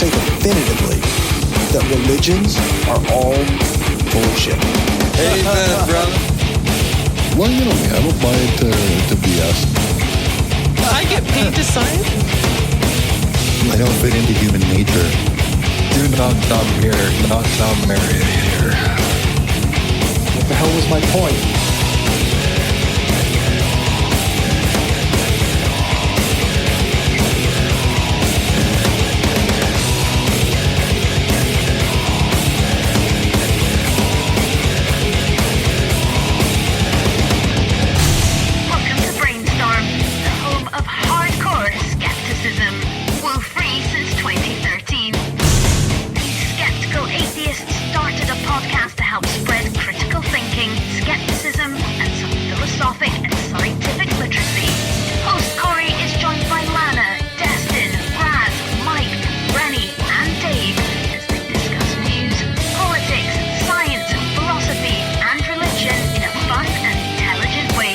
say definitively that religions are all bullshit. Amen, brother. Well, you know me, I don't buy into BS. I get paid to sign it. I don't fit into human nature. Do not come here, not come marry here. What the hell was my point? Welcome to Brainstorm, the home of hardcore skepticism. Woo-free since 2013. These skeptical atheists started a podcast to help spread critical thinking, skepticism, and some philosophic and scientific literacy. Host Corey is joined by Lana, Destin, Raz, Mike, Rennie, and Dave as they discuss news, politics, science, philosophy, and religion in a fun and intelligent way.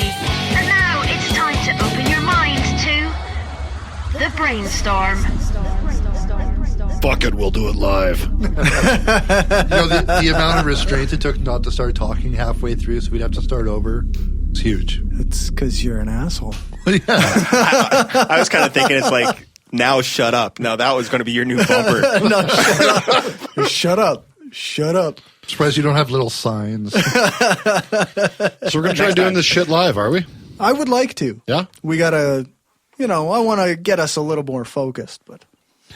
And now it's time to open your mind to the Brainstorm. Fuck it, we'll do it live. The amount of restraint it took not to start talking halfway through, so we'd have to start over. It's huge. It's because you're an asshole. I was kind of thinking it's like, now shut up. No, that was going to be your new bumper. No, shut up. Shut up. Shut up. Surprised you don't have little signs. So we're going to try doing this shit live, are we? I would like to. Yeah? We got to, I want to get us a little more focused, but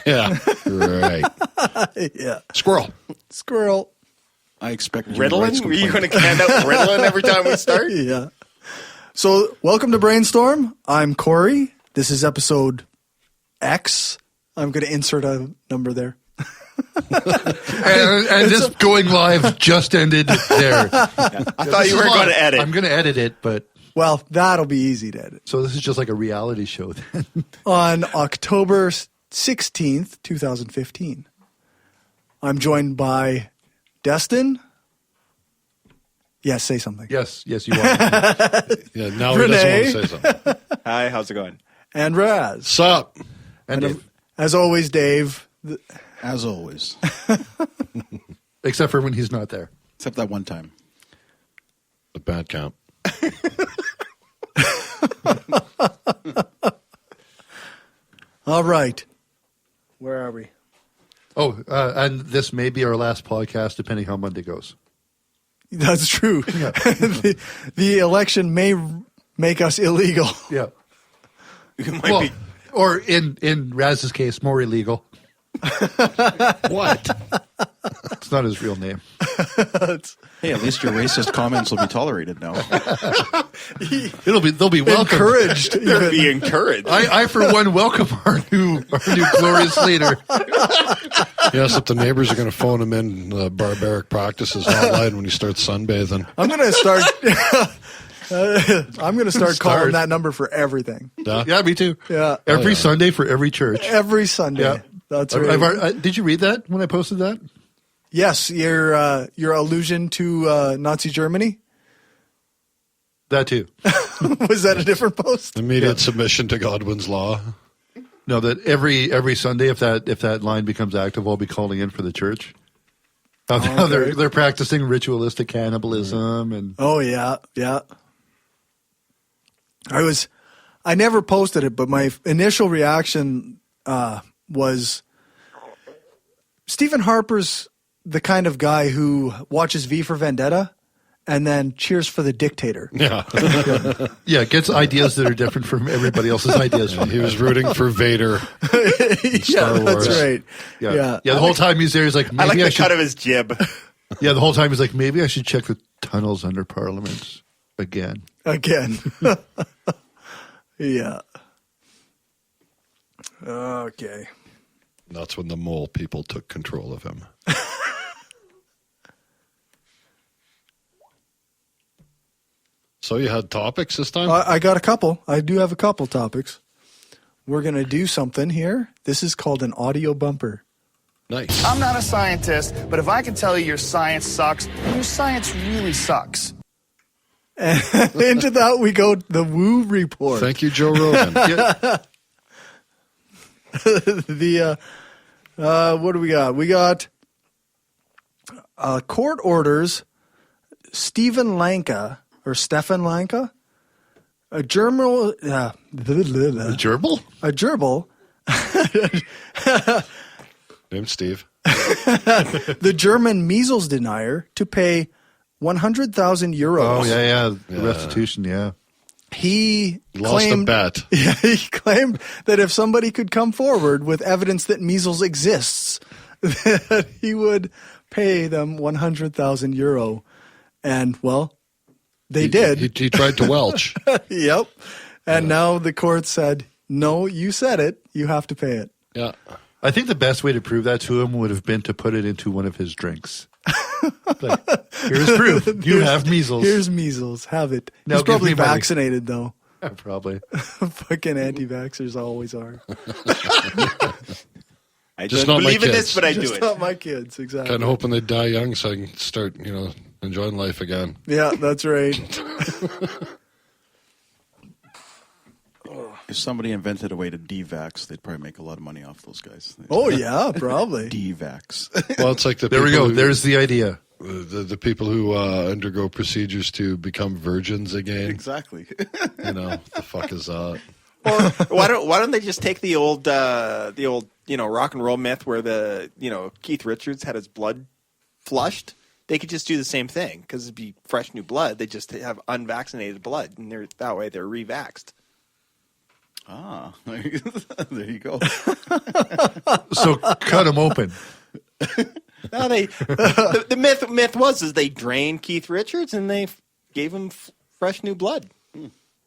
Yeah. Right. yeah. Squirrel. Squirrel. I expect you to write Ritalin? some Were you going complaint. to hand out Ritalin every time we start? Yeah. So, welcome to Brainstorm. I'm Corey. This is episode X. I'm going to insert a number there. and this going live just ended there. I thought you were going to edit. I'm going to edit it, but Well, that'll be easy to edit. so this is just like a reality show then. On October 16th, 2015, I'm joined by Destin. Yes, say something. yes, you are. Yeah, now Renee. he doesn't want to say something. Hi, how's it going? And Raz. Sup? And Dave. As always, Dave. As always. Except for when he's not there. Except that one time. The bad count. All right. Where are we? Oh, and this may be our last podcast, depending how Monday goes. That's true. the election may make us illegal. Yeah. You might Well, be. or in Raz's case, more illegal. What? It's not his real name. Hey, at least your racist comments will be tolerated now. They'll be welcome. Encouraged. They're being encouraged. I for one welcome our new glorious leader. Yes, if the neighbors are going to phone him in barbaric practices hotline when he starts sunbathing. I'm going to start. I'm going to start calling that number for everything. Yeah, me too. Yeah. Every Sunday for every church. Every Sunday. Yeah. That's right. Did you read that when I posted that? Yes, your allusion to Nazi Germany. That too. Was that a different post? Immediate submission to Godwin's law. No, that every Sunday, if that line becomes active, I'll be calling in for the church. How they're practicing ritualistic cannibalism and Oh yeah. I never posted it, but my initial reaction was Stephen Harper's the kind of guy who watches V for Vendetta and then cheers for the dictator. Yeah. yeah, gets ideas that are different from everybody else's ideas. He was rooting for Vader. Star Wars. That's right. Yeah. The whole time he's there, he's like, I like maybe the should. cut of his jib. Yeah, the whole time he's like, maybe I should check the tunnels under Parliament again. Again. Yeah. Okay. That's when the mole people took control of him. So you had topics this time? I got a couple. I do have a couple topics. We're going to do something here. This is called an audio bumper. Nice. I'm not a scientist, but if I can tell you your science sucks, then your science really sucks. And into that we go, the Woo Report. Thank you, Joe Rogan. The What do we got? We got court orders Stefan Lanka, a gerbil, A gerbil? a gerbil, Name's Steve. the German measles denier, to pay 100,000 euros. Oh, yeah. The restitution, yeah. He Lost claimed, a bet. Yeah, he claimed that if somebody could come forward with evidence that measles exists, that he would pay them 100,000 euro. And, well, they did. He tried to welch. Yep. And now the court said, no, you said it. You have to pay it. Yeah. I think the best way to prove that to him would have been to put it into one of his drinks. Like, here's proof. You have measles. Here's measles. Have it. Now He's give probably me money. vaccinated, though. Probably. Fucking anti-vaxxers always are. I Just don't not my believe in this, kids. but I do Just it. not my kids, exactly. Kind of hoping they die young so I can start, enjoying life again. Yeah, that's right. If somebody invented a way to de-vax, they'd probably make a lot of money off those guys. Oh, yeah, probably. De-vax. Well, it's like the There we people go. who- There's the idea. the people who undergo procedures to become virgins again. Exactly. The fuck is that? Or why don't they just take the old rock and roll myth where Keith Richards had his blood flushed? They could just do the same thing because it'd be fresh new blood. They just have unvaccinated blood, and that way they're revaxxed. Ah, there you go. So cut him open. No, the myth was they drained Keith Richards and they gave him fresh new blood.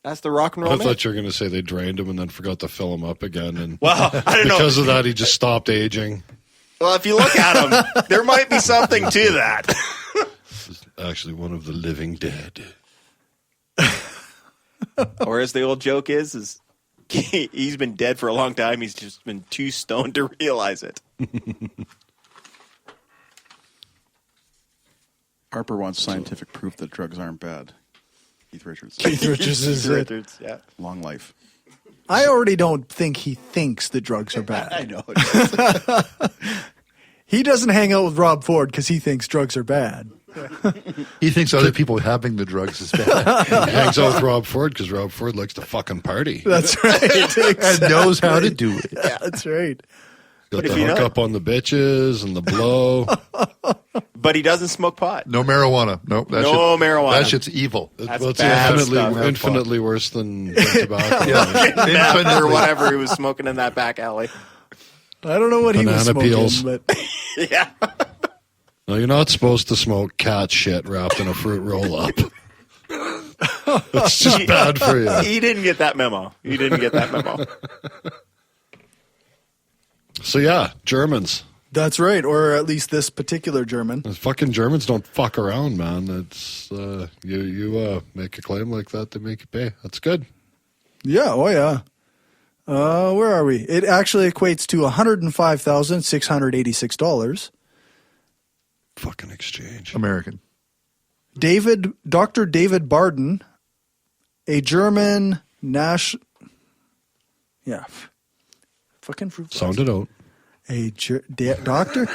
That's the rock and roll I myth. thought you were going to say they drained him and then forgot to fill him up again. And Well, I don't know. because of that, he just stopped aging. Well, if you look at him, there might be something to that. Actually, one of the living dead. Or as the old joke is he's been dead for a long time. He's just been too stoned to realize it. Harper wants scientific proof that drugs aren't bad. Keith Richards. Keith Richards is Keith it. Richards, yeah. Long life. I already don't think he thinks the drugs are bad. I know. He doesn't hang out with Rob Ford because he thinks drugs are bad. He thinks other people having the drugs is bad He hangs out with Rob Ford because Rob Ford likes to fucking party. That's right. and knows how to do it. Yeah, that's right. Got But the if you hook know- up on the bitches and the blow. But he doesn't smoke pot. No marijuana. Nope. No marijuana. That shit's evil. That's Well, it's bad stuff. infinitely worse than tobacco. Yeah. Or whatever he was smoking in that back alley. I don't know what he was Banana smoking, peels. but Yeah. No, you're not supposed to smoke cat shit wrapped in a fruit roll up. It's just bad for you. He didn't get that memo. So yeah, Germans. that's right. Or at least this particular German. The fucking Germans don't fuck around, man. It's you make a claim like that, they make you pay. That's good. Yeah. Oh, yeah. Where are we? It actually equates to $105,686. Fucking exchange. American. Dr. David Barden, a German fucking fruit flies. Sound it out. Dr.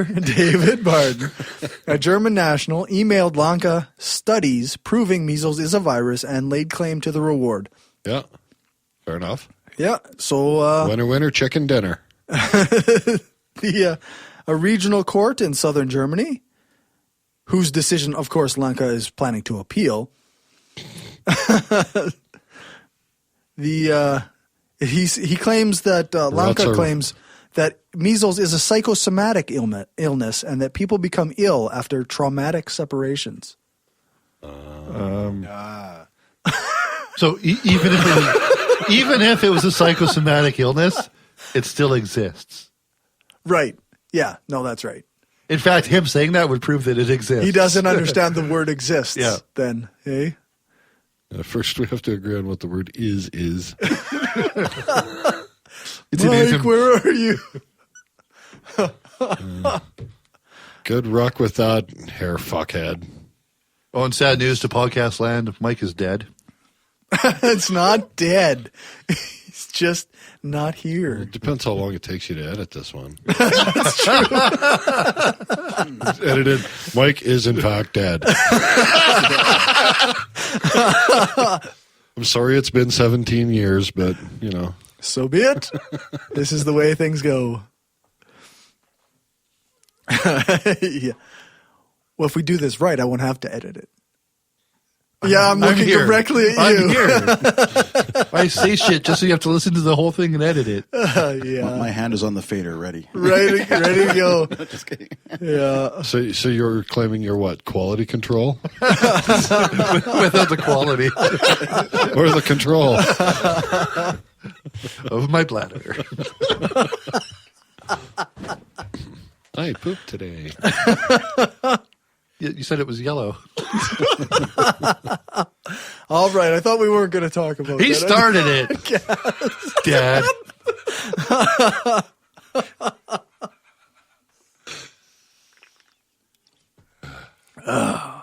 David Barden, a German national, emailed Lanka studies proving measles is a virus and laid claim to the reward. Yeah. Fair enough. Yeah, so Winner, chicken dinner. a regional court in southern Germany, whose decision, of course, Lanka is planning to appeal. He claims that Lanka claims that measles is a psychosomatic illness and that people become ill after traumatic separations. So even if it was a psychosomatic illness, it still exists. Right. Yeah. No, that's right. In fact, him saying that would prove that it exists. He doesn't understand the word exists. Yeah. Then, hey? First, we have to agree on what the word is. It's an Mike, ism. where are you? Good luck with that, hair fuckhead. Oh, and sad news to podcast land, Mike is dead. It's not dead. He's just not here. It depends how long it takes you to edit this one. It's edited. Mike is in fact dead. I'm sorry it's been 17 years, but, you know. So be it. This is the way things go. Yeah. Well, if we do this right, I won't have to edit it. Yeah, I'm looking here. directly at I'm you. here. I say shit just so you have to listen to the whole thing and edit it. Yeah. My hand is on the fader, ready. Ready to go. Just kidding. Yeah. So you're claiming you're what? Quality control? Without the quality Or the control? of my bladder. I pooped today. You said it was yellow. All right. I thought we weren't going to talk about He that. started it. Dad.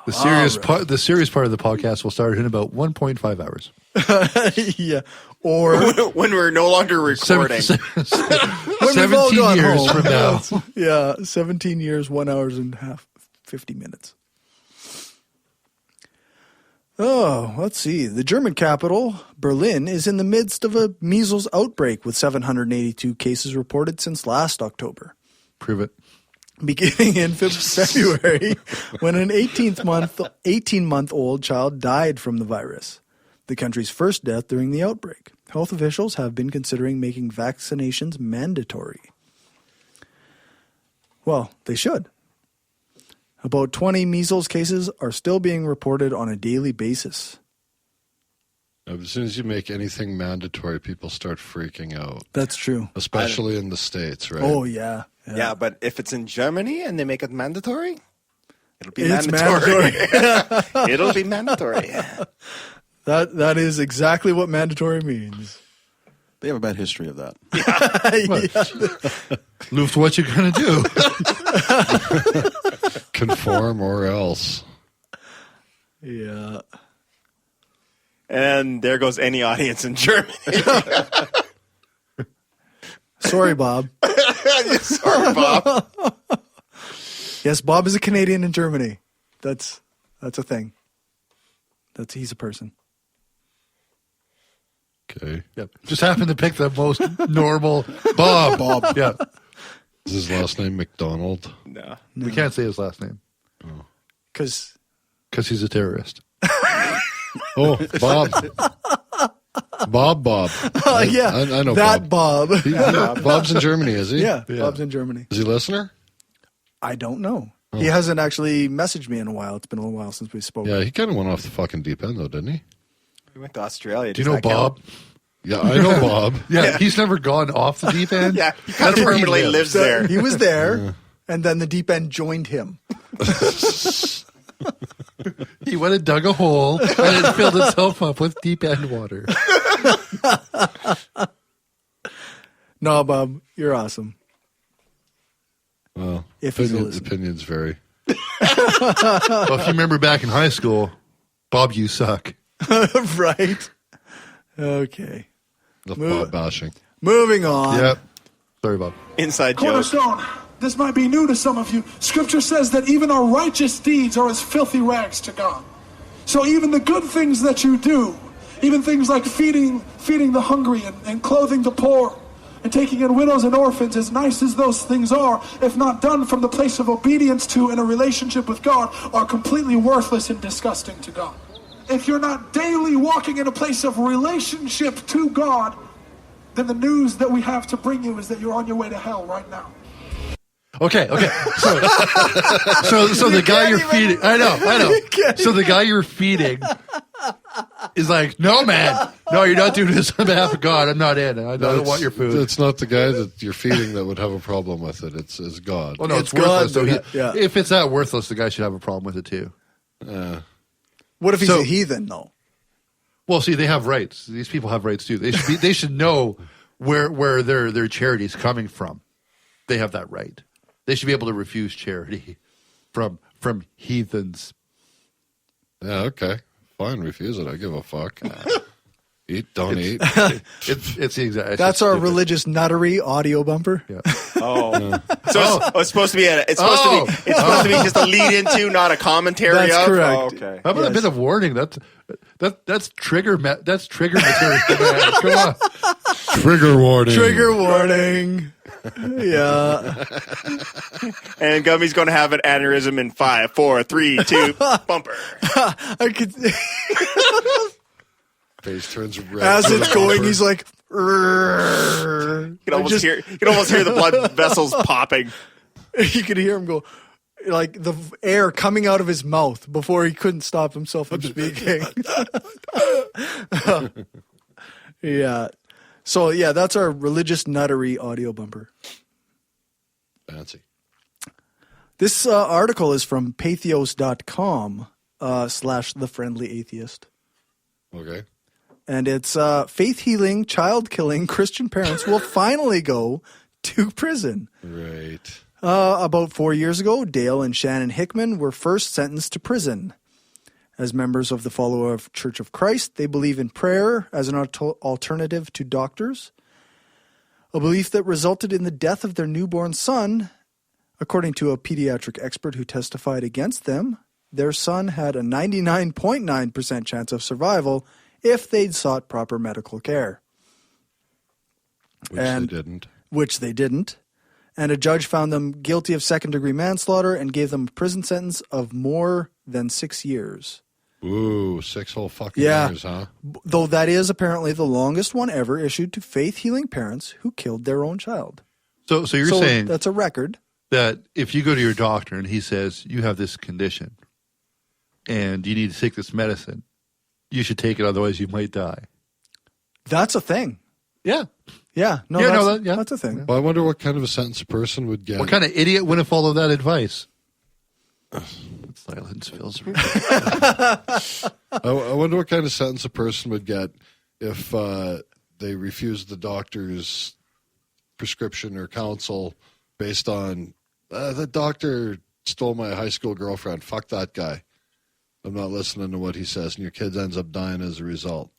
The serious part of the podcast will start in about 1.5 hours. Yeah. Or when we're no longer recording. 17 gone years home. from now. Yeah, 17 years, 1 hour and a half, 50 minutes. Oh, let's see. The German capital, Berlin, is in the midst of a measles outbreak with 782 cases reported since last October. Prove it. Beginning in February, when an 18-month-old child died from the virus, the country's first death during the outbreak. Health officials have been considering making vaccinations mandatory. Well, they should. About 20 measles cases are still being reported on a daily basis. As soon as you make anything mandatory, people start freaking out. That's true. Especially in the States, right? Oh, yeah. Yeah, but if it's in Germany and they make it mandatory, it'll be It's mandatory. It'll be mandatory. That is exactly what mandatory means. They have a bad history of that. Luft, what you gonna do? Conform or else. Yeah. And there goes any audience in Germany. Sorry, Bob. Sorry, Bob. Yes, Bob is a Canadian in Germany. That's a thing. He's a person. Okay. Yep. Just happened to pick the most normal Bob. Bob. Yeah. Is his last name McDonald? No. We can't say his last name Because he's a terrorist. Oh, Bob. Bob. yeah, I know that Bob. Bob. Bob's in Germany, is he? Yeah, Bob's in Germany. Is he a listener? I don't know. He hasn't actually messaged me in a while. It's been a little while since we spoke. Yeah, he kind of went off the fucking deep end, though, didn't he? We went to Australia. Do you know Bob? Yeah, I know Bob. Yeah, he's never gone off the deep end. Yeah, he kind of That's where he permanently lives. lives there. He was there, and then the deep end joined him. He went and dug a hole and it filled itself up with deep end water. No, Bob, you're awesome. Well, If he's listening. opinions vary. Well, if you remember back in high school, Bob, you suck. Right? Okay. The Bob bashing. Moving on. Yep. Sorry, Bob. Inside joke. Cornerstone, this might be new to some of you. Scripture says that even our righteous deeds are as filthy rags to God. So even the good things that you do, even things like feeding the hungry and clothing the poor and taking in widows and orphans, as nice as those things are, if not done from the place of obedience to and a relationship with God, are completely worthless and disgusting to God. If you're not daily walking in a place of relationship to God, then the news that we have to bring you is that you're on your way to hell right now. Okay. So the guy you're feeding, I know. So the guy you're feeding is like, no, man, no, you're not doing this on behalf of God. I'm not in. I don't want your food. It's not the guy that you're feeding that would have a problem with it. It's God. Well, no, it's God, worthless. So yeah. If it's that worthless, the guy should have a problem with it too. What if he's So- a heathen, though? Well, see, they have rights. These people have rights too. They should know where their charity's coming from. They have that right. They should be able to refuse charity from heathens. Yeah, okay. Fine, refuse it. I give a fuck. Eat, don't eat. It's the exact. That's our religious Nuttery audio bumper. Yeah. So it's supposed to be it's supposed to be just a lead into, not a commentary. That's of? correct. Oh, okay. How about a bit of warning? That's trigger material. Man. Come on. Trigger warning. Trigger warning. Yeah. And Gummy's going to have an aneurysm in 5, 4, 3, 2, bumper. I could. Face turns red. As it's going, he's like. You can almost hear the blood vessels popping. You could hear him go, like the air coming out of his mouth before he couldn't stop himself from speaking. Yeah. So, yeah, that's our religious Nuttery audio bumper. Fancy. This article is from pathos.com /thefriendlyatheist. Okay. And it's faith-healing, child-killing Christian parents will finally go to prison. Right. About 4 years ago, Dale and Shannon Hickman were first sentenced to prison. As members of the follower of Church of Christ, they believe in prayer as an alternative to doctors, a belief that resulted in the death of their newborn son. According to a pediatric expert who testified against them, their son had a 99.9% chance of survival if they'd sought proper medical care. Which they didn't. And a judge found them guilty of second-degree manslaughter and gave them a prison sentence of more than 6 years. Ooh, 6 whole fucking years, huh? Though that is apparently the longest one ever issued to faith-healing parents who killed their own child. So you're saying that's a record. That if you go to your doctor and he says, you have this condition and you need to take this medicine, you should take it, otherwise you might die. That's a thing. Yeah. Yeah. That's a thing. Well, I wonder what kind of a sentence a person would get. What kind of idiot wouldn't follow that advice? Silence fills me. I wonder what kind of sentence a person would get if they refused the doctor's prescription or counsel based on, the doctor stole my high school girlfriend. Fuck that guy. I'm not listening to what he says, and your kid ends up dying as a result.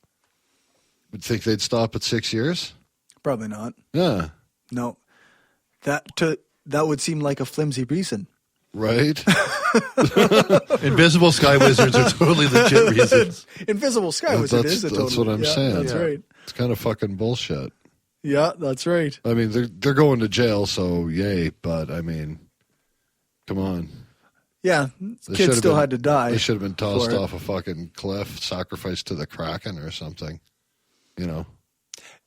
Would think they'd stop at 6 years? Probably not. Yeah. No. That would seem like a flimsy reason. Right? Invisible sky wizards are totally legit reasons. Invisible sky wizard is a total. That's what I'm saying. That's right. It's kind of fucking bullshit. Yeah, that's right. I mean, they're going to jail, so yay, but I mean, come on. Yeah, kids still had to die. They should have been tossed off a fucking cliff, sacrificed to the Kraken or something, you know?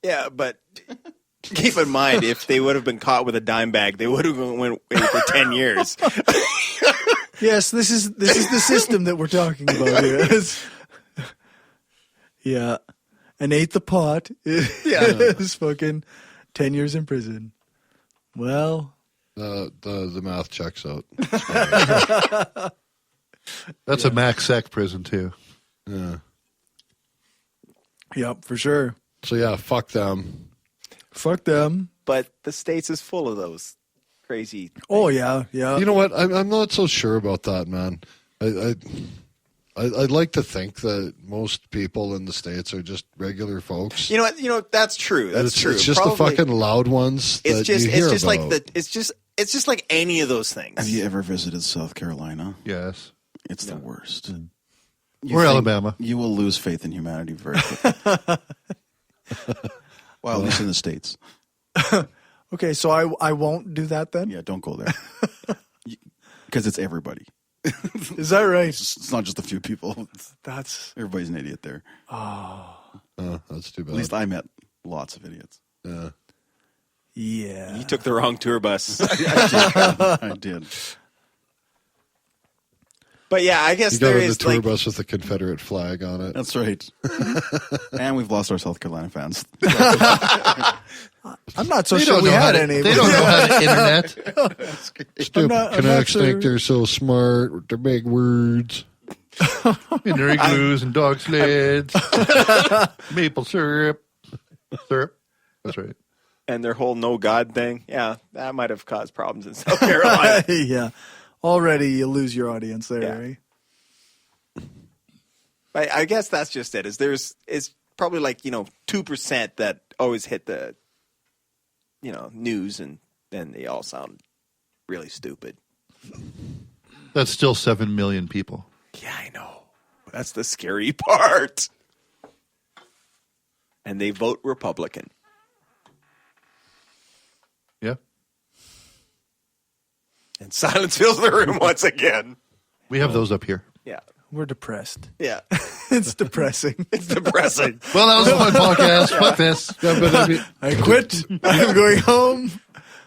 Yeah, but keep in mind, if they would have been caught with a dime bag, they would have went away for 10 years. Yes, this is the system that we're talking about here. Yeah. And ate the pot. Is fucking 10 years in prison. Well, the math checks out. That's a max sec prison too. Yeah. Yep, for sure. So yeah, fuck them. Fuck them. But the States is full of those crazy things. Oh yeah. You know what? I'm not so sure about that, man. I'd like to think that most people in the States are just regular folks. You know what? That's true. That's true. It's just Probably, the fucking loud ones that you hear about. It's just like any of those things. Have you ever visited South Carolina? Yes. It's the worst. Or Alabama. You will lose faith in humanity very quickly. Well, at least in the States. Okay, so I won't do that then? Yeah, don't go there. Because it's everybody. Is that right? It's not just a few people. Everybody's an idiot there. Oh, that's too bad. At least I met lots of idiots. Yeah. Yeah. You took the wrong tour bus. I did. But yeah, I guess you got there on is the tour like bus with the Confederate flag on it. That's right. And we've lost our South Carolina fans. I'm not so sure we had any. They don't know how to internet. Stupid Canucks think they're so smart with their big words. And their igloos and dog sleds. Maple syrup. That's right. And their whole no God thing. Yeah, that might have caused problems in South Carolina. Yeah. Already you lose your audience there, Yeah. right? I guess that's just it. probably like 2% that always hit the news, and then they all sound really stupid. That's still 7 million people. Yeah, I know. That's the scary part. And they vote Republican. Yeah. And silence fills the room once again. We have those up here. Yeah. We're depressed. Yeah. It's depressing. It's depressing. Well, that was a fun podcast. Fuck this. Yeah, but I mean, I quit. I'm going home.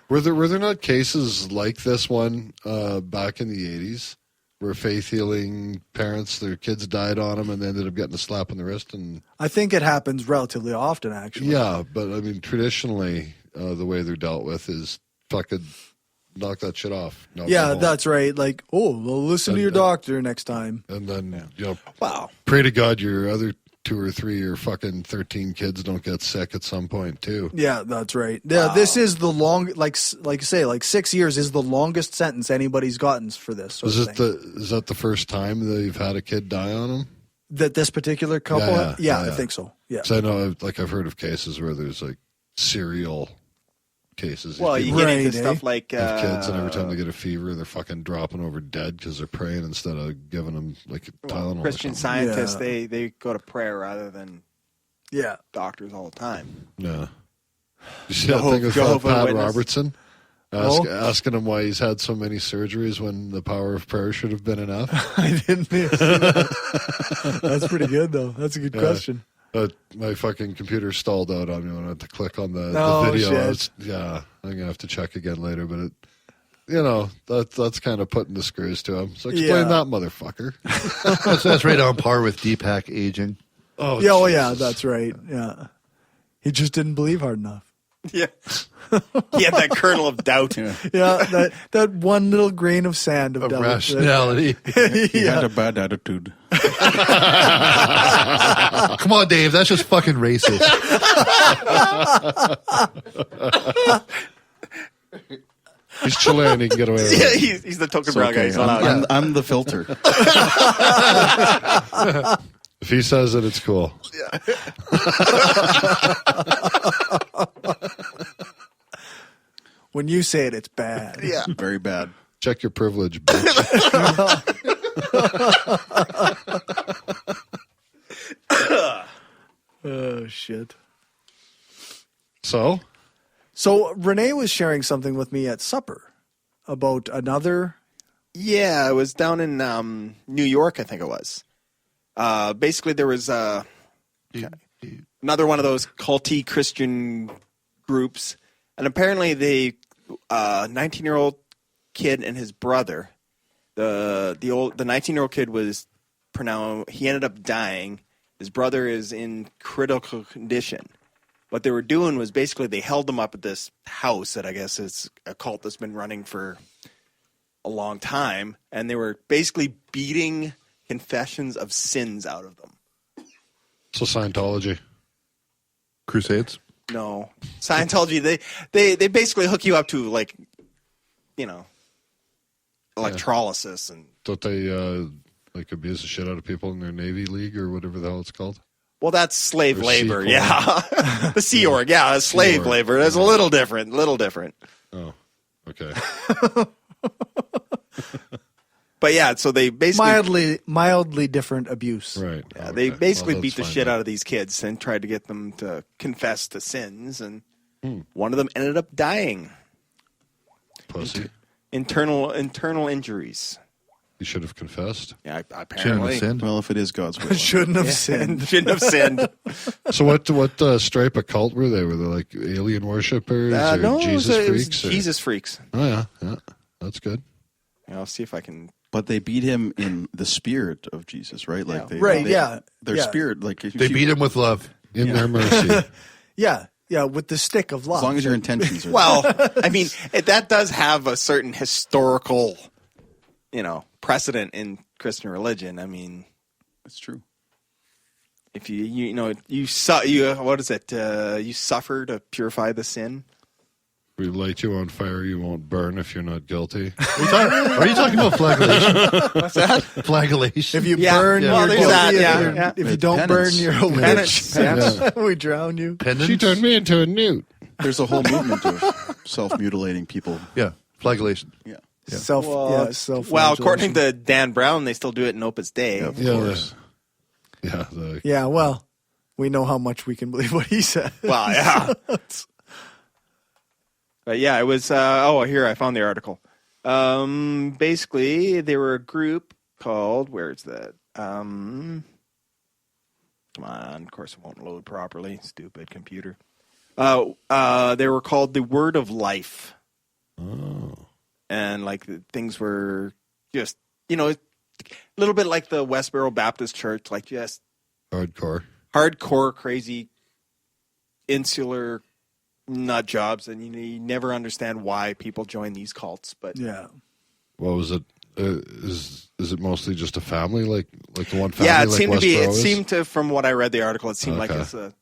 were there not cases like this one back in the 80s where faith healing parents, their kids died on them and they ended up getting a slap on the wrist? And I think it happens relatively often, actually. yeah, but I mean, traditionally, the way they're dealt with is fucking knock that shit off. Knock it Yeah, home. that's right. Like, well, listen to your doctor next time. And then, Wow. pray to God your other 2 or 3 or fucking 13 kids don't get sick at some point, too. Yeah, that's right. Yeah, this is the like 6 years is the longest sentence anybody's gotten for this. Sort of thing. Is that the first time that you've had a kid die on them? That this particular couple? Yeah, I think so. Yeah. So I know, I've heard of cases where there's like serial cases. Well, These you people get into Right, stuff like have kids, and every time they get a fever, they're fucking dropping over dead because they're praying instead of giving them like a Tylenol. Christian or something. scientists. Yeah. They go to prayer rather than Yeah. doctors all the time. Yeah. You see that thing with Jehovah Pat Witness. Robertson? Oh. Asking him why he's had so many surgeries when the power of prayer should have been enough. I didn't see that. That's pretty good, though. That's a good question. My fucking computer stalled out on me when I had to click on the Oh, video. shit. I'm gonna have to check again later, but that's kind of putting the screws to him. So explain Yeah. that, motherfucker. That's right on par with Deepak aging. Oh Yeah, that's right. Yeah. He just didn't believe hard enough. Yeah. He had that kernel of doubt. Yeah, that one little grain of sand of doubt. Rationality. He had a bad attitude. Come on, Dave. That's just fucking racist. He's Chilean. He can get away with Yeah, it. he's the token It's brown guy. okay. He's allowed. I'm the filter. If he says it, it's cool. When you say it, it's bad. Yeah. Very bad. Check your privilege, bitch. Oh, shit. So Renee was sharing something with me at supper about another. Yeah, it was down in New York, I think it was. Basically, there was another one of those culty Christian groups, and apparently the 19-year-old kid and his brother, the 19-year-old kid was he ended up dying. His brother is in critical condition. What they were doing was basically they held him up at this house that I guess is a cult that's been running for a long time, and they were basically beating confessions of sins out of them. So Scientology. Crusades. No, Scientology. They basically hook you up to electrolysis and. Don't they abuse the shit out of people in their Navy League or whatever the hell it's called? Well, that's slave Or labor, Sea yeah. The Sea Org, yeah, slave Org. labor. That's a little different. Oh, okay. But yeah, so they basically Mildly different abuse. Right. Yeah, Okay. they basically Well, beat the that's shit fine out of these kids and tried to get them to confess to sins, and Hmm. one of them ended up dying. then. Pussy. Internal injuries. You should have confessed. Yeah, Shouldn't have apparently. sinned. Well, if it is God's will. Shouldn't have sinned. Shouldn't have sinned. So what stripe of cult were they? Were they like alien worshippers or No, Jesus it was freaks? Or? Jesus freaks. Oh yeah, that's good. Yeah, I'll see if I can. But they beat him in the spirit of Jesus, right? Like they, Right, they- yeah. Their Yeah. spirit, like if They you- beat him with love. In their mercy. Yeah, with the stick of love. as long as your intentions are Well, I mean, that does have a certain historical, precedent in Christian religion. I mean, it's true. if you suffer to purify the sin. We light you on fire, you won't burn if you're not guilty. Are you talking about flagellation? What's that? Flagellation. If you Yeah. burn, Well, you're there's guilty. that, If yeah, you're- yeah. If you don't Penance. burn, you're a witch. Penance. Yeah. We drown you. Pendants? She turned me into a newt. There's a whole movement of self-mutilating people. Yeah, flagellation. Yeah. Self. Well, according to Dan Brown, they still do it in Opus Dei. Of Yeah, course. Yeah, well, we know how much we can believe what he said. Well, yeah. But yeah, it was. Here I found the article. Basically, they were a group called. Where is that? Come on. Of course, it won't load properly. Stupid computer. They were called the Word of Life. Oh. And like things were just, a little bit like the Westboro Baptist Church, like just hardcore, crazy, insular nut jobs, and you never understand why people join these cults. But Yeah. What was it? Is it mostly just a family, like the one family? yeah, it like seemed to be. It Westboro is? seemed to, from what I read the article, it seemed like Okay. it's a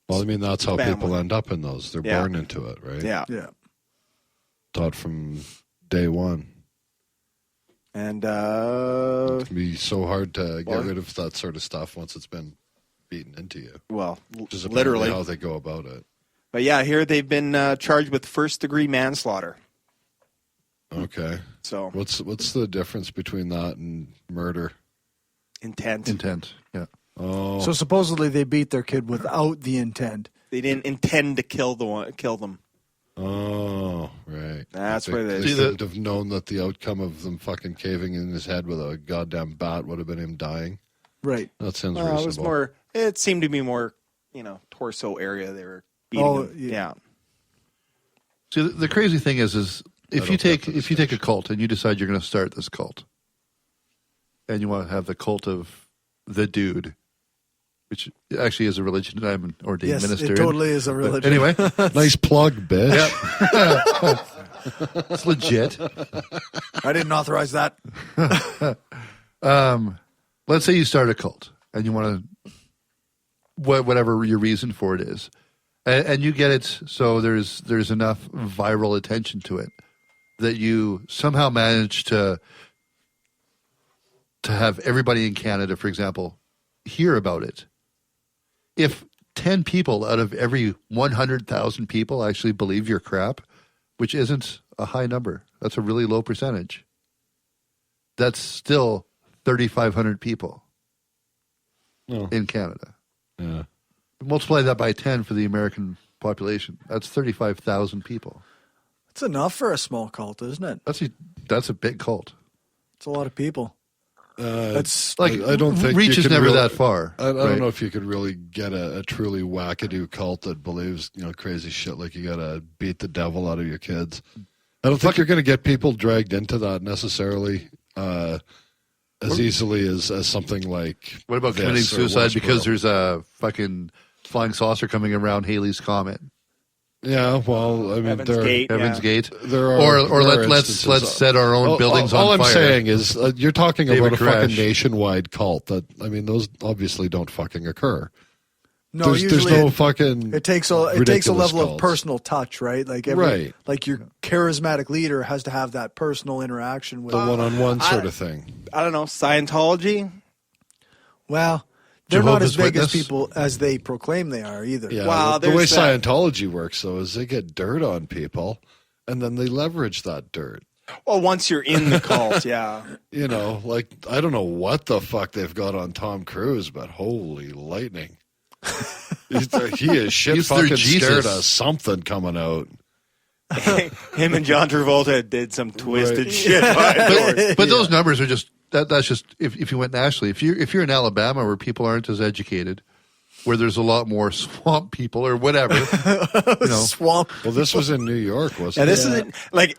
Well, I mean, that's how family. people end up in those. They're Yeah. born into it, right? yeah. Yeah. Taught from day one. And It can be so hard to well- get rid of that sort of stuff once it's been beaten into you. well, Which is apparently literally. how they go about it. But yeah, here they've been charged with first-degree manslaughter. Okay. So What's the difference between that and murder? intent. Intent. Yeah. Oh, So supposedly they beat their kid without the intent. They didn't intend to kill them. oh, right. That's They- what it is. They See, the- couldn't have known that the outcome of them fucking caving in his head with a goddamn bat would have been him dying. Right. That sounds Well, reasonable. it was more. It seemed to be more, torso area. They were beating Oh, him. yeah. Yeah. See, the crazy thing is if don't you get take the a cult and you decide you're going to start this cult, and you want to have the cult of the dude, which actually is a religion, and I'm an ordained Yes, minister. it totally is a But religion. anyway, Nice plug, bitch. it's legit. I didn't authorize that. Let's say you start a cult and you want to, whatever your reason for it is, and you get it so there's enough viral attention to it that you somehow manage to have everybody in Canada, for example, hear about it. If 10 people out of every 100,000 people actually believe your crap, which isn't a high number, that's a really low percentage, that's still 3,500 people in Canada. Yeah. Multiply that by 10 for the American population. That's 35,000 people. That's enough for a small cult, isn't it? That's a big cult. It's a lot of people. That's Like I don't think reach you is could never really- that far. I don't right? know if you could really get a truly wackadoo cult that believes crazy shit like you got to beat the devil out of your kids. I don't think you're going to get people dragged into that necessarily as easily as something like. What about this committing or suicide because Westboro. there's a fucking flying saucer coming around Halley's Comet? Yeah, well, I mean, Heaven's there, Gate. Heaven's Yeah. Gate. there are Or there are let's instances- set our own buildings on all fire. I'm saying is you're talking David about a fucking Koresh. nationwide cult. That I mean, those obviously don't fucking occur. No, there's usually no fucking. it takes a ridiculous level of cults. personal touch, right? Like Right. like your charismatic leader has to have that personal interaction with the one-on-one sort of thing. I don't know, Scientology? Well, they're not as Jehovah's big as Witness? people as they proclaim they are either. Yeah, Wow, the way there's that. Scientology works, though, is they get dirt on people, and then they leverage that dirt. Well, once you're in the cult, yeah. Like I don't know what the fuck they've got on Tom Cruise, but holy lightning, he is shit He's their fucking scared Jesus. of something coming out. Him and John Travolta did some twisted Right. shit. But those numbers are just that's just if you went nationally. If you're in Alabama where people aren't as educated, where there's a lot more swamp people or whatever, Swamp. Well, this was in New York, wasn't And it? this isn't like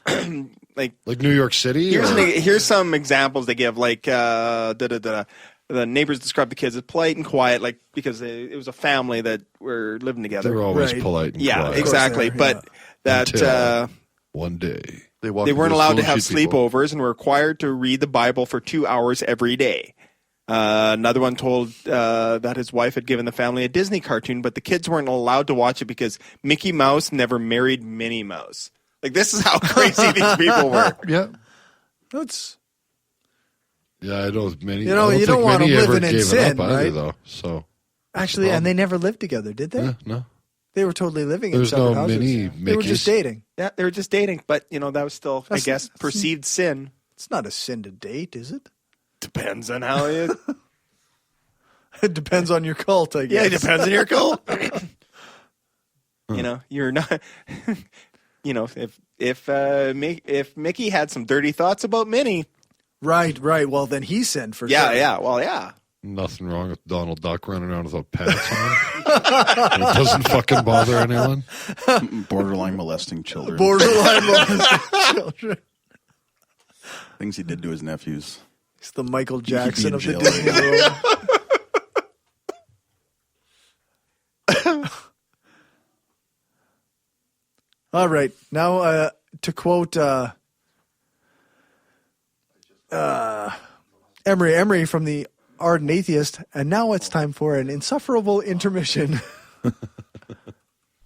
Like New York City. or- here's some examples they give. Like the neighbors describe the kids as polite and quiet, like because it was a family that were living together. They're always Right. polite and Yeah, quiet. exactly. they are, But that Until one day. walk they weren't into allowed to schools, have shoot people. sleepovers and were required to read the Bible for 2 hours every day. Another one told that his wife had given the family a Disney cartoon, but the kids weren't allowed to watch it because Mickey Mouse never married Minnie Mouse. Like, this is how crazy these people were. Yeah. That's Yeah, I know many. You know, I you don't think want many them ever living in gave sin, it up either, right? though. So actually, and they never lived together, did they? yeah, no. They were totally living There's in separate no houses. mini They were just Mickeys. dating. Yeah, they were just dating, but, you know, that was still, I guess, perceived sin. It's not a sin to date, is it? Depends on how you... It depends on your cult, I guess. Yeah, it depends on your cult. You know, you're not... You know, if Mickey had some dirty thoughts about Minnie... Right. Well, then he sinned for Yeah, sure. yeah, well, yeah. Nothing wrong with Donald Duck running around without pants on. It doesn't fucking bother anyone. Borderline molesting children. Borderline molesting children. Things he did to his nephews. He's the Michael He'd be Jackson in of the jail. Disney world. All right. Now, to quote Emery from the Ardent Atheist, and now it's time for an insufferable intermission.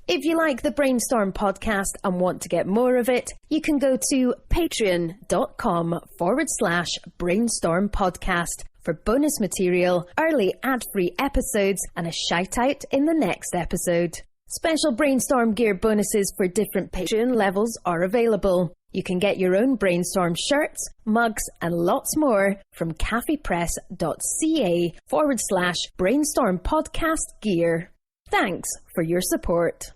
If you like the Brainstorm podcast and want to get more of it, you can go to patreon.com/brainstorm podcast for bonus material, early ad-free episodes, and a shout-out in the next episode. Special Brainstorm gear bonuses for different Patreon levels are available. You can get your own Brainstorm shirts, mugs, and lots more from cafepress.ca/brainstorm podcast gear. Thanks for your support.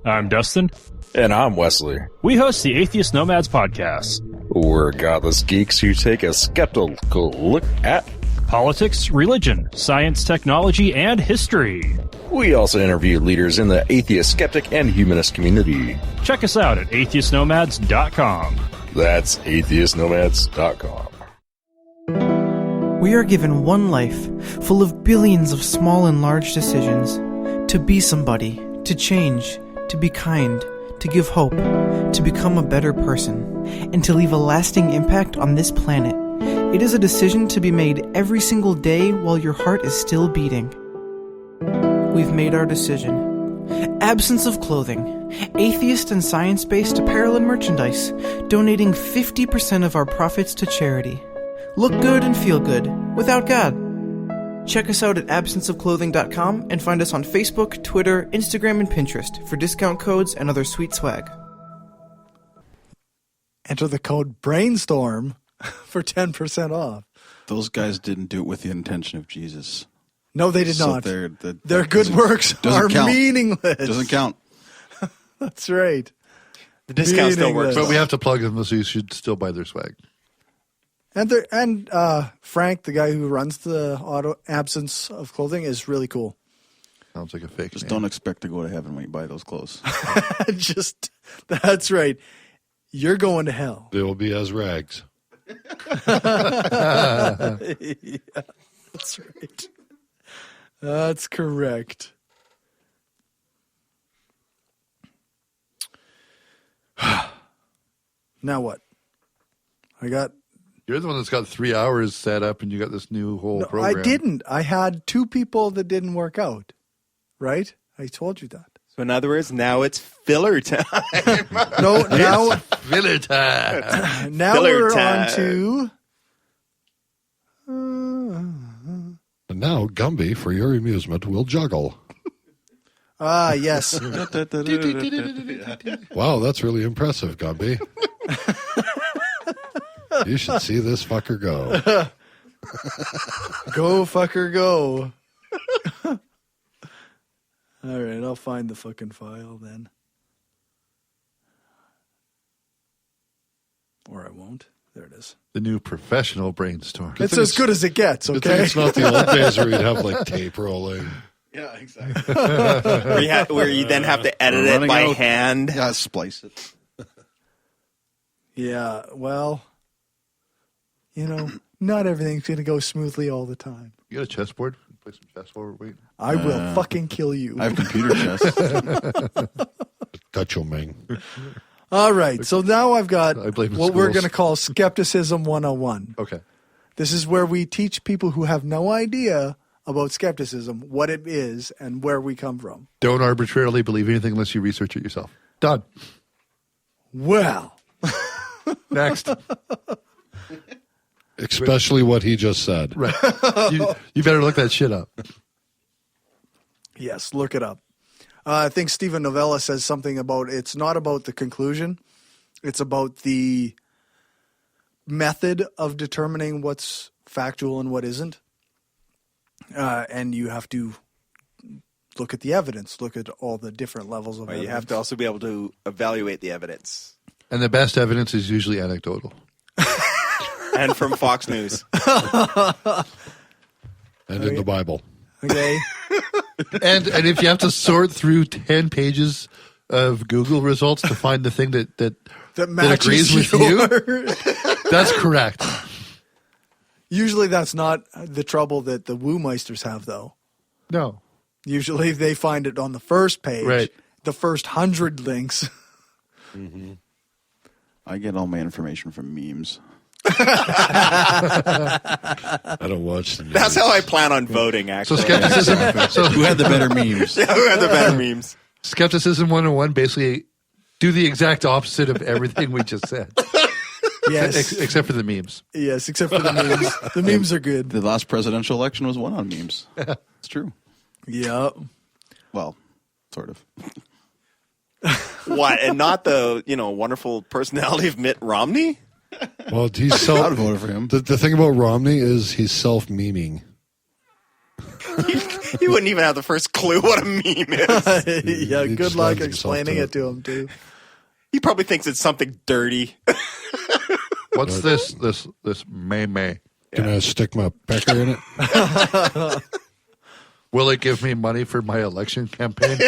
I'm Dustin. And I'm Wesley. We host the Atheist Nomads podcast. We're godless geeks who take a skeptical look at politics, religion, science, technology, and history. We also interview leaders in the atheist, skeptic, and humanist community. Check us out at atheistnomads.com. That's atheistnomads.com. We are given one life, full of billions of small and large decisions. To be somebody, to change, to be kind, to give hope, to become a better person, and to leave a lasting impact on this planet. It is a decision to be made every single day while your heart is still beating. We've made our decision. Absence of clothing. Atheist and science-based apparel and merchandise, donating 50% of our profits to charity. Look good and feel good, without God. Check us out at absenceofclothing.com and find us on Facebook, Twitter, Instagram, and Pinterest for discount codes and other sweet swag. Enter the code BRAINSTORM for 10% off. Those guys didn't do it with the intention of Jesus. No, they did So not. their good works are count. meaningless. Doesn't count. That's right. The discount still works. But we have to plug them, so you should still buy their swag. And Frank, the guy who runs the auto absence of clothing, is really cool. Sounds like a fake. Just don't expect to go to heaven when you buy those clothes. That's right. You're going to hell. They will be as rags. Yeah, that's right. That's correct. Now what? You're the one that's got 3 hours set up, and you got this new whole program. I didn't. I had 2 people that didn't work out. Right? I told you that. So in other words, now it's filler time. No, now filler time. Now Filler we're time. on to. And now, Gumby, for your amusement, will juggle. Yes. Wow, that's really impressive, Gumby. You should see this fucker go. Go, fucker, go. All right, I'll find the fucking file then. Or I won't. There it is. The new professional brainstorm. It's as good as it gets, Good okay? thing it's not the old days where you'd have like tape rolling. Yeah, exactly. where you then have to edit it by hand. Yeah, splice it. Yeah, well, not everything's going to go smoothly all the time. You got a chessboard? Play some chess while we're waiting. I will fucking kill you. I have computer chess. Dutchoming. All right, so now I've got I blame the what we're schools. going to call Skepticism 101. Okay. This is where we teach people who have no idea about skepticism what it is and where we come from. Don't arbitrarily believe anything unless you research it yourself. Done. Well. Next. Especially what he just said. Right. You better look that shit up. Yes, look it up. I think Stephen Novella says something about it's not about the conclusion. It's about the method of determining what's factual and what isn't. And you have to look at the evidence, look at all the different levels of evidence. You have to also be able to evaluate the evidence. And the best evidence is usually anecdotal. And from Fox News. And in the Bible. Okay. and if you have to sort through 10 pages of Google results to find the thing that agrees with you, that's correct. Usually that's not the trouble that the Woo-meisters have, though. No. Usually they find it on the first page, right. The first 100 links. Mm-hmm. I get all my information from memes. I don't watch them. That's how I plan on voting, actually. So skepticism. Who had the better memes? Yeah, who had the better memes? Skepticism 101, basically do the exact opposite of everything we just said. Yes. Except for the memes. Yes, except for the memes. The memes are good. The last presidential election was won on memes. It's true. Yeah. Well, sort of. What? And not the wonderful personality of Mitt Romney? Well, he's I would have voted for him. The thing about Romney is he's self-memeing. He wouldn't even have the first clue what a meme is. Yeah, He good just luck lends himself explaining to it to him, too. He probably thinks it's something dirty. What's this may? Can I stick my pecker in it? Will it give me money for my election campaign?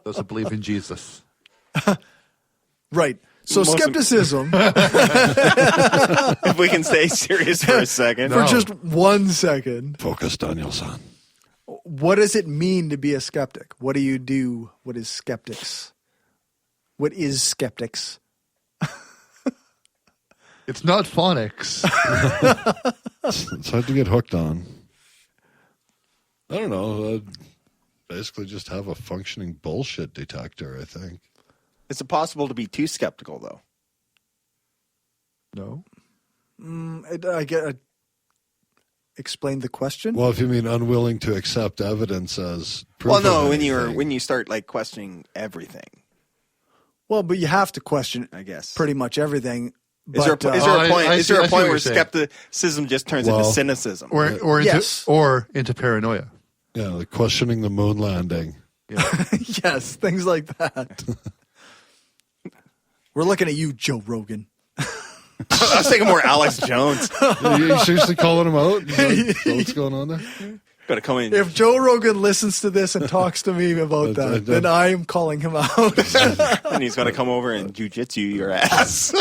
Does it believe in Jesus? Right. So skepticism, If we can stay serious for a second. for just 1 second, Focus, Daniel-san. what does it mean to be a skeptic? What do you do? What is skeptics? What is skeptics? It's not phonics. It's hard to get hooked on. I don't know. Basically just have a functioning bullshit detector, I think. Is it possible to be too skeptical, though? No. I get. Explain the question. Well, if you mean unwilling to accept evidence as proof Well, no, of when anything. you start questioning everything. Well, but you have to question, I guess, pretty much everything. Is there a point? Is there a point where skepticism just turns into Well, cynicism, or into paranoia? Yeah, like questioning the moon landing. Yeah. Yes, things like that. We're looking at you, Joe Rogan. I was thinking more Alex Jones. You seriously calling him out? Is that what's going on there? Got to come in. If Joe Rogan listens to this and talks to me about that, then I'm calling him out. And he's got to come over and jujitsu your ass.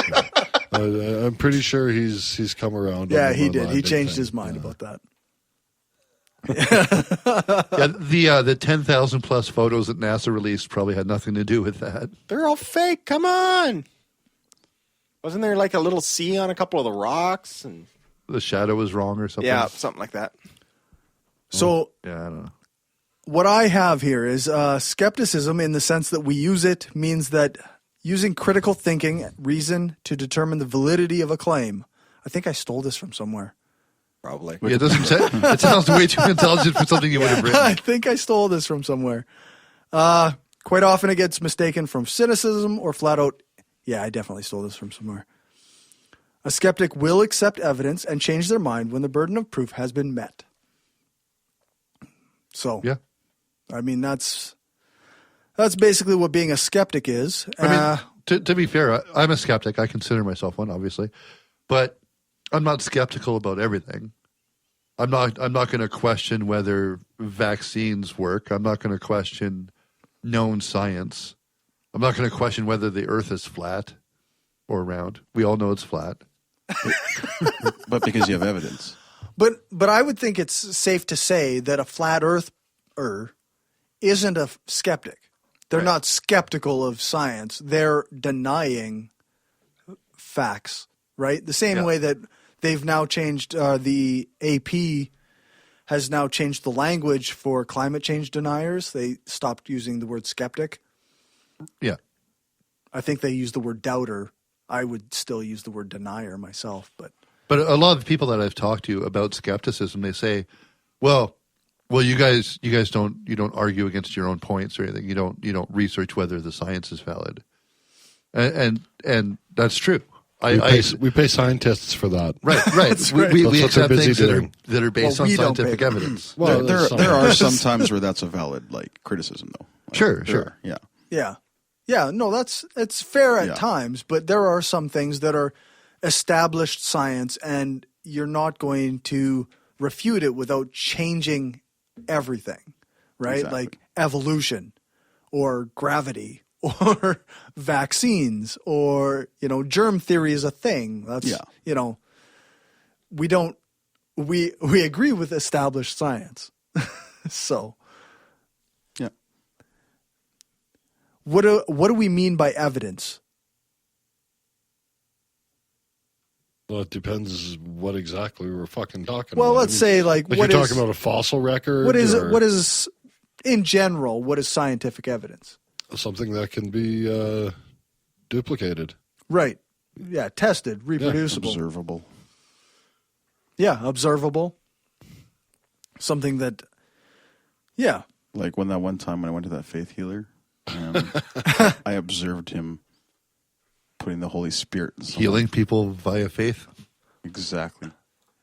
I'm pretty sure he's come around. Yeah, on the he moon did. He landing changed thing. his mind about that. Yeah, the 10,000 plus photos that NASA released probably had nothing to do with that. They're all fake. Come on. Wasn't there like a little C on a couple of the rocks? And The shadow was wrong or something. yeah, something like that. So Yeah, I don't know. what I have here is skepticism in the sense that we use it means that using critical thinking, reason to determine the validity of a claim. I think I stole this from somewhere. Probably. Yeah, it sounds way too intelligent for something you would have written. I think I stole this from somewhere. Quite often it gets mistaken from cynicism or flat out, yeah, I definitely stole this from somewhere. A skeptic will accept evidence and change their mind when the burden of proof has been met. So, yeah, I mean, that's basically what being a skeptic is. I mean, to be fair, I'm a skeptic. I consider myself one, obviously, but I'm not skeptical about everything. I'm not going to question whether vaccines work. I'm not going to question known science. I'm not going to question whether the Earth is flat or round. We all know it's flat. But because you have evidence. But I would think it's safe to say that a flat earther isn't a skeptic. They're not skeptical of science. They're denying facts, right? The same way that they've now changed, the AP has now changed the language for climate change deniers. They stopped using the word skeptic. Yeah. I think they use the word doubter. I would still use the word denier myself, but a lot of the people that I've talked to about skepticism, they say, well, you guys don't argue against your own points or anything. You don't research whether the science is valid, and that's true. We pay scientists for that. Right. That's right. We That's what they're accept busy things that are based on we don't scientific pay. evidence. Well, there are some times where that's a valid criticism, though. Sure. Yeah. Yeah. No, it's fair at Yeah. times, but there are some things that are established science, and you're not going to refute it without changing everything, right? Exactly. Like evolution or gravity or vaccines or, germ theory is a thing. That's, we agree with established science. So Yeah. what do we mean by evidence? Well, it depends what exactly we're fucking talking Well, about. let's say like what you're is talking about a fossil record. what is or what is in general, what is scientific evidence? something that can be duplicated. Right. Yeah, tested, reproducible. Observable. Yeah, observable. Something that Like when that one time when I went to that faith healer, I observed him putting the Holy Spirit in someone. Healing people via faith. Exactly.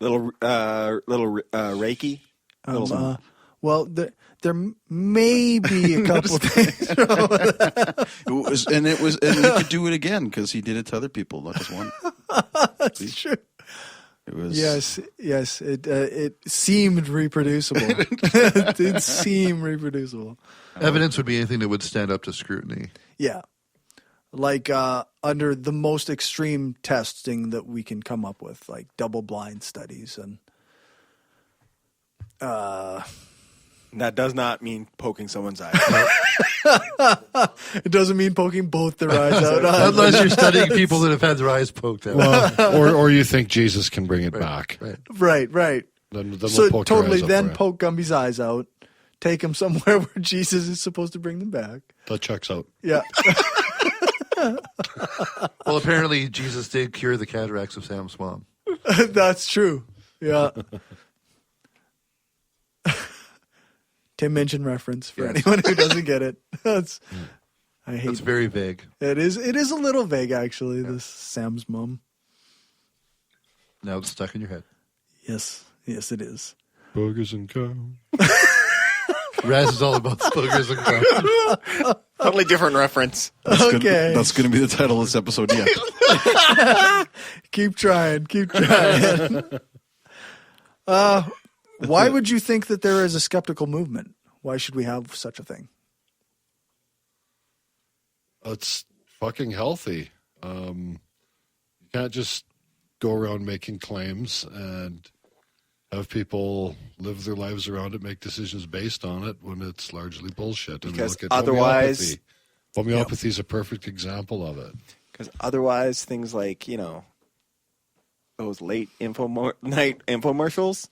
Little Reiki. well, there may be a couple things. And he could do it again because he did it to other people, not just one. That's true. It was Yes. It seemed reproducible. It did seem reproducible. Evidence would be anything that would stand up to scrutiny. Yeah. Like under the most extreme testing that we can come up with, like double-blind studies and That does not mean poking someone's eye. it doesn't mean poking both their eyes out. Unless you're studying people that have had their eyes poked out. Well, or you think Jesus can bring it back. Right. Right. Then So we'll poke your totally eyes out then for you. poke Gumby's eyes out, take him somewhere where Jesus is supposed to bring them back. That checks out. Yeah. Well, apparently Jesus did cure the cataracts of Sam's mom. That's true. Yeah. Tim Minchin reference for anyone who doesn't get it. It's very vague. It is a little vague actually, this Sam's mom. Now it's stuck in your head. Yes, it is. Boogers and cow. Raz is all about the boogers and cow. Totally different reference. Okay. That's going to be the title of this episode. Yeah. Keep trying. Why would you think that there is a skeptical movement? Why should we have such a thing? It's fucking healthy. You can't just go around making claims and have people live their lives around it, make decisions based on it when it's largely bullshit. And Because look at otherwise- homeopathy is a perfect example of it. Because otherwise, things like, those late night infomercials,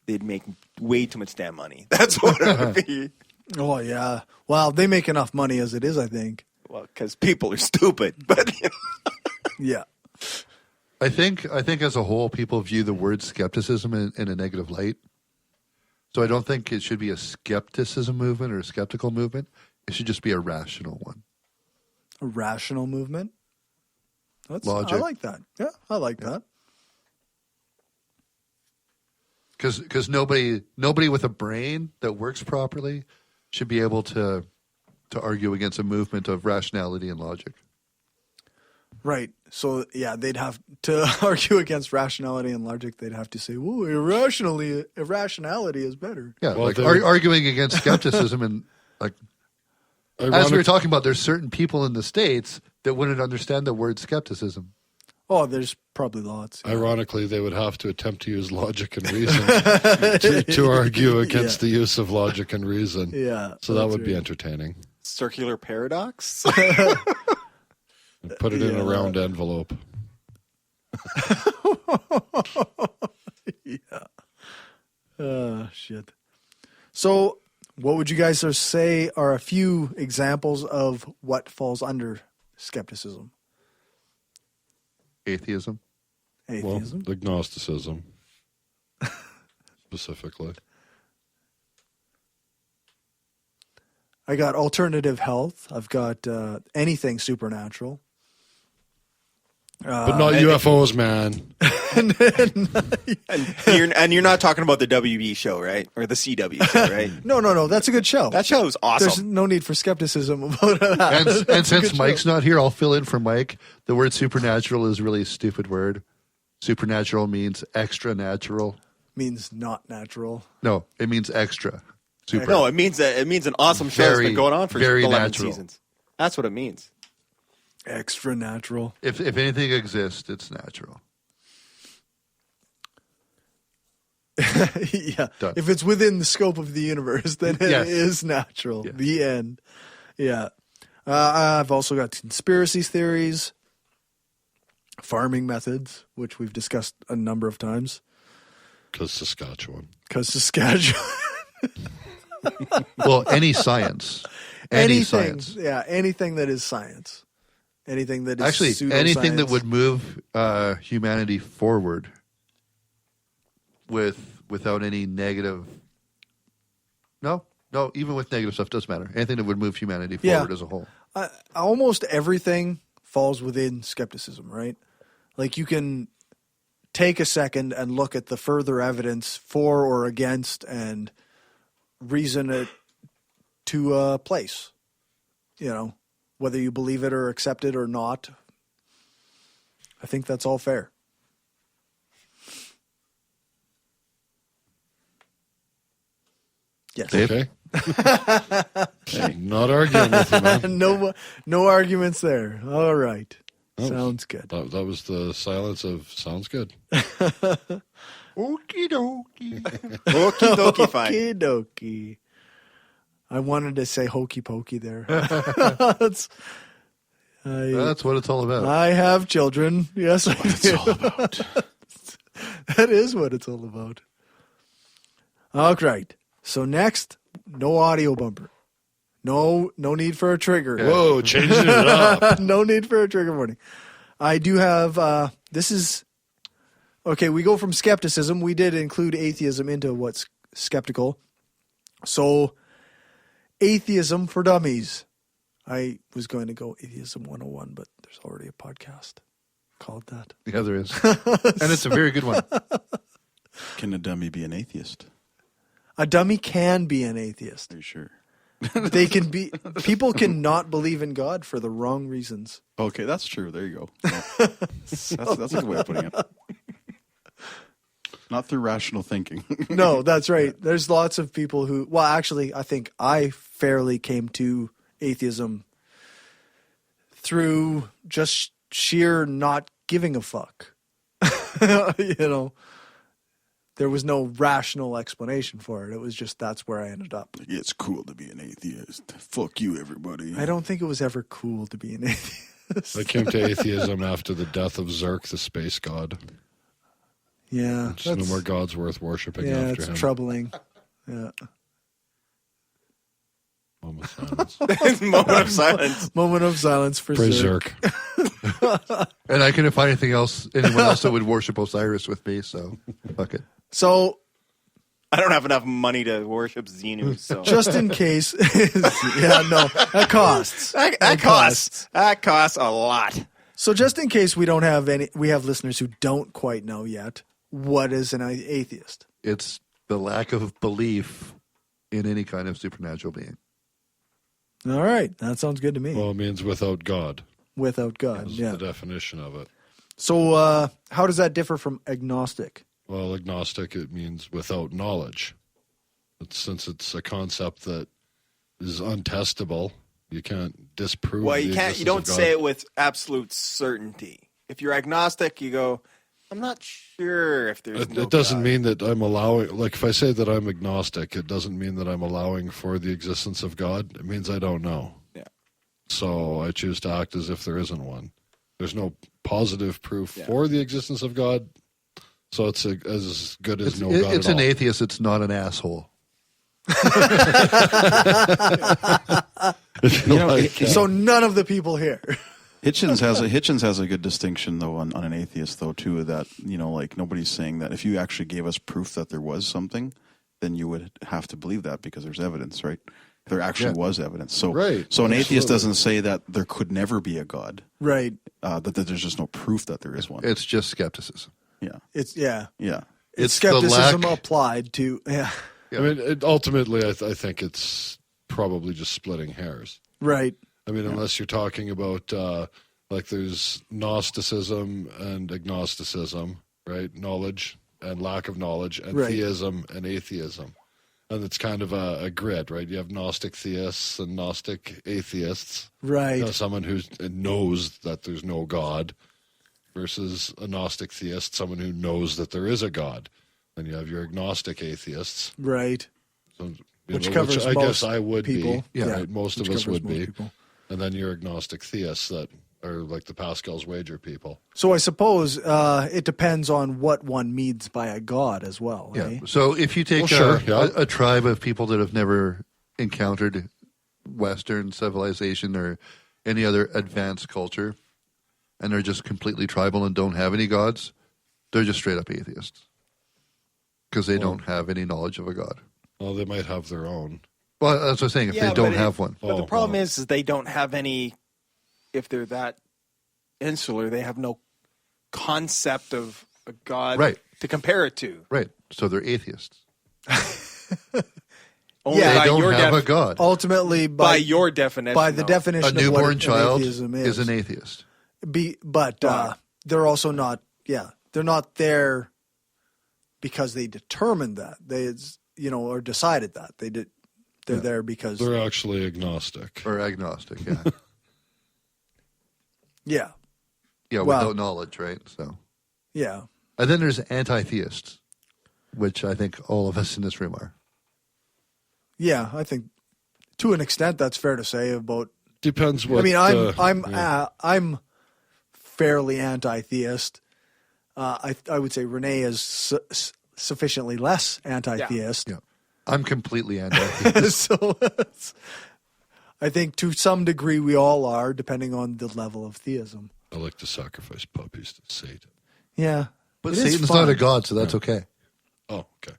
they'd make way too much damn money. That's what it would be. Oh yeah. Well, they make enough money as it is, I think. Well, because people are stupid. But Yeah. I think as a whole, people view the word skepticism in a negative light. So I don't think it should be a skepticism movement or a skeptical movement. It should just be a rational one. A rational movement. Logic. I like that. Yeah, I like that. Because nobody with a brain that works properly should be able to argue against a movement of rationality and logic. Right. So yeah, they'd have to argue against rationality and logic. They'd have to say, "Well, irrationality is better." Yeah, Well, like arguing against skepticism and like as we were talking about, there's certain people in the States that wouldn't understand the word skepticism. Oh, there's probably lots. Yeah. Ironically, they would have to attempt to use logic and reason to argue against the use of logic and reason. Yeah. So that would be entertaining. circular paradox? And put it in a round envelope. Yeah. Shit. So, what would you guys say are a few examples of what falls under skepticism? Atheism. Atheism. Well, agnosticism, specifically. I got alternative health. I've got anything supernatural. But not UFOs, man. And you're not talking about the WB show, right? Or the CW show, right? No. That's a good show. That show is awesome. There's no need for skepticism about that. And since Mike's not here, I'll fill in for Mike. The word supernatural is really a stupid word. Supernatural means extra natural. Means not natural. No, it means extra. Super. No, it means an awesome show that's been going on for 11 natural. seasons. That's what it means. Extra natural. If anything exists, it's natural. Yeah. Done. If it's within the scope of the universe, then it Yes. is natural. Yes. The end. Yeah. I've also got conspiracy theories, farming methods, which we've discussed a number of times. Because Saskatchewan. Well, any science. Any science. Yeah, anything that is science. Anything that is Actually, anything that pseudoscience. would move humanity forward without any negative. No, even with negative stuff doesn't matter. Anything that would move humanity forward as a whole. Almost everything falls within skepticism, right? Like you can take a second and look at the further evidence for or against and reason it to a place, whether you believe it or accept it or not. I think that's all fair. Yes. Okay. Not arguing with you, man. No arguments there. All right. Oh, Sounds good. That was the silence of sounds good. Okie dokie. Okie dokie, fine. Okie dokie. I wanted to say hokey pokey there. That's what it's all about. I have children. Yes, That's what it's all about. That is what it's all about. All right. So next, no audio bumper. No need for a trigger. Whoa, changing it up. No need for a trigger warning. I do have, this is, okay, we go from skepticism. We did include atheism into what's skeptical. So, atheism for dummies. I was going to go Atheism 101, but there's already a podcast called that. Yeah, there is. And it's a very good one. Can a dummy be an atheist? A dummy can be an atheist. Are you sure? They can be. People can not believe in God for the wrong reasons. Okay, that's true. There you go. Yeah. That's a good way of putting it. Not through rational thinking. No, that's right. There's lots of people who. Well, actually, I think I fairly came to atheism through just sheer not giving a fuck. There was no rational explanation for it. It was just that's where I ended up. It's cool to be an atheist. Fuck you, everybody. I don't think it was ever cool to be an atheist. I came to atheism after the death of Zerk, the space god. Yeah. There's no more gods worth worshipping Yeah, after it's him. troubling. Yeah. Moment of silence. Moment of silence. Moment of silence for Praise Zerk. Zerk. And I couldn't find anyone else that would worship Osiris with me, so fuck it. So, I don't have enough money to worship Xenu, so just in case, that costs. That costs a lot. So, just in case we have listeners who don't quite know yet, what is an atheist? It's the lack of belief in any kind of supernatural being. All right, that sounds good to me. Well, it means without God. Without God, That's yeah. the definition of it. So, how does that differ from agnostic? Well, agnostic, it means without knowledge. Since it's a concept that is untestable, you can't disprove. Well, the you can't. existence You don't of God. say it with absolute certainty. If you're agnostic, you go, I'm not sure if there's. It doesn't mean that I'm allowing. Like if I say that I'm agnostic, it doesn't mean that I'm allowing for the existence of God. It means I don't know. Yeah. So I choose to act as if there isn't one. There's no positive proof for the existence of God, so it's as good as no God It's at an all. atheist. It's not an asshole. So none of the people here. Hitchens has a good distinction though on an atheist though too, that like nobody's saying that if you actually gave us proof that there was something, then you would have to believe that because there's evidence, right? There actually was evidence. So an atheist doesn't say that there could never be a God, right? That there's just no proof that there is one. It's just skepticism. Yeah. It's It's skepticism the lack. applied to I mean, ultimately, I think it's probably just splitting hairs. right. I mean, unless you're talking about like there's Gnosticism and agnosticism, right? Knowledge and lack of knowledge, and theism and atheism. And it's kind of a grid, right? You have Gnostic theists and Gnostic atheists. Right. Someone who knows that there's no God versus a Gnostic theist, someone who knows that there is a God. Then you have your agnostic atheists. Right. So, Which covers I most guess I would people. be. Yeah. Right? Most Which of us covers would most be. people. And then your agnostic theists that are like the Pascal's wager people. So I suppose it depends on what one means by a god as well. Yeah. Eh? So if you take a tribe of people that have never encountered Western civilization or any other advanced culture, and they're just completely tribal and don't have any gods, they're just straight up atheists because they don't have any knowledge of a god. Well, they might have their own. Well, that's what I'm saying. If they don't have one, But the problem is they don't have any. If they're that insular, they have no concept of a god to compare it to. Right. So they're atheists. Only They by don't your have a god. Ultimately, by your definition, by the definition A of what newborn child atheism is an atheist. But they're also not. Yeah, they're not there because they determined that they, or decided that they did. They're there because they're actually agnostic. Or agnostic, yeah. Yeah. Yeah, without knowledge, right? So. Yeah. And then there's anti-theists, which I think all of us in this room are. Yeah, I think to an extent that's fair to say about. Depends what. I mean, I'm fairly anti-theist. I would say Renee is sufficiently less anti-theist. Yeah. I'm completely anti-theist. So I think to some degree we all are, depending on the level of theism. I like to sacrifice puppies to Satan. Yeah. But it is Satan's fun. not a god, so that's okay. Oh, okay.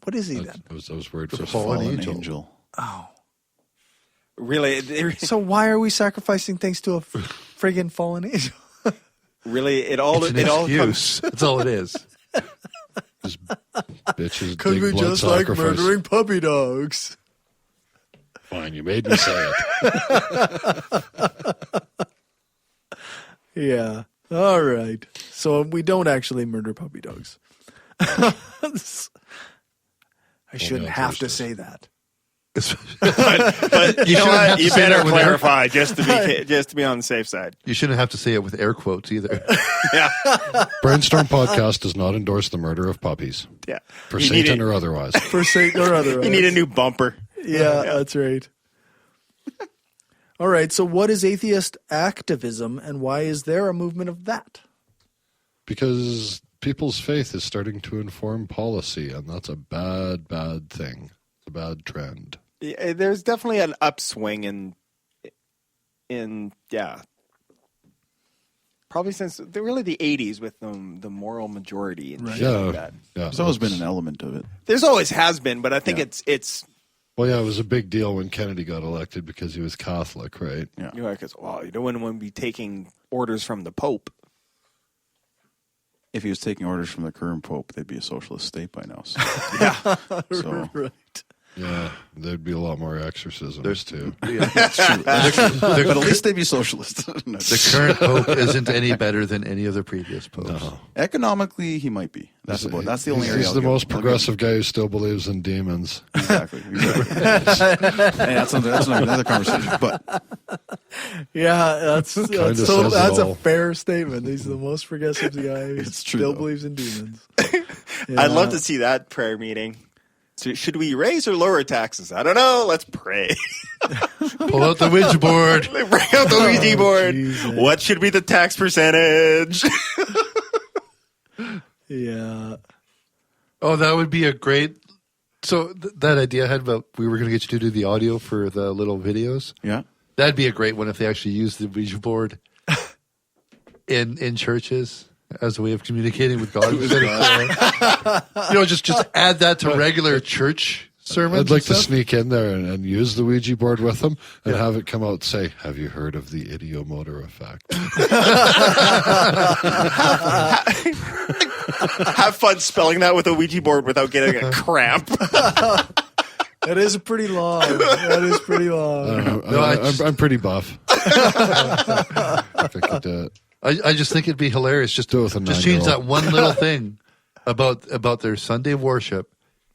What is he then? I was worried The for fallen angel. Oh. Really? So why are we sacrificing things to a friggin' fallen angel? Really, it all It's an comes. excuse. That's all it is. Just bitches Because dig we blood just like sacrifice. murdering puppy dogs. Fine, you made me say it. Yeah. All right. So we don't actually murder puppy dogs. I shouldn't have to say that. But you know shouldn't have what? to You say better that with clarify just to be on the safe side. You shouldn't have to say it with air quotes either. Yeah. Brainstorm Podcast does not endorse the murder of puppies. Yeah. For You need Satan it- or otherwise. For Satan or otherwise. You need a new bumper. Yeah, that's right. All right. So what is atheist activism and why is there a movement of that? Because people's faith is starting to inform policy, and that's a bad, bad thing. It's a bad trend. Yeah, there's definitely an upswing in probably since really the 80s with the moral majority and shit like that. Yeah. There's always been an element of it. There's always has been, but I think it's Well, yeah, it was a big deal when Kennedy got elected because he was Catholic, right? Yeah. because you don't want to be taking orders from the Pope. If he was taking orders from the current pope, they'd be a socialist state by now. So. Yeah. So, Right. Yeah, there'd be a lot more exorcisms, too. yeah, that's true. But at least they'd be socialist. The current pope isn't any better than any of the previous popes. No. Economically, he might be. That's the only area. He's I'll the give most him. I'll give progressive guy who still believes in demons. him. Exactly. Hey, that's another conversation. But Yeah, that's says that's it a all. fair statement. He's the most progressive guy who It's true, still though. believes in demons. I'd love to see that prayer meeting. So should we raise or lower taxes? I don't know. Let's pray. Pull out the Ouija board. Bring out the Ouija board. Jesus. What should be the tax percentage? Yeah. Oh, that would be a great. So that idea I had about we were going to get you to do the audio for the little videos. Yeah. That'd be a great one if they actually use the Ouija board in churches as a way of communicating with God. Just add that to regular church sermons. I'd like to stuff. sneak in there and use the Ouija board with them and have it come out and say, have you heard of the idiomotor effect? Have fun spelling that with a Ouija board without getting a cramp. That is pretty long. I'm pretty buff. I think I could do it. I just think it'd be hilarious. Just Do it with a just change 9-year-old. that one little thing about their Sunday worship,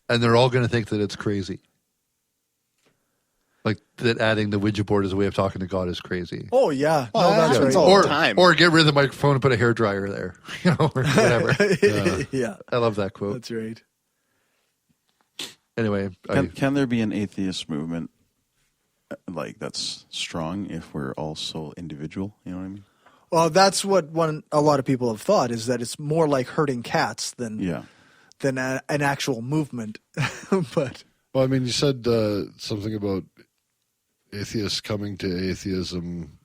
and they're all going to think that it's crazy. Like that, adding the Ouija board as a way of talking to God is crazy. Oh yeah. Well, that that's happens right. all the time. Or get rid of the microphone and put a hairdryer there, or whatever. Yeah. I love that quote. That's right. Anyway, Can there be an atheist movement like that's strong if we're also individual? You know what I mean? Well, that's what a lot of people have thought is that it's more like herding cats than an actual movement. But well, I mean, you said something about atheists coming to atheism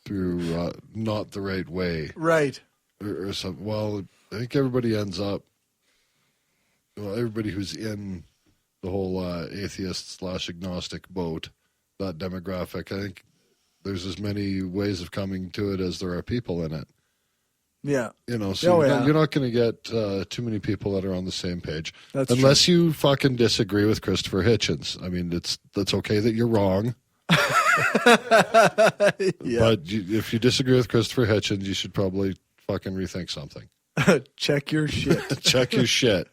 through not the right way, right? Or something. Well, I think everybody ends up. Well, everybody who's in the whole atheist/agnostic boat, that demographic, I think there's as many ways of coming to it as there are people in it. Yeah. So you're not going to get too many people that are on the same page. That's unless you fucking disagree with Christopher Hitchens. I mean, that's okay that you're wrong. But if you disagree with Christopher Hitchens, you should probably fucking rethink something. Check your shit. Check your shit.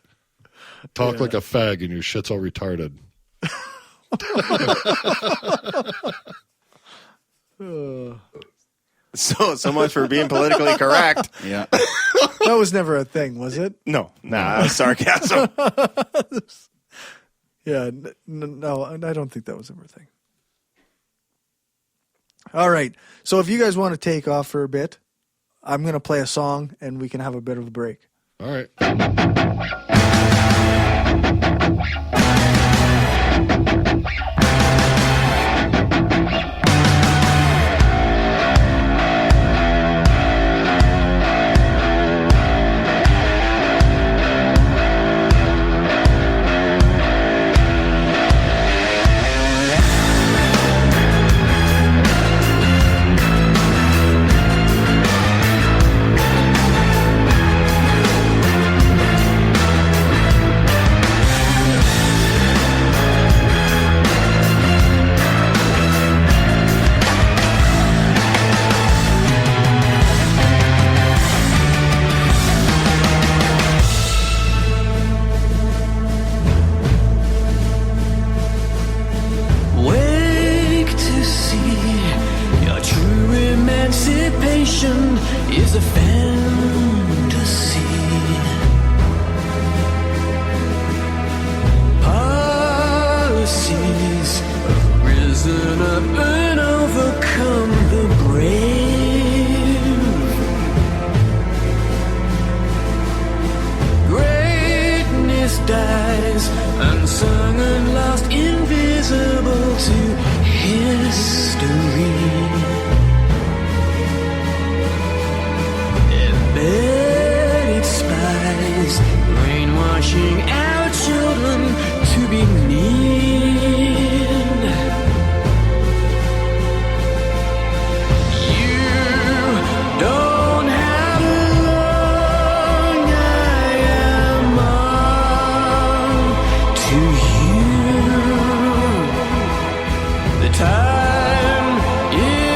Talk like a fag and your shit's all retarded. So much for being politically correct. Yeah. That was never a thing, was it? No, sarcasm. Yeah, no, I don't think that was ever a thing. All right, so if you guys want to take off for a bit, I'm going to play a song and we can have a bit of a break. All right. Is a fantasy. Policies have risen up and overcome the brave. Greatness dies, unsung and lost, invisible to history. Embedded spies, brainwashing our children to be mean. You don't have long, I am on to you. The time is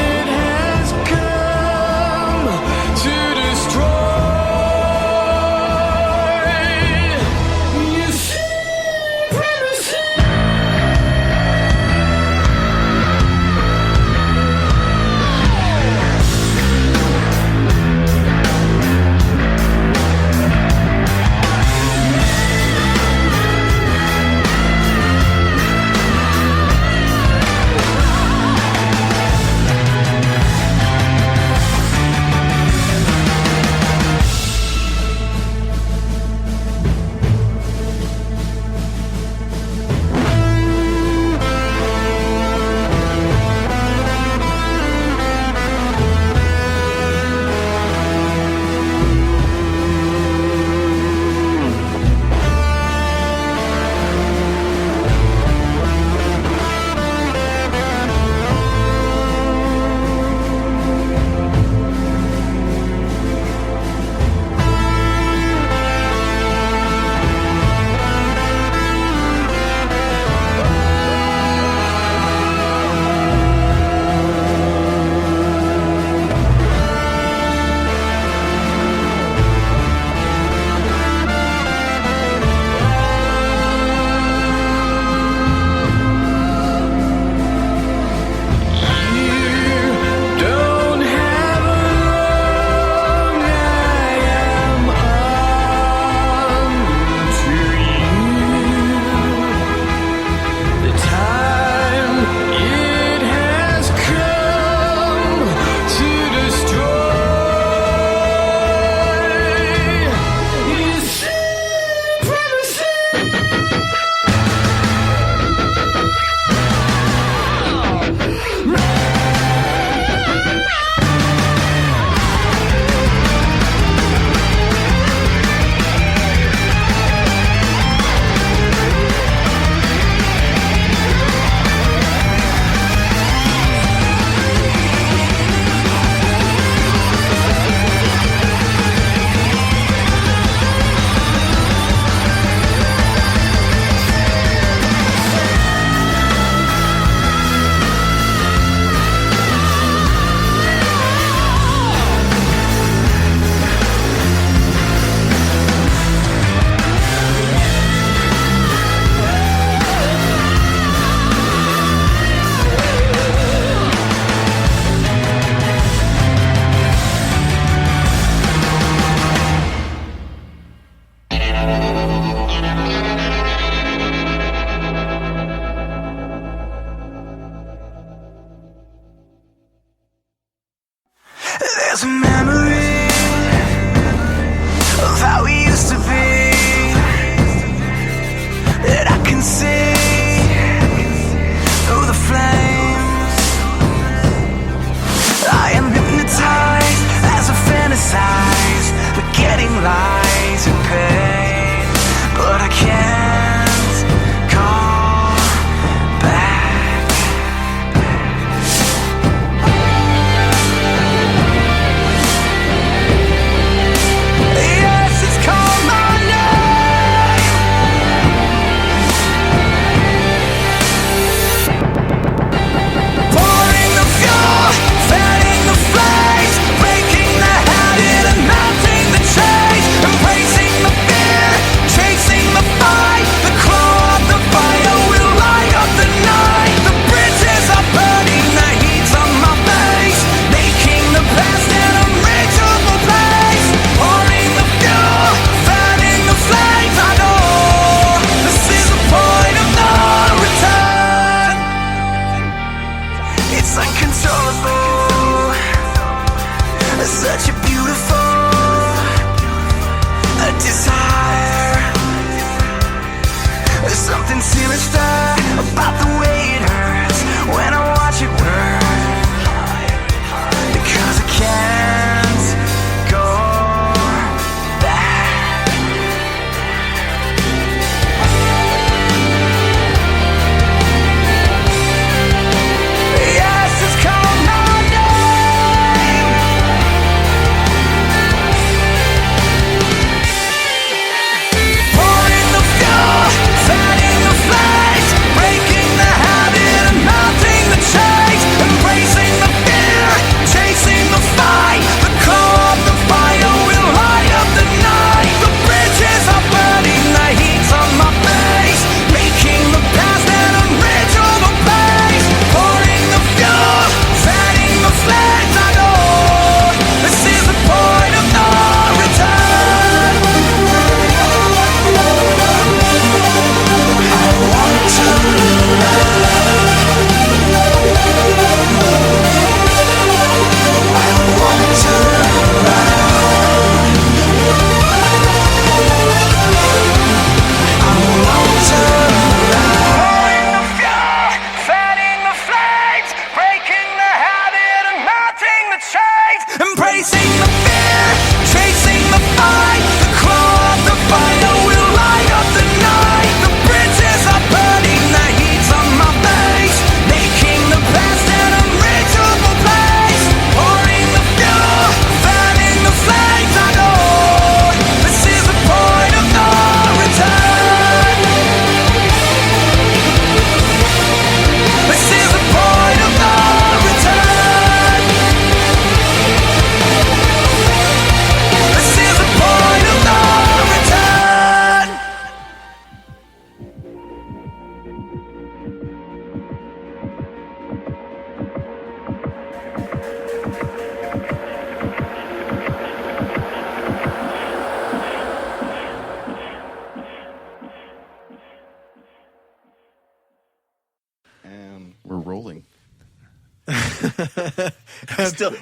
rolling.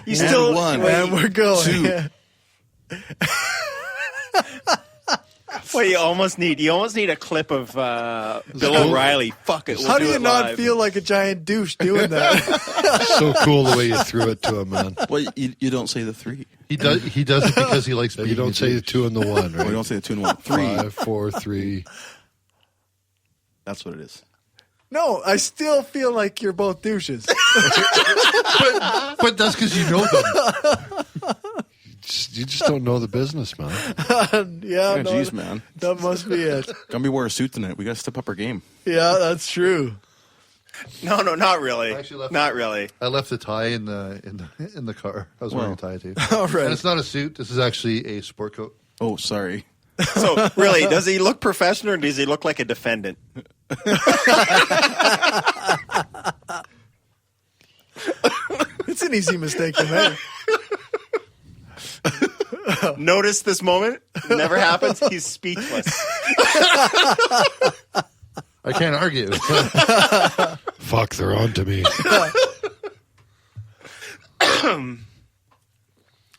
You still one. And we're going. Two. Well, you almost need a clip of Bill O'Reilly. Fuck it. We'll How do you it not live. feel like a giant douche doing that? So cool the way you threw it to him, man. Well, you don't say the 3. He does it because he likes. You don't say the 2 and the 1, right? Well, you don't say the 2 and 1. 3. 5, 4, 3. That's what it is. No, I still feel like you're both douches. But that's because you know them. You just don't know the business, man. Yeah, no, Jeez, man. that must be it. Gonna be wear a suit tonight. We got to step up our game. Yeah, that's true. No, not really. Not really. I left the tie in the car. I was wearing a tie too. All right. And it's not a suit. This is actually a sport coat. Oh, sorry. So, really, does he look professional or does he look like a defendant? It's an easy mistake to make. Notice this moment. Never happens. He's speechless. I can't argue. Fuck, they're on to me.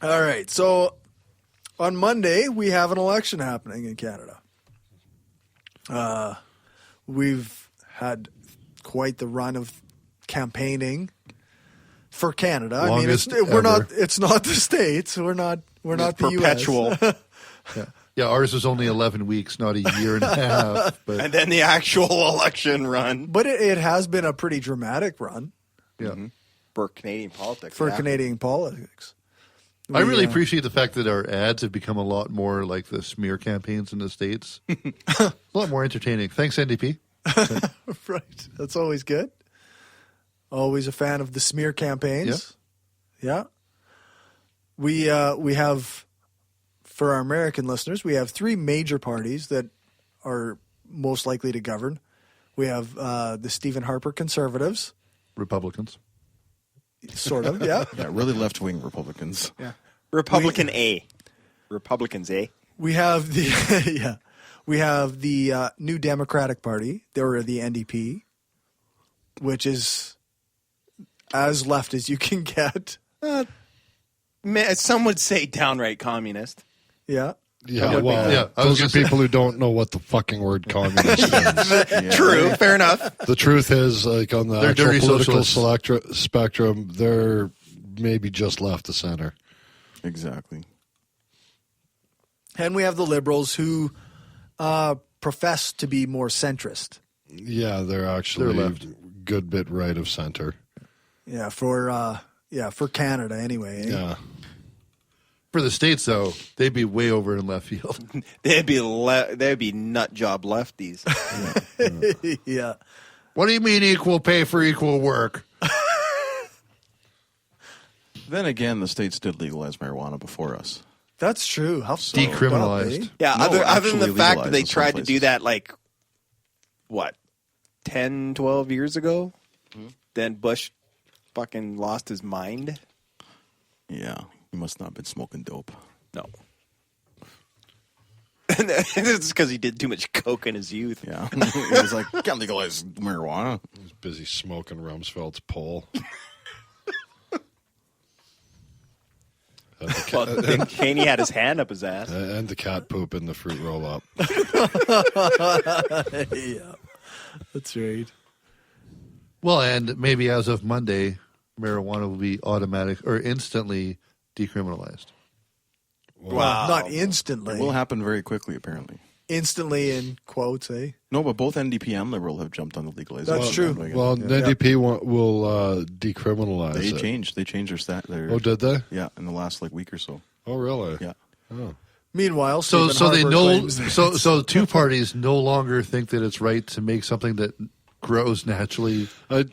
All right. So on Monday, we have an election happening in Canada. We've had quite the run of campaigning for Canada. Longest I mean, we're not. ever. It's not the States. We're not the perpetual. US. Yeah, ours was only 11 weeks, not a year and a half. But And then the actual election run. But it has been a pretty dramatic run yeah. For Canadian politics. for yeah. Canadian politics. I really appreciate the fact that our ads have become a lot more like the smear campaigns in the States. A lot more entertaining. Thanks, NDP. Right. That's always good. Always a fan of the smear campaigns. Yeah. We have, for our American listeners, we have 3 major parties that are most likely to govern. We have the Stephen Harper Conservatives. Republicans. Sort of, yeah. Yeah, really left-wing Republicans. Yeah. Republicans, A. We have the we have the New Democratic Party, or the NDP, which is as left as you can get. Some would say downright communist. Yeah. Yeah, well, those are people who don't know what the fucking word communist means. True, fair enough. The truth is, like on the They're actual dirty political socialists. spectrum, they're maybe just left of center. Exactly. And we have the Liberals who profess to be more centrist. Yeah, they're actually a good bit right of center. Yeah, for Canada anyway. Eh? Yeah. For the States, though, they'd be way over in left field. They'd be nut job lefties. Yeah. What do you mean equal pay for equal work? Then again, the States did legalize marijuana before us. That's true. How Decriminalized. Yeah, No, other than actually the fact that legalized they in some tried to do places. that, like, what, 10, 12 years ago? Then Bush fucking lost his mind. Yeah, he must not have been smoking dope. No. It's because he did too much coke in his youth. Yeah. He was like, can't legalize marijuana. He was busy smoking Rumsfeld's pole. Well, then Caney had his hand up his ass. And the cat poop in the fruit roll up. Yeah, that's right. Well, and maybe as of Monday, marijuana will be automatic or instantly decriminalized. Wow. Not instantly. It will happen very quickly, apparently. Instantly in quotes, eh? No, but both NDP and Liberal have jumped on the legalization. That's true. Well, the NDP will decriminalize They it. changed. They changed their stat. Oh, did they? Yeah, in the last week or so. Oh, really? Yeah. Oh. Meanwhile, So Stephen they Harper know. claims- So two parties no longer think that it's right to make something that grows naturally.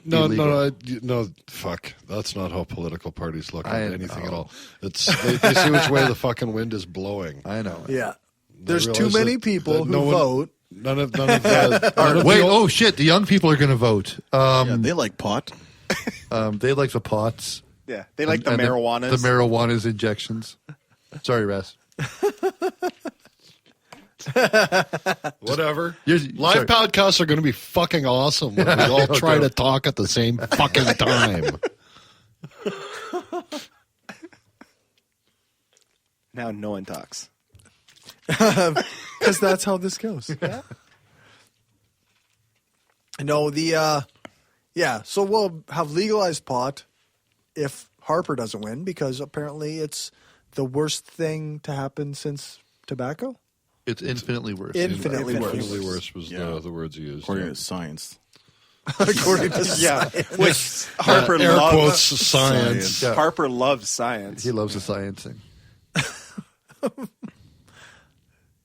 No. Fuck. That's not how political parties look at anything at all. It's they see which way the fucking wind is blowing. I know. Yeah. They There's too realize many that people who no one- vote. None of that. Wait! Oh shit! The young people are going to vote. Yeah, they like pot. They like the pots. Yeah, they like the And marijuanas. The marijuana's injections. Sorry, Ras. Whatever. sorry. Live podcasts are going to be fucking awesome when we all try to talk at the same fucking time. Now no one talks. Because that's how this goes. Yeah. No, so we'll have legalized pot if Harper doesn't win, because apparently it's the worst thing to happen since tobacco. It's infinitely worse. Infinitely worse. Infinitely worse was the words you used. According to science. According to science. Which Harper Air loves. quotes science. Yeah. Harper loves science. He loves the sciencing.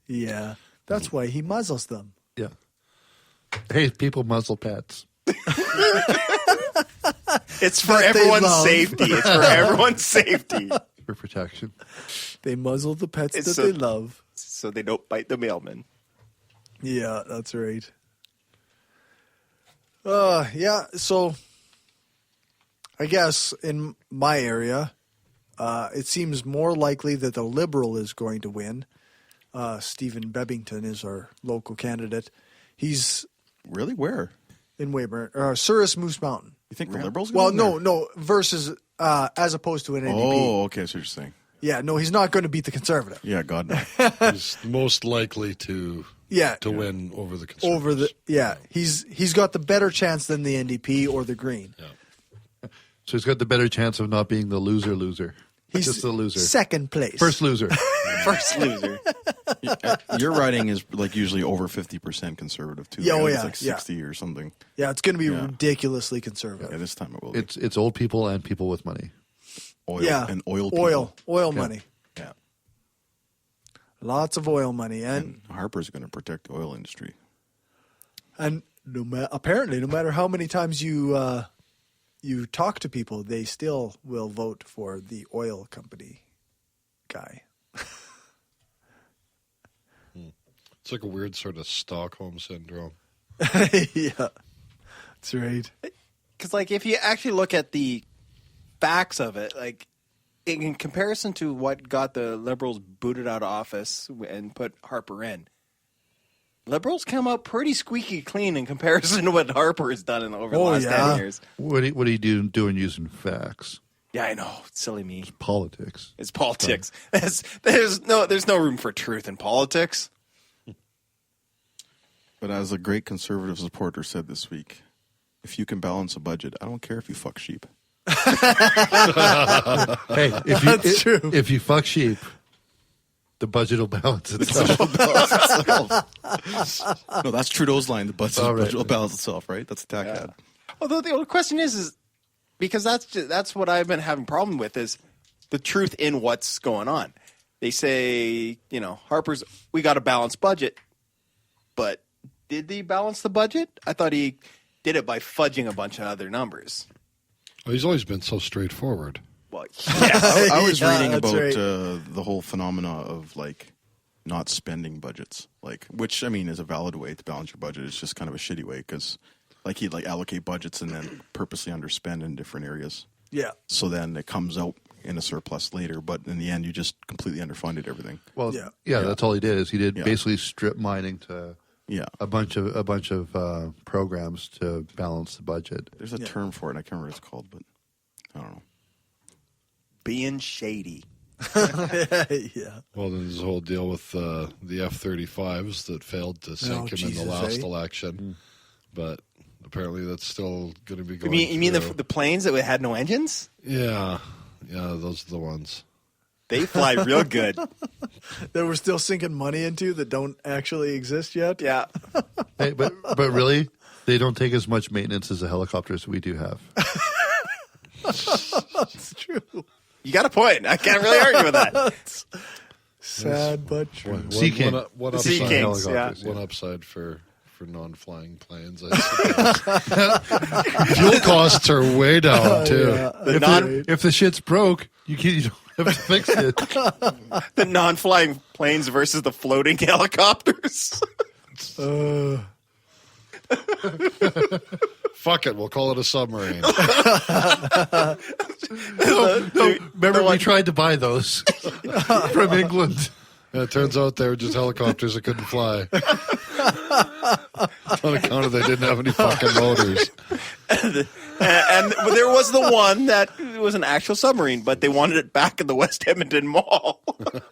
Yeah, that's why he muzzles them. Yeah. Hey, people muzzle pets. It's for That they everyone's love. safety. It's for everyone's safety. For protection. They muzzle the pets It's that so- they love. So they don't bite the mailman. Yeah, that's right. Yeah, so I guess in my area, it seems more likely that the Liberal is going to win. Stephen Bebbington is our local candidate. He's Really? Where? in Weyburn, Souris Moose Mountain. You think the Liberals? Well, gonna win no, versus as opposed to an there? NDP. Oh, okay. So you're saying. Yeah, no, he's not going to beat the Conservative. Yeah, God no. He's most likely to win over the conservatives. He's got the better chance than the NDP or the Green. Yeah. So he's got the better chance of not being the loser. He's just the loser. Second place. First loser. First loser. Your riding is like usually over 50% conservative too. Yeah, right? oh, It's yeah, like 60 or something. Yeah, it's going to be ridiculously conservative. Yeah, this time it will. Be. It's old people and people with money. Oil Yeah, oil people. oil money. Yeah. Lots of oil money, and Harper's going to protect the oil industry. apparently, no matter how many times you talk to people, they still will vote for the oil company guy. It's like a weird sort of Stockholm syndrome. Yeah, that's right. Because, like, if you actually look at the facts of it, like, in comparison to what got the Liberals booted out of office and put Harper in, Liberals come out pretty squeaky clean in comparison to what Harper has done over the last 10 years. What are you doing using facts? Yeah, I know. Silly me. It's politics. It's politics. There's no room for truth in politics. But as a great conservative supporter said this week, if you can balance a budget, I don't care if you fuck sheep. Hey, if you fuck sheep, the budget will balance itself. No, that's Trudeau's line. The budget will balance itself, right? That's the tack ad. Although the only question is because that's what I've been having problem with is the truth in what's going on. They say, Harper's, we got a balanced budget, but did he balance the budget? I thought he did it by fudging a bunch of other numbers. Well, he's always been so straightforward. Well, I was reading about right. the whole phenomena of like not spending budgets, like which I mean is a valid way to balance your budget. It's just kind of a shitty way because like he'd like allocate budgets and then purposely underspend in different areas. Yeah. So then it comes out in a surplus later, but in the end you just completely underfunded everything. Well, yeah, that's all he did. Is he did Yeah. basically strip mining to a bunch of programs to balance the budget. There's a term for it, and I can't remember what it's called, but I don't know. Being shady. Yeah. Well, then there's a whole deal with the F-35s that failed to sink him in the last election, but apparently that's still going to be going. You mean through. the planes that had no engines? Yeah, those are the ones. They fly real good. That we're still sinking money into that don't actually exist yet. Yeah. Hey, but really, they don't take as much maintenance as the helicopters we do have. That's true. You got a point. I can't really argue with that. Sad but true. Sea King. One Sea upside, Kings, helicopters, one upside for non-flying planes. I Fuel costs are way down too. If the shit's broke, you don't have to fix it. The non-flying planes versus the floating helicopters. Fuck it, we'll call it a submarine. No, remember we tried to buy those from England. It turns out they were just helicopters that couldn't fly. On account of they didn't have any fucking motors. And there was the one that was an actual submarine, but they wanted it back in the West Edmonton Mall.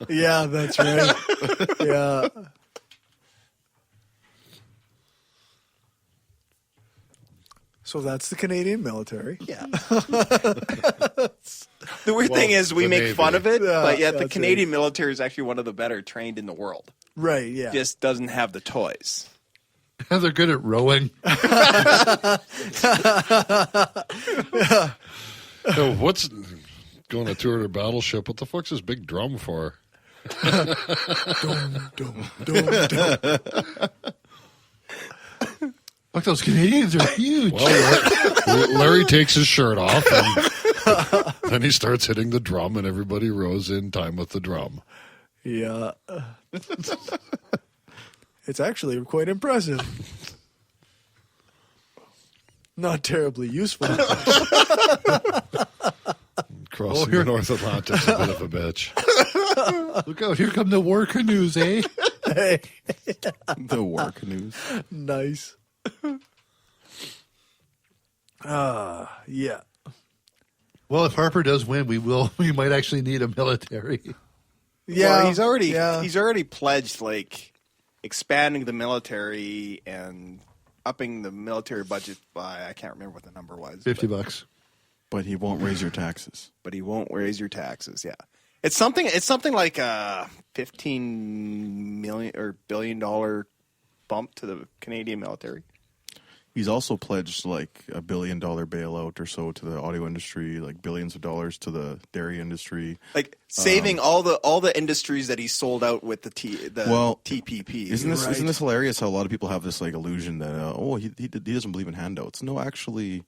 Yeah, that's right. Yeah. So that's the Canadian military. Yeah. The weird thing is we make fun of it, but yet the Canadian military is actually one of the better trained in the world. Right, yeah. Just doesn't have the toys. They're good at rowing. So what's going to tour their battleship? What the fuck's this big drum for? Look, those Canadians are huge. Well, Larry takes his shirt off, and then he starts hitting the drum, and everybody rows in time with the drum. Yeah. It's actually quite impressive. Not terribly useful. Crossing the North Atlantic's a bit of a bitch. Look out, here come the war canoes, eh? Hey. The war canoes. Nice. Yeah. Well, if Harper does win, we might actually need a military. Yeah. Well, he's already pledged like expanding the military and upping the military budget by, I can't remember what the number was. $50. But he won't raise your taxes. But he won't raise your taxes. Yeah, it's something like a $15 million or $billion bump to the Canadian military. He's also pledged like $1 billion bailout or so to the audio industry, like billions of dollars to the dairy industry, like saving all the industries that he sold out with the TPP. Isn't this hilarious? How a lot of people have this like illusion that he doesn't believe in handouts. No, actually,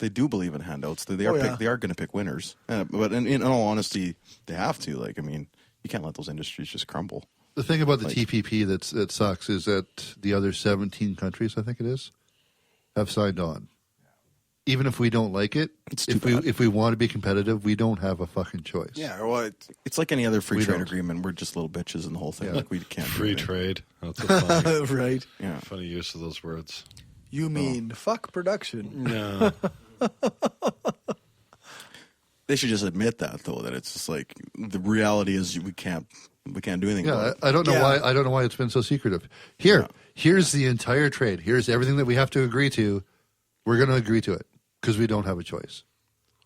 they do believe in handouts. They are going to pick winners, but in all honesty, they have to. Like, I mean, you can't let those industries just crumble. The thing about the TPP that sucks is that the other 17 countries, I think it is, have signed on. Even if we don't like it, if we want to be competitive, we don't have a fucking choice. Yeah, well, it's like any other free trade agreement. We're just little bitches in the whole thing. Yeah. Like we can't free trade. That's a funny, right. Yeah, funny use of those words. You mean fuck production? No. They should just admit that though. That it's just like the reality is we can't do anything. Yeah, about it. I don't know why. I don't know why it's been so secretive. Here's the entire trade. Here's everything that we have to agree to. We're going to agree to it because we don't have a choice.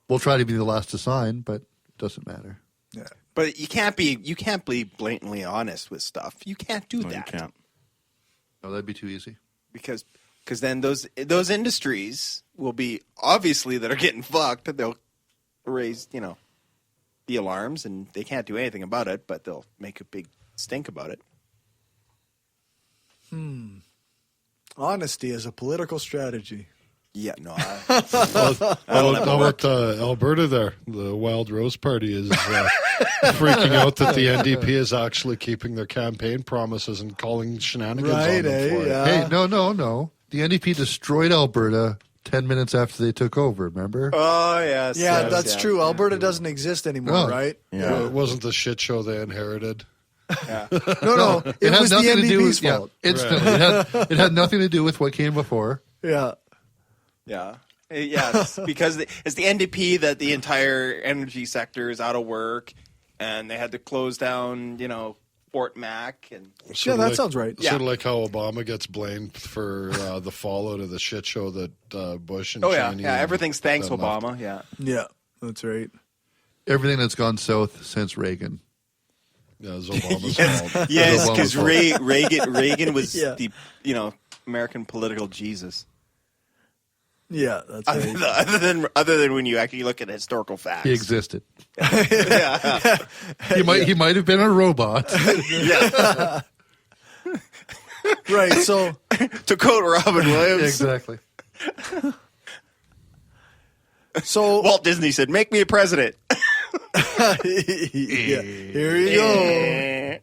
We'll try to be the last to sign, but it doesn't matter. Yeah, but you can't be blatantly honest with stuff. You can't do that. You can't. No, that'd be too easy. Because then those industries will be obviously that are getting fucked. They'll raise the alarms, and they can't do anything about it, but they'll make a big stink about it. Honesty is a political strategy. Yeah, no. How about Alberta there? The Wild Rose Party is freaking out that the NDP is actually keeping their campaign promises and calling shenanigans on them for it. Yeah. Hey, no. The NDP destroyed Alberta 10 minutes after they took over, remember? Oh, yes. Yeah, yes, that's true. Alberta doesn't exist anymore, No. right? Yeah. Well, it wasn't the shit show they inherited. Yeah. No. It was the NDP's fault. Instantly. It had nothing to do with what came before. Yeah. Yeah. Yes, because it's the NDP that the entire energy sector is out of work, and they had to close down, Fort Mac. And That sounds right. Sort of like how Obama gets blamed for the fallout of the shit show that Bush and Cheney everything's thanks and left. Obama. Yeah. Yeah, that's right. Everything that's gone south since Reagan. Yeah, it was Obama's fault. Yes, because Obama's Reagan was the American political Jesus. Yeah, that's right. Other than when you actually look at historical facts, He existed. yeah. He might have been a robot. Yeah. Right. So to quote Robin Williams, Exactly. So Walt Disney said, "Make me a president." yeah, here you go.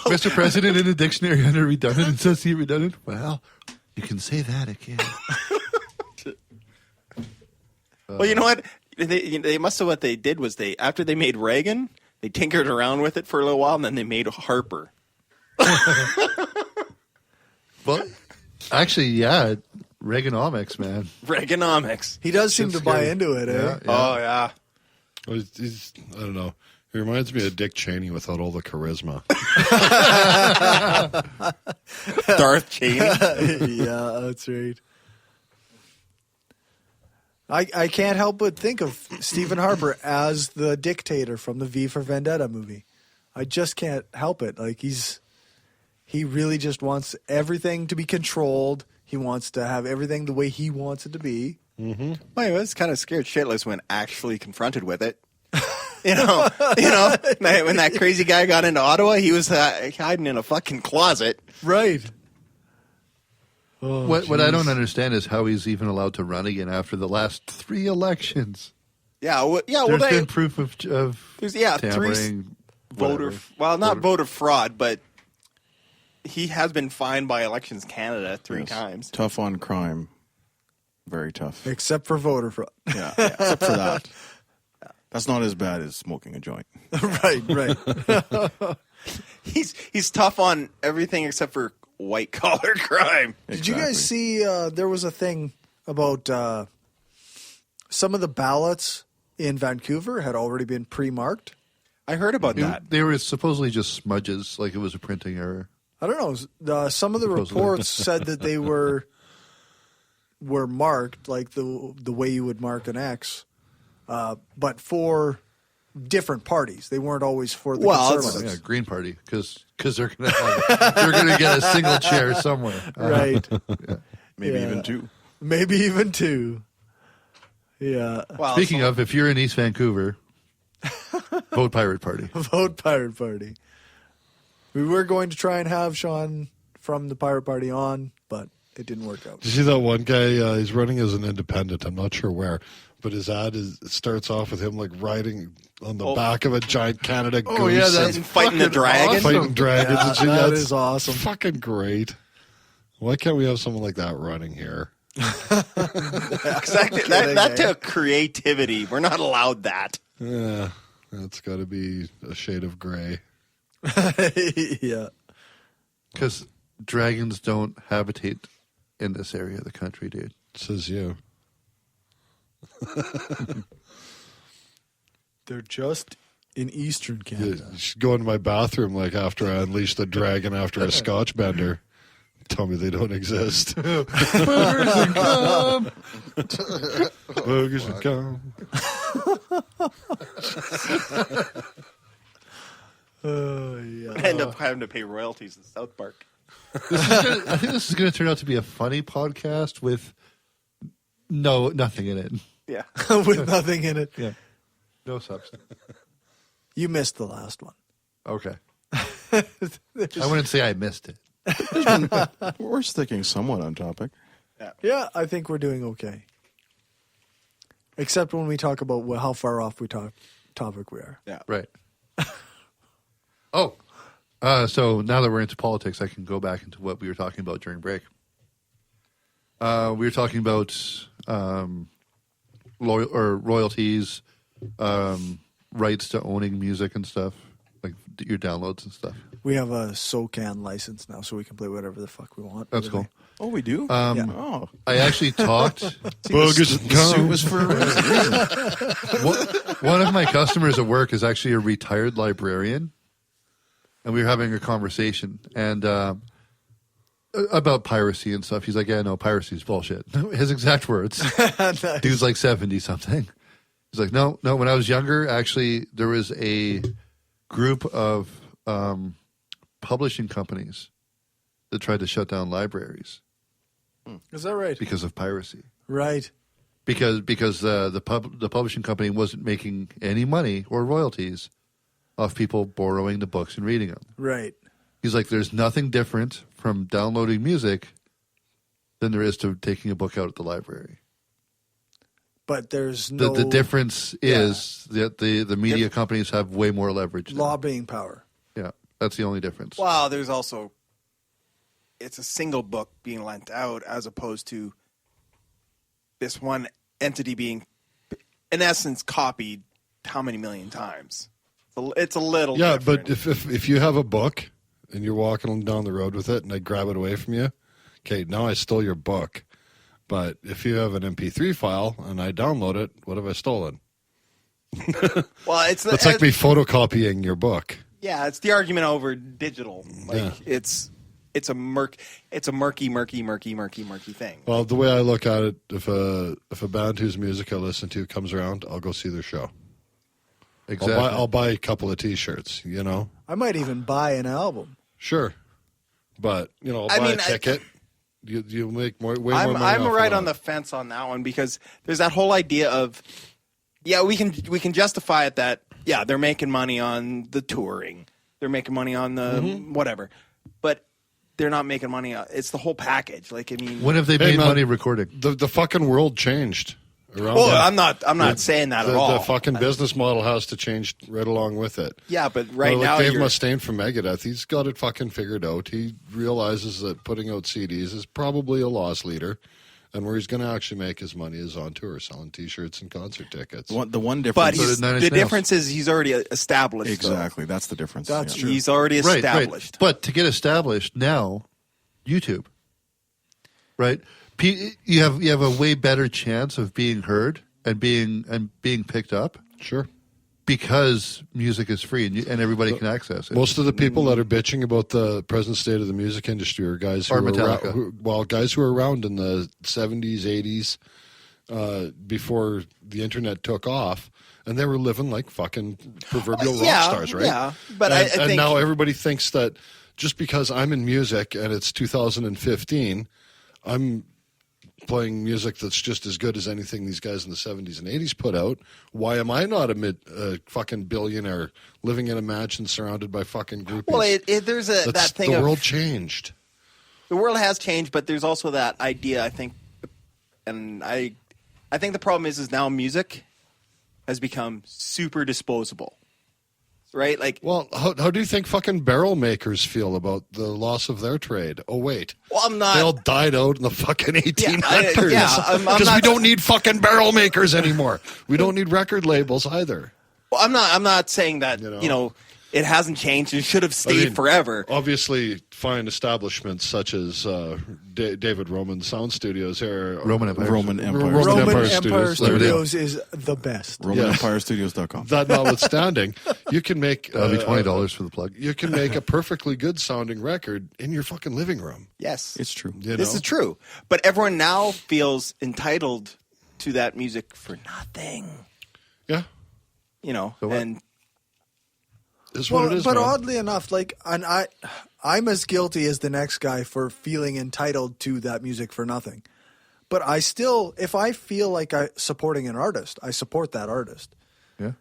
Mr. President in the dictionary under redundant and says he redundant. Well, you can say that again. Well, you know what? They must have. What they did was after they made Reagan, they tinkered around with it for a little while, and then they made Harper. Well, actually, yeah, Reaganomics, man. Reaganomics. He does seem to buy scary. into it, eh? Yeah, yeah. Oh yeah. Well, I don't know. He reminds me of Dick Cheney without all the charisma. Darth Cheney. Yeah, that's right. I can't help but think of Stephen Harper as the dictator from the V for Vendetta movie. I just can't help it. Like he really just wants everything to be controlled. He wants to have everything the way he wants it to be. Mm-hmm. Well, I was kind of scared shitless when actually confronted with it. You know, when that crazy guy got into Ottawa, he was hiding in a fucking closet. Right. Oh, what I don't understand is how he's even allowed to run again after the last 3 elections. Yeah, There's been proof of there's tampering, three voter fraud, but he has been fined by Elections Canada 3 times. Tough on crime. Very tough. Except for voter fraud. Yeah, except for that. That's not as bad as smoking a joint. Right. He's tough on everything except for white collar crime. Did you guys see there was a thing about some of the ballots in Vancouver had already been pre-marked? I heard about that. They were supposedly just smudges, like it was a printing error. I don't know. Some of the reports said that they were marked like the way you would mark an X, but for different parties. They weren't always for the Conservatives. Yeah, Green Party, because they're going to get a single chair somewhere. Right. Yeah. Maybe even 2. Maybe even 2. Yeah. Well, Speaking of, if you're in East Vancouver, vote Pirate Party. Vote Pirate Party. We were going to try and have Sean from the Pirate Party on, but it didn't work out. Did you see that one guy? He's running as an independent. I'm not sure where, but his ad starts off with him like riding on the back of a giant Canada goose. Oh yeah, that's and fighting the dragon. awesome. Fighting dragons. Yeah, and shit. that That's is awesome. Fucking great. Why can't we have someone like that running here? That took creativity. We're not allowed that. Yeah, that's got to be a shade of gray. Yeah. Because dragons don't habitate in this area of the country, dude. Says you. They're just in Eastern Canada. You should go into my bathroom like after I unleash the dragon after a Scotch bender. Tell me they don't exist. Boogers and cum. Boogers and cum. Yeah. End up having to pay royalties in South Park. I think this is going to turn out to be a funny podcast with nothing in it. Yeah. With nothing in it. Yeah. No substance. You missed the last one. Okay. I wouldn't say I missed it. We're sticking somewhat on topic. Yeah, I think we're doing okay. Except when we talk about how far off topic we are. Yeah. Right. So now that we're into politics, I can go back into what we were talking about during break. We were talking about royalties, rights to owning music and stuff, like your downloads and stuff. We have a SOCAN license now, so we can play whatever the fuck we want. That's cool. Oh, we do? I actually talked. Boogers and cum. It was for a reason. One of my customers at work is actually a retired librarian, and we were having a conversation and about piracy and stuff. He's like, "Yeah, no, piracy is bullshit." His exact words. Nice. Dude's like 70 something. He's like, "No. When I was younger, actually, there was a group of publishing companies that tried to shut down libraries Is that right? because of piracy." Right. Because the publishing company wasn't making any money or royalties off people borrowing the books and reading them. Right. He's like, there's nothing different from downloading music than there is to taking a book out at the library. But there's no The difference is that the media companies have way more leverage. lobbying power. Yeah, that's the only difference. Well, there's also, it's a single book being lent out as opposed to this one entity being in essence, copied how many million times? It's a little Yeah, different. but if you have a book and you're walking down the road with it and I grab it away from you, okay, now I stole your book. But if you have an MP3 file and I download it, what have I stolen? Well, it's like me photocopying your book. Yeah, it's the argument over digital. Like it's a murky thing. Well, the way I look at it, if a band whose music I listen to comes around, I'll go see their show. Exactly. I'll buy a couple of T-shirts. You know. I might even buy an album. Sure, but I'll buy a ticket. You make way more money. I'm right on the fence on that one because there's that whole idea of we can justify it that they're making money on the touring, they're making money on the whatever, but they're not making money. It's the whole package. Like, I mean, when have they made money recording? The fucking world changed. I'm not saying that at all. The fucking business model has to change right along with it. Yeah, but like now Dave Mustaine from Megadeth, he's got it fucking figured out. He realizes that putting out CDs is probably a loss leader, and where he's going to actually make his money is on tour, selling T-shirts and concert tickets. The one difference, but the difference is he's already established. Exactly, that's the difference. That's true. He's already established. Right. But to get established now, YouTube, right? You have a way better chance of being heard and being picked up. Sure. Because music is free and everybody can access it. Most of the people that are bitching about the present state of the music industry are guys who guys who were around in the 70s, 80s, before the internet took off, and they were living like fucking proverbial rock stars, right? Yeah, but I I think now everybody thinks that just because I'm in music and it's 2015, I'm playing music that's just as good as anything these guys in the 70s and 80s put out. Why am I not a fucking billionaire living in a mansion surrounded by fucking groupies? Well, there's that thing. The world changed. The world has changed, but there's also that idea, I think, and I think the problem is now music has become super disposable. Right? Like, well, how do you think fucking barrel makers feel about the loss of their trade? Oh, wait. Well, I'm not. They all died out in the fucking 1800s. Because we don't need fucking barrel makers anymore. We don't need record labels either. Well, I'm not saying that, it hasn't changed and should have stayed forever. Obviously, fine establishments such as David Roman Sound Studios here. Roman Empire Studios is the best. RomanEmpireStudios.com. That notwithstanding, you can make... That'll be $20 for the plug. You can make a perfectly good sounding record in your fucking living room. Yes. It's true. This is true. But everyone now feels entitled to that music for nothing. Yeah. And... But oddly enough, I'm as guilty as the next guy for feeling entitled to that music for nothing. But I still, if I feel like I'm supporting an artist, I support that artist. Yeah.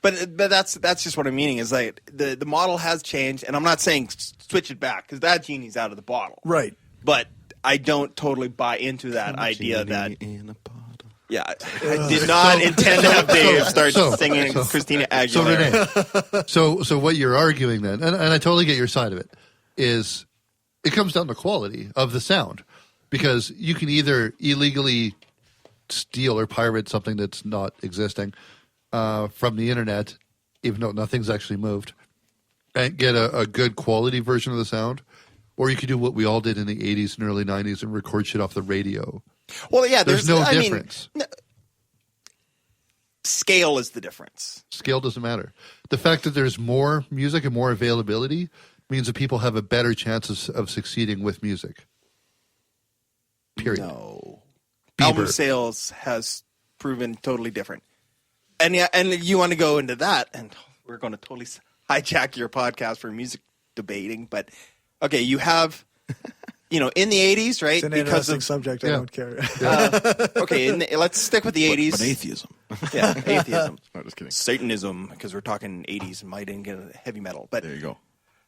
But that's just what I'm meaning is like the model has changed, and I'm not saying switch it back because that genie's out of the bottle. Right. But I don't totally buy into that idea that. Yeah, I did not intend to have Dave start singing Christina Aguilera. So what you're arguing then, and I totally get your side of it, is it comes down to quality of the sound. Because you can either illegally steal or pirate something that's not existing from the internet, even though nothing's actually moved, and get a good quality version of the sound, or you could do what we all did in the 80s and early 90s and record shit off the radio. Well, yeah, there's no difference. Scale is the difference. Scale doesn't matter. The fact that there's more music and more availability means that people have a better chance of succeeding with music. Period. No. Album sales has proven totally different. And you want to go into that, and we're going to totally hijack your podcast for music debating, but okay, you have... in the 80s, right? It's an interesting subject. I don't care. Okay, let's stick with the 80s. But atheism. Yeah, atheism. No, just kidding. Satanism, because we're talking 80s and might didn't get heavy metal. But there you go.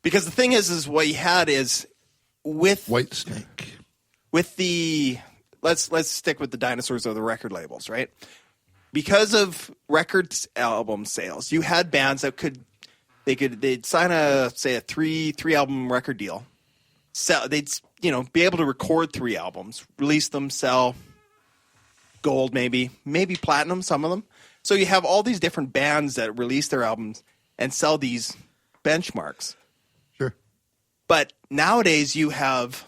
Because the thing is what you had is with White Snake. With the let's stick with the dinosaurs of the record labels, right? Because of record album sales, you had bands that they'd sign a three album record deal. They'd be able to record 3 albums, release them, sell, gold, maybe platinum, some of them. So you have all these different bands that release their albums and sell these benchmarks. Sure. But nowadays you have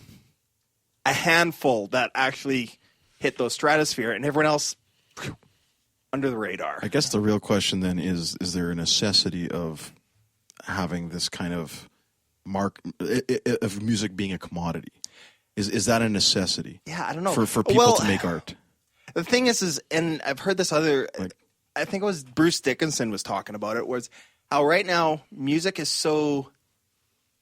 a handful that actually hit those stratosphere, and everyone else under the radar. I guess the real question then is there a necessity of having this kind of of music being a commodity? Is that a necessity? Yeah, I don't know. For people to make art. The thing is, and I've heard this I think it was Bruce Dickinson was talking about it, was how right now music is so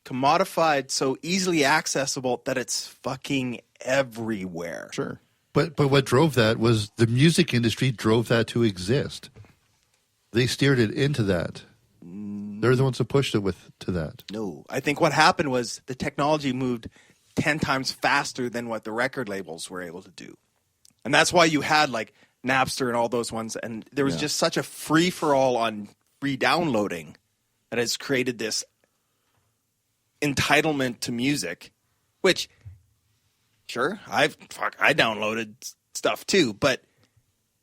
commodified, so easily accessible that it's fucking everywhere. Sure. But what drove that was the music industry drove that to exist. They steered it into that. They're the ones who pushed it to that. No, I think what happened was the technology moved 10 times faster than what the record labels were able to do. And that's why you had like Napster and all those ones. And there was just such a free-for-all on free downloading that has created this entitlement to music, which, sure, I downloaded stuff too. But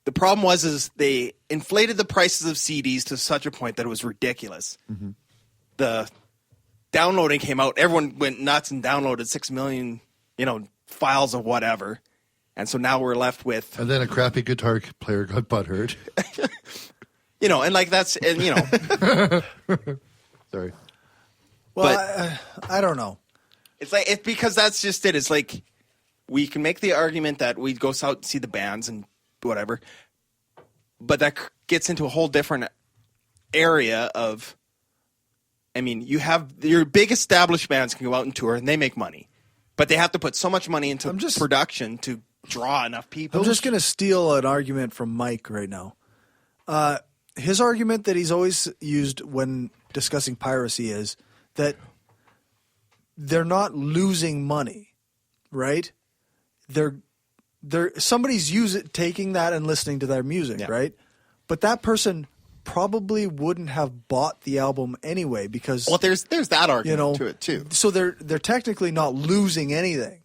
the problem was they inflated the prices of CDs to such a point that it was ridiculous. Mm-hmm. The downloading came out, everyone went nuts and downloaded 6 million, files of whatever. And so now we're left with... And then a crappy guitar player got butthurt. And like that's... Sorry. Well, I don't know. It's because that's just it. It's like we can make the argument that we go out and see the bands and whatever, but that gets into a whole different area of... I mean, you have your big established bands can go out and tour and they make money, but they have to put so much money into production to draw enough people. I'm just going to steal an argument from Mike right now. His argument that he's always used when discussing piracy is that they're not losing money, right? They're somebody's taking that and listening to their music, right? But that person probably wouldn't have bought the album anyway because there's that argument to it too. So they're technically not losing anything.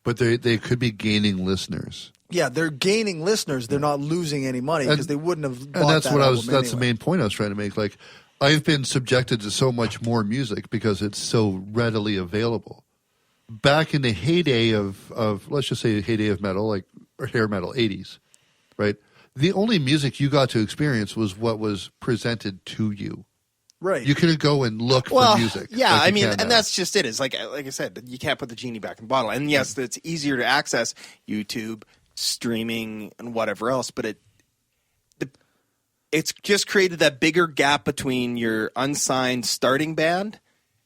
But they could be gaining listeners. Yeah, they're gaining listeners. They're not losing any money because they wouldn't have bought that's that what album that's the main point I was trying to make. Like, I've been subjected to so much more music because it's so readily available. Back in the heyday of let's just say the heyday of metal, like or hair metal, 80s, right? The only music you got to experience was what was presented to you. Right. You couldn't go and look for music. Yeah, like I mean, and now. that's just it. It's like I said, you can't put the genie back in the bottle. And yes, it's easier to access YouTube, streaming, and whatever else, but it's just created that bigger gap between your unsigned starting band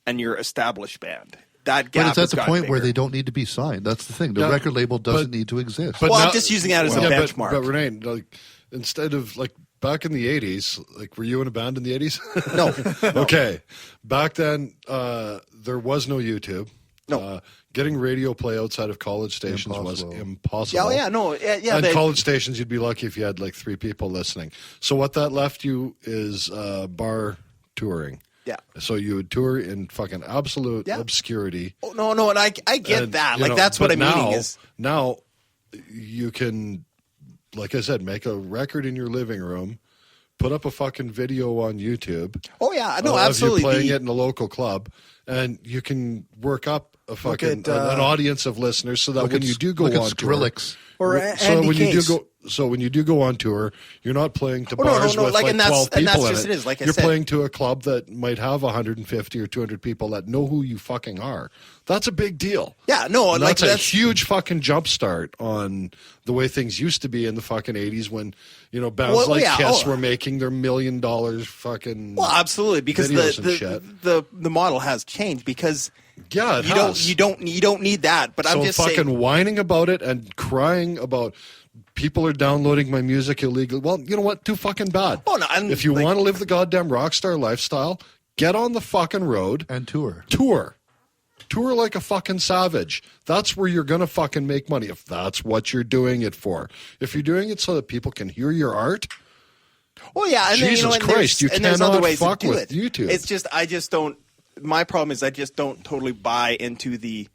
and your established band. That gap. But it's at the point where they don't need to be signed. That's the thing. The record label doesn't need to exist. Well, I'm just using that as a benchmark. But Renee, like, instead of like back in the 80s, like, were you in a band in the 80s? No. Okay. Back then, there was no YouTube. No. Getting radio play outside of college stations was impossible. Yeah. And college stations, you'd be lucky if you had like 3 people listening. So what that left you is bar touring. Yeah. So you would tour in fucking absolute obscurity. Oh, no, and I get that. Like, that's what I'm meaning is... Now, you can, like I said, make a record in your living room, put up a fucking video on YouTube. Oh, yeah. No, absolutely. Of you playing it in a local club, and you can work up a fucking an audience of listeners so that when you do go on Skrillex. Or Andy Case. So when you do go on tour, you're not playing to bars with like 12 people in it. Like you're playing to a club that might have 150 or 200 people that know who you fucking are. That's a big deal. Yeah, no, and like that's a huge fucking jump start on the way things used to be in the fucking 80s when, bands Kiss were making their $1 million fucking absolutely, because the model has changed because you don't need that. But I'm just fucking saying, whining about it and crying about people are downloading my music illegally. Well, you know what? Too fucking bad. Oh, no, if you want to live the goddamn rock star lifestyle, get on the fucking road and tour. Tour like a fucking savage. That's where you're going to fucking make money if that's what you're doing it for. If you're doing it so that people can hear your art. Well, yeah, and Jesus Christ, you cannot other ways fuck to do with it. YouTube. It's just I just don't. My problem is I just don't totally buy into the.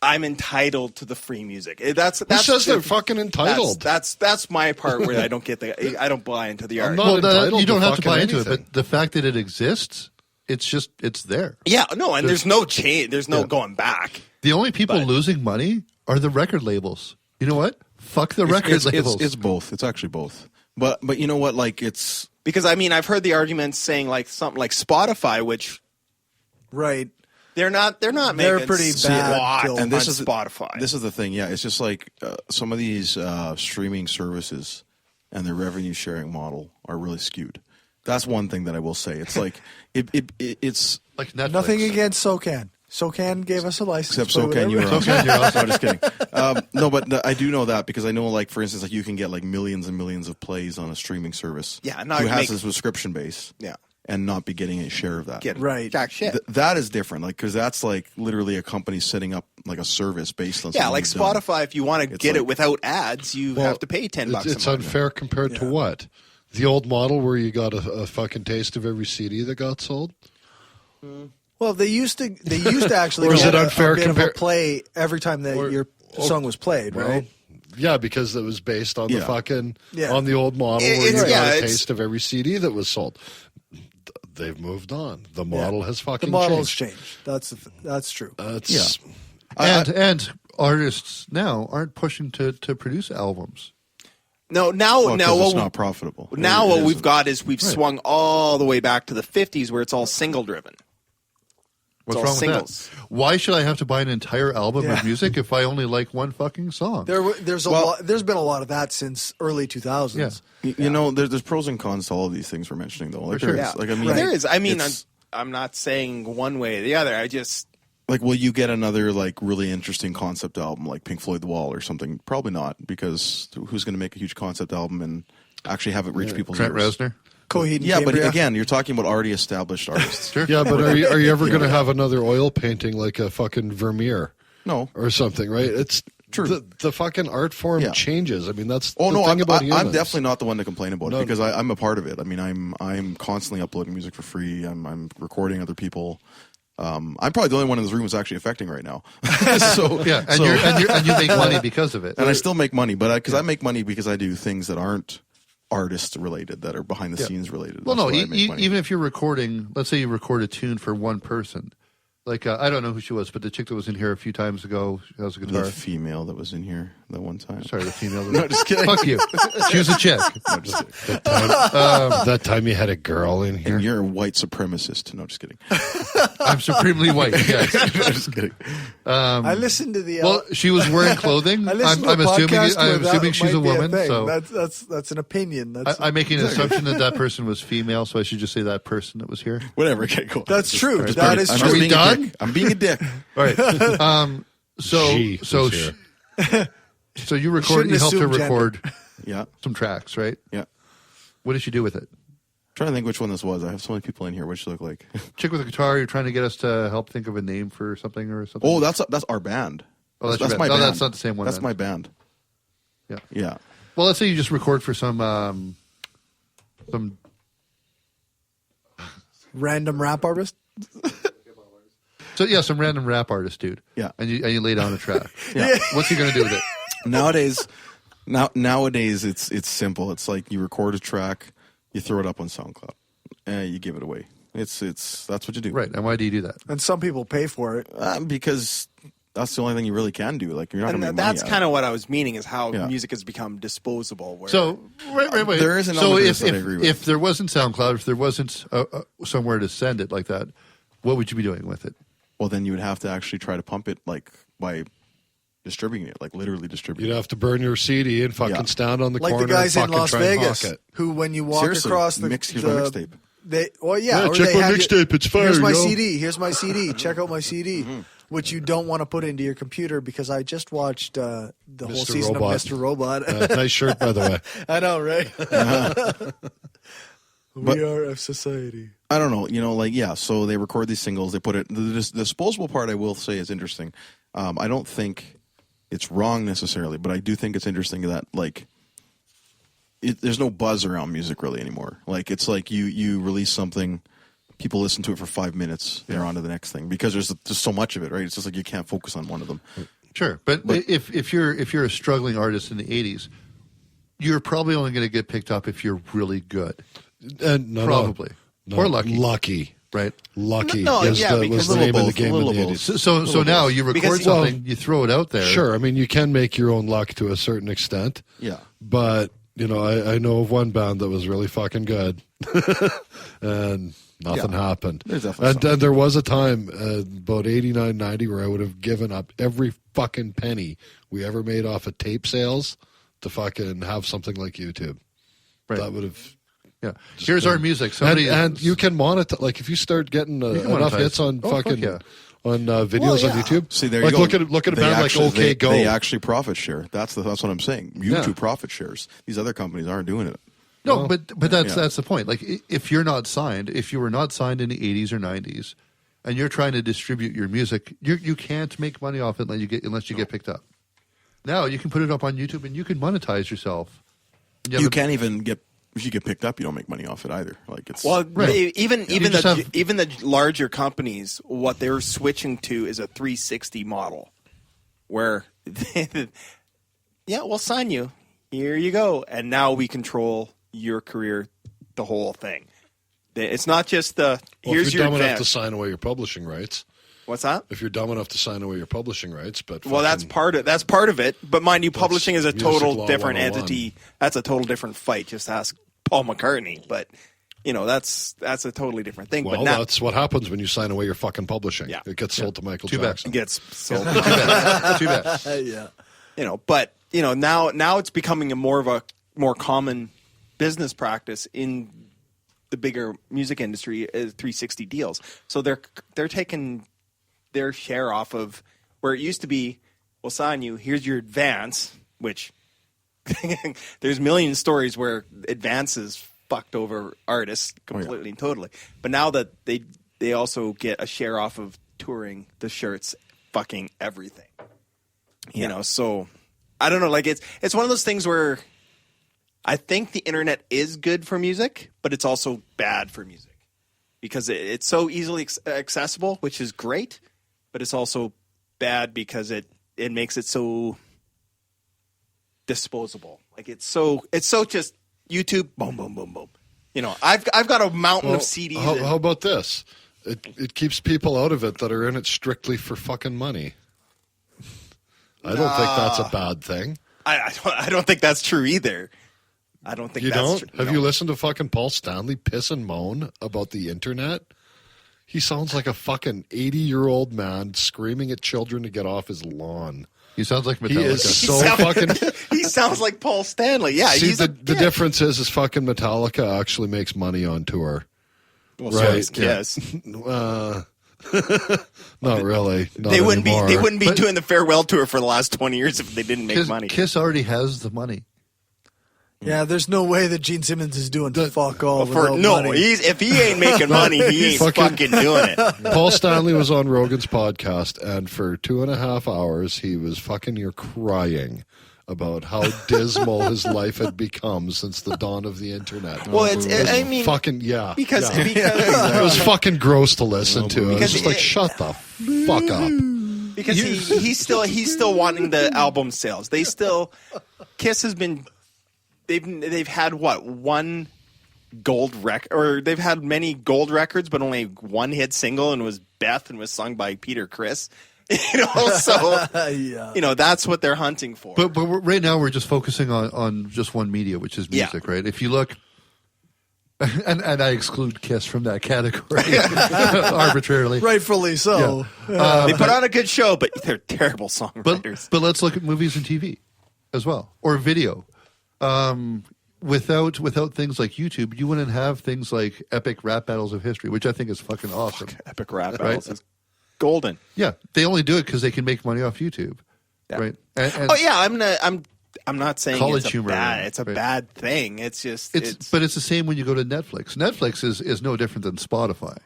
I'm entitled to the free music. That's Who says they're fucking entitled? That's my part where I don't get I don't buy into the art. You don't have to buy into it, but the fact that it exists, it's there. Yeah, no, and there's no change. There's no going back. The only people losing money are the record labels. You know what? Fuck the record labels. It's both. It's actually both. But you know what? Like it's because I mean I've heard the arguments saying like something like Spotify, which right. They're pretty bad. And this is Spotify. This is the thing. Yeah, it's just like some of these streaming services and their revenue sharing model are really skewed. That's one thing that I will say. It's like it's like Netflix. Nothing against SoCan. SoCan gave us a license. Except SoCan, you're awesome. No, just kidding. No, but I do know that because I know, like, for instance, like you can get like millions and millions of plays on a streaming service. Yeah, who has a subscription base. Yeah. And not be getting a share of that. Right. Jack shit. That is different, like, because that's like literally a company setting up like a service based on yeah, like Spotify. Done. If you want to get it without ads, you have to pay $10. It's unfair compared to what? The old model where you got a fucking taste of every CD that got sold. Well, they used to actually or is get it unfair a bit of a play every time that your song was played, right? Yeah, because it was based on the fucking on the old model where you got a taste of every CD that was sold. They've moved on. The model has fucking changed. The model changed. has changed. That's true. And artists now aren't pushing to produce albums. No, now it's not profitable. Now what we've got is we've swung all the way back to the 50s where it's all single driven. What's wrong with that? Why should I have to buy an entire album of music if I only like one fucking song? There's been a lot of that since early 2000s. Yeah. You know, there's pros and cons to all of these things we're mentioning, though. Like, there is. Like, I mean, there is. I mean, I'm not saying one way or the other. I just like, will you get another like really interesting concept album like Pink Floyd The Wall or something? Probably not, because who's going to make a huge concept album and actually have it reach people's Trent ears? Reznor. Coheed and yeah, Cambria. but again, you're talking about already established artists. Sure. Yeah, but are you ever going to have another oil painting like a fucking Vermeer? No. Or something, right? It's true. The fucking art form changes. I mean, that's the thing about humans. I'm definitely not the one to complain about it because I'm a part of it. I mean, I'm constantly uploading music for free. I'm recording other people. I'm probably the only one in this room who's actually affecting right now. And you make money because of it. And I still make money, but because I make money because I do things that aren't artist related, that are behind the scenes related. Well, no, even if you're recording, let's say you record a tune for one person. Like, I don't know who she was, but the chick that was in here a few times ago, she has a guitar. The female that was in here that one time. Sorry, the female. No, just kidding. Fuck you. She was a chick. No, just kidding. That time you had a girl in here. And you're a white supremacist. No, just kidding. I'm supremely white, yes. No, just kidding. I listened to the... well, she was wearing clothing. I'm assuming she's a woman. So that's an opinion. I'm making an assumption that person was female, so I should just say that person that was here. Whatever. Okay, cool. That's true. That is true. Are we done? I'm being a dick. All right. So you record. You helped her record. Some tracks, right? Yeah. What did she do with it? I'm trying to think which one this was. I have so many people in here. What she look like? Chick with a guitar. You're trying to get us to help think of a name for something or something. Oh, that's our band. Oh, that's my band. That's not the same one. That's then. my band. Yeah. Yeah. Well, let's say you just record for some random rap artist. So yeah, some random rap artist, dude. Yeah, and you lay down a track. Yeah. What's he going to do with it? Nowadays, it's simple. It's like you record a track, you throw it up on SoundCloud, and you give it away. It's that's what you do. Right. And why do you do that? And some people pay for it because that's the only thing you really can do. Like, you're not going to make money. That's kind of what I was meaning, is how music has become disposable. Where so wait. There is an element of this that I agree with. If there wasn't SoundCloud, if there wasn't somewhere to send it like that, what would you be doing with it? Well, then you would have to actually try to pump it, like, by distributing it, like literally distributing. You'd have to burn your CD and fucking stand on the like corner. The guys and in Las try and Vegas hawk it. who, when you walk Seriously, across the here's my mixtape. Check my mixtape. It's fire. Here's my CD. Here's my CD. Check out my CD. Which you don't want to put into your computer, because I just watched the whole season Robot. of Mr. Robot. Nice shirt, by the way. I know, right? We are of society. I don't know, so they record these singles, they put it, the disposable part, I will say, is interesting. I don't think it's wrong necessarily, but I do think it's interesting that, like, there's no buzz around music really anymore. Like, it's like you release something, people listen to it for 5 minutes, they're on to the next thing because there's just so much of it, right? It's just like you can't focus on one of them. Sure, but if you're a struggling artist in the 80s, you're probably only going to get picked up if you're really good. And probably. Or lucky. Lucky. Right? Lucky was the name of the game in the 80s. So now you record something, you throw it out there. Sure, I mean, you can make your own luck to a certain extent. Yeah. But, you know, I know of one band that was really fucking good. And nothing happened. And there was a time, about 89, 90, where I would have given up every fucking penny we ever made off of tape sales to fucking have something like YouTube. Right. That would have... Yeah. Here's our music. And you can monetize. Like, if you start getting enough hits on videos on YouTube. See, there like, you go. Look at a band like OK Go. They actually profit share. That's what I'm saying. YouTube profit shares. These other companies aren't doing it. No, but that's the point. Like, if you're not signed, if you were not signed in the 80s or 90s, and you're trying to distribute your music, you can't make money off it unless you get picked up. Now you can put it up on YouTube and you can monetize yourself. You can't even get. If you get picked up, you don't make money off it either. Like it's even the larger companies, what they're switching to is a 360 model, where we'll sign you. Here you go, and now we control your career, the whole thing. It's not just here's if you're your dumb enough to advance. sign away your publishing rights. What's that? If you're dumb enough to sign away your publishing rights, but that's part of it. But mind you, publishing is a total different 101. entity. That's a total different fight. Just ask Paul McCartney. But you know, that's a totally different thing. Well, but now, that's what happens when you sign away your fucking publishing. Yeah. It gets sold to Michael Jackson. It gets sold. Too bad. Yeah. You know, but you know now it's becoming a more common business practice in the bigger music industry is 360 deals. So they're taking their share off of where it used to be, we'll sign you, here's your advance, which there's million stories where advances fucked over artists completely and totally. But now that they also get a share off of touring, the shirts, fucking everything. You know, so I don't know, like it's one of those things where I think the internet is good for music, but it's also bad for music because it's so easily accessible, which is great. But it's also bad because it makes it so disposable. Like it's so just YouTube, boom, boom, boom, boom. You know, I've got a mountain of CDs. How about this? It keeps people out of it that are in it strictly for fucking money. I don't think that's a bad thing. I don't think that's true either. I don't think that's true. Have you listened to fucking Paul Stanley piss and moan about the internet? He sounds like a fucking 80-year-old man screaming at children to get off his lawn. He sounds like Metallica. He is fucking... He sounds like Paul Stanley. Yeah. See, the difference is fucking Metallica actually makes money on tour. Well, so does Kiss. Not really. Not they wouldn't anymore. be doing the farewell tour for the last 20 years if they didn't make money. Kiss already has the money. Yeah, there's no way that Gene Simmons is doing fuck all without money. If he ain't making money, he ain't fucking doing it. Paul Stanley was on Rogan's podcast, and for 2.5 hours, he was fucking near crying about how dismal his life had become since the dawn of the internet. Well, I mean, fucking because it was fucking gross to listen to. It was just like, shut the fuck up. Because he's still wanting the album sales. Kiss has been. They've had one gold record, or they've had many gold records, but only one hit single, and it was Beth, and was sung by Peter Criss. You know, so you know that's what they're hunting for. But right now we're just focusing on just one media, which is music, right? If you look, and I exclude Kiss from that category arbitrarily, rightfully so. Yeah. They put on a good show, but they're terrible songwriters. But let's look at movies and TV as well, or video. Without things like YouTube, you wouldn't have things like epic rap battles of history, which I think is fucking awesome. Epic rap battles is golden. Yeah, they only do it because they can make money off YouTube, right? And I'm not saying college it's humor, bad. It's a bad thing. It's just but it's the same when you go to Netflix. Netflix is no different than Spotify.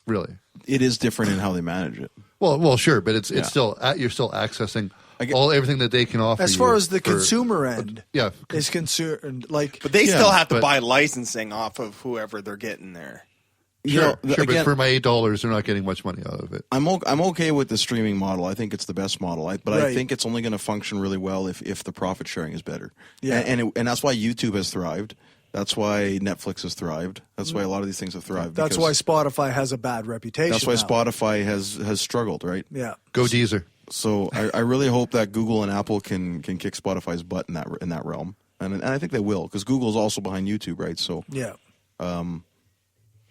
Really, it is different in how they manage it. Well, sure, but it's still you're still accessing everything that they can offer. As far as the consumer end, is concerned, like, but they still have to buy licensing off of whoever they're getting there. Sure, know, but again, for my $8, they're not getting much money out of it. I'm okay with the streaming model. I think it's the best model. But I Right. think it's only going to function really well if the profit sharing is better. Yeah. And that's why YouTube has thrived. That's why Netflix has thrived. That's why a lot of these things have thrived. That's why Spotify has a bad reputation. That's why now. Spotify has struggled, right? Yeah. Go Deezer. So I really hope that Google and Apple can kick Spotify's butt in that realm, and I think they will, because Google's also behind YouTube, right? So Yeah.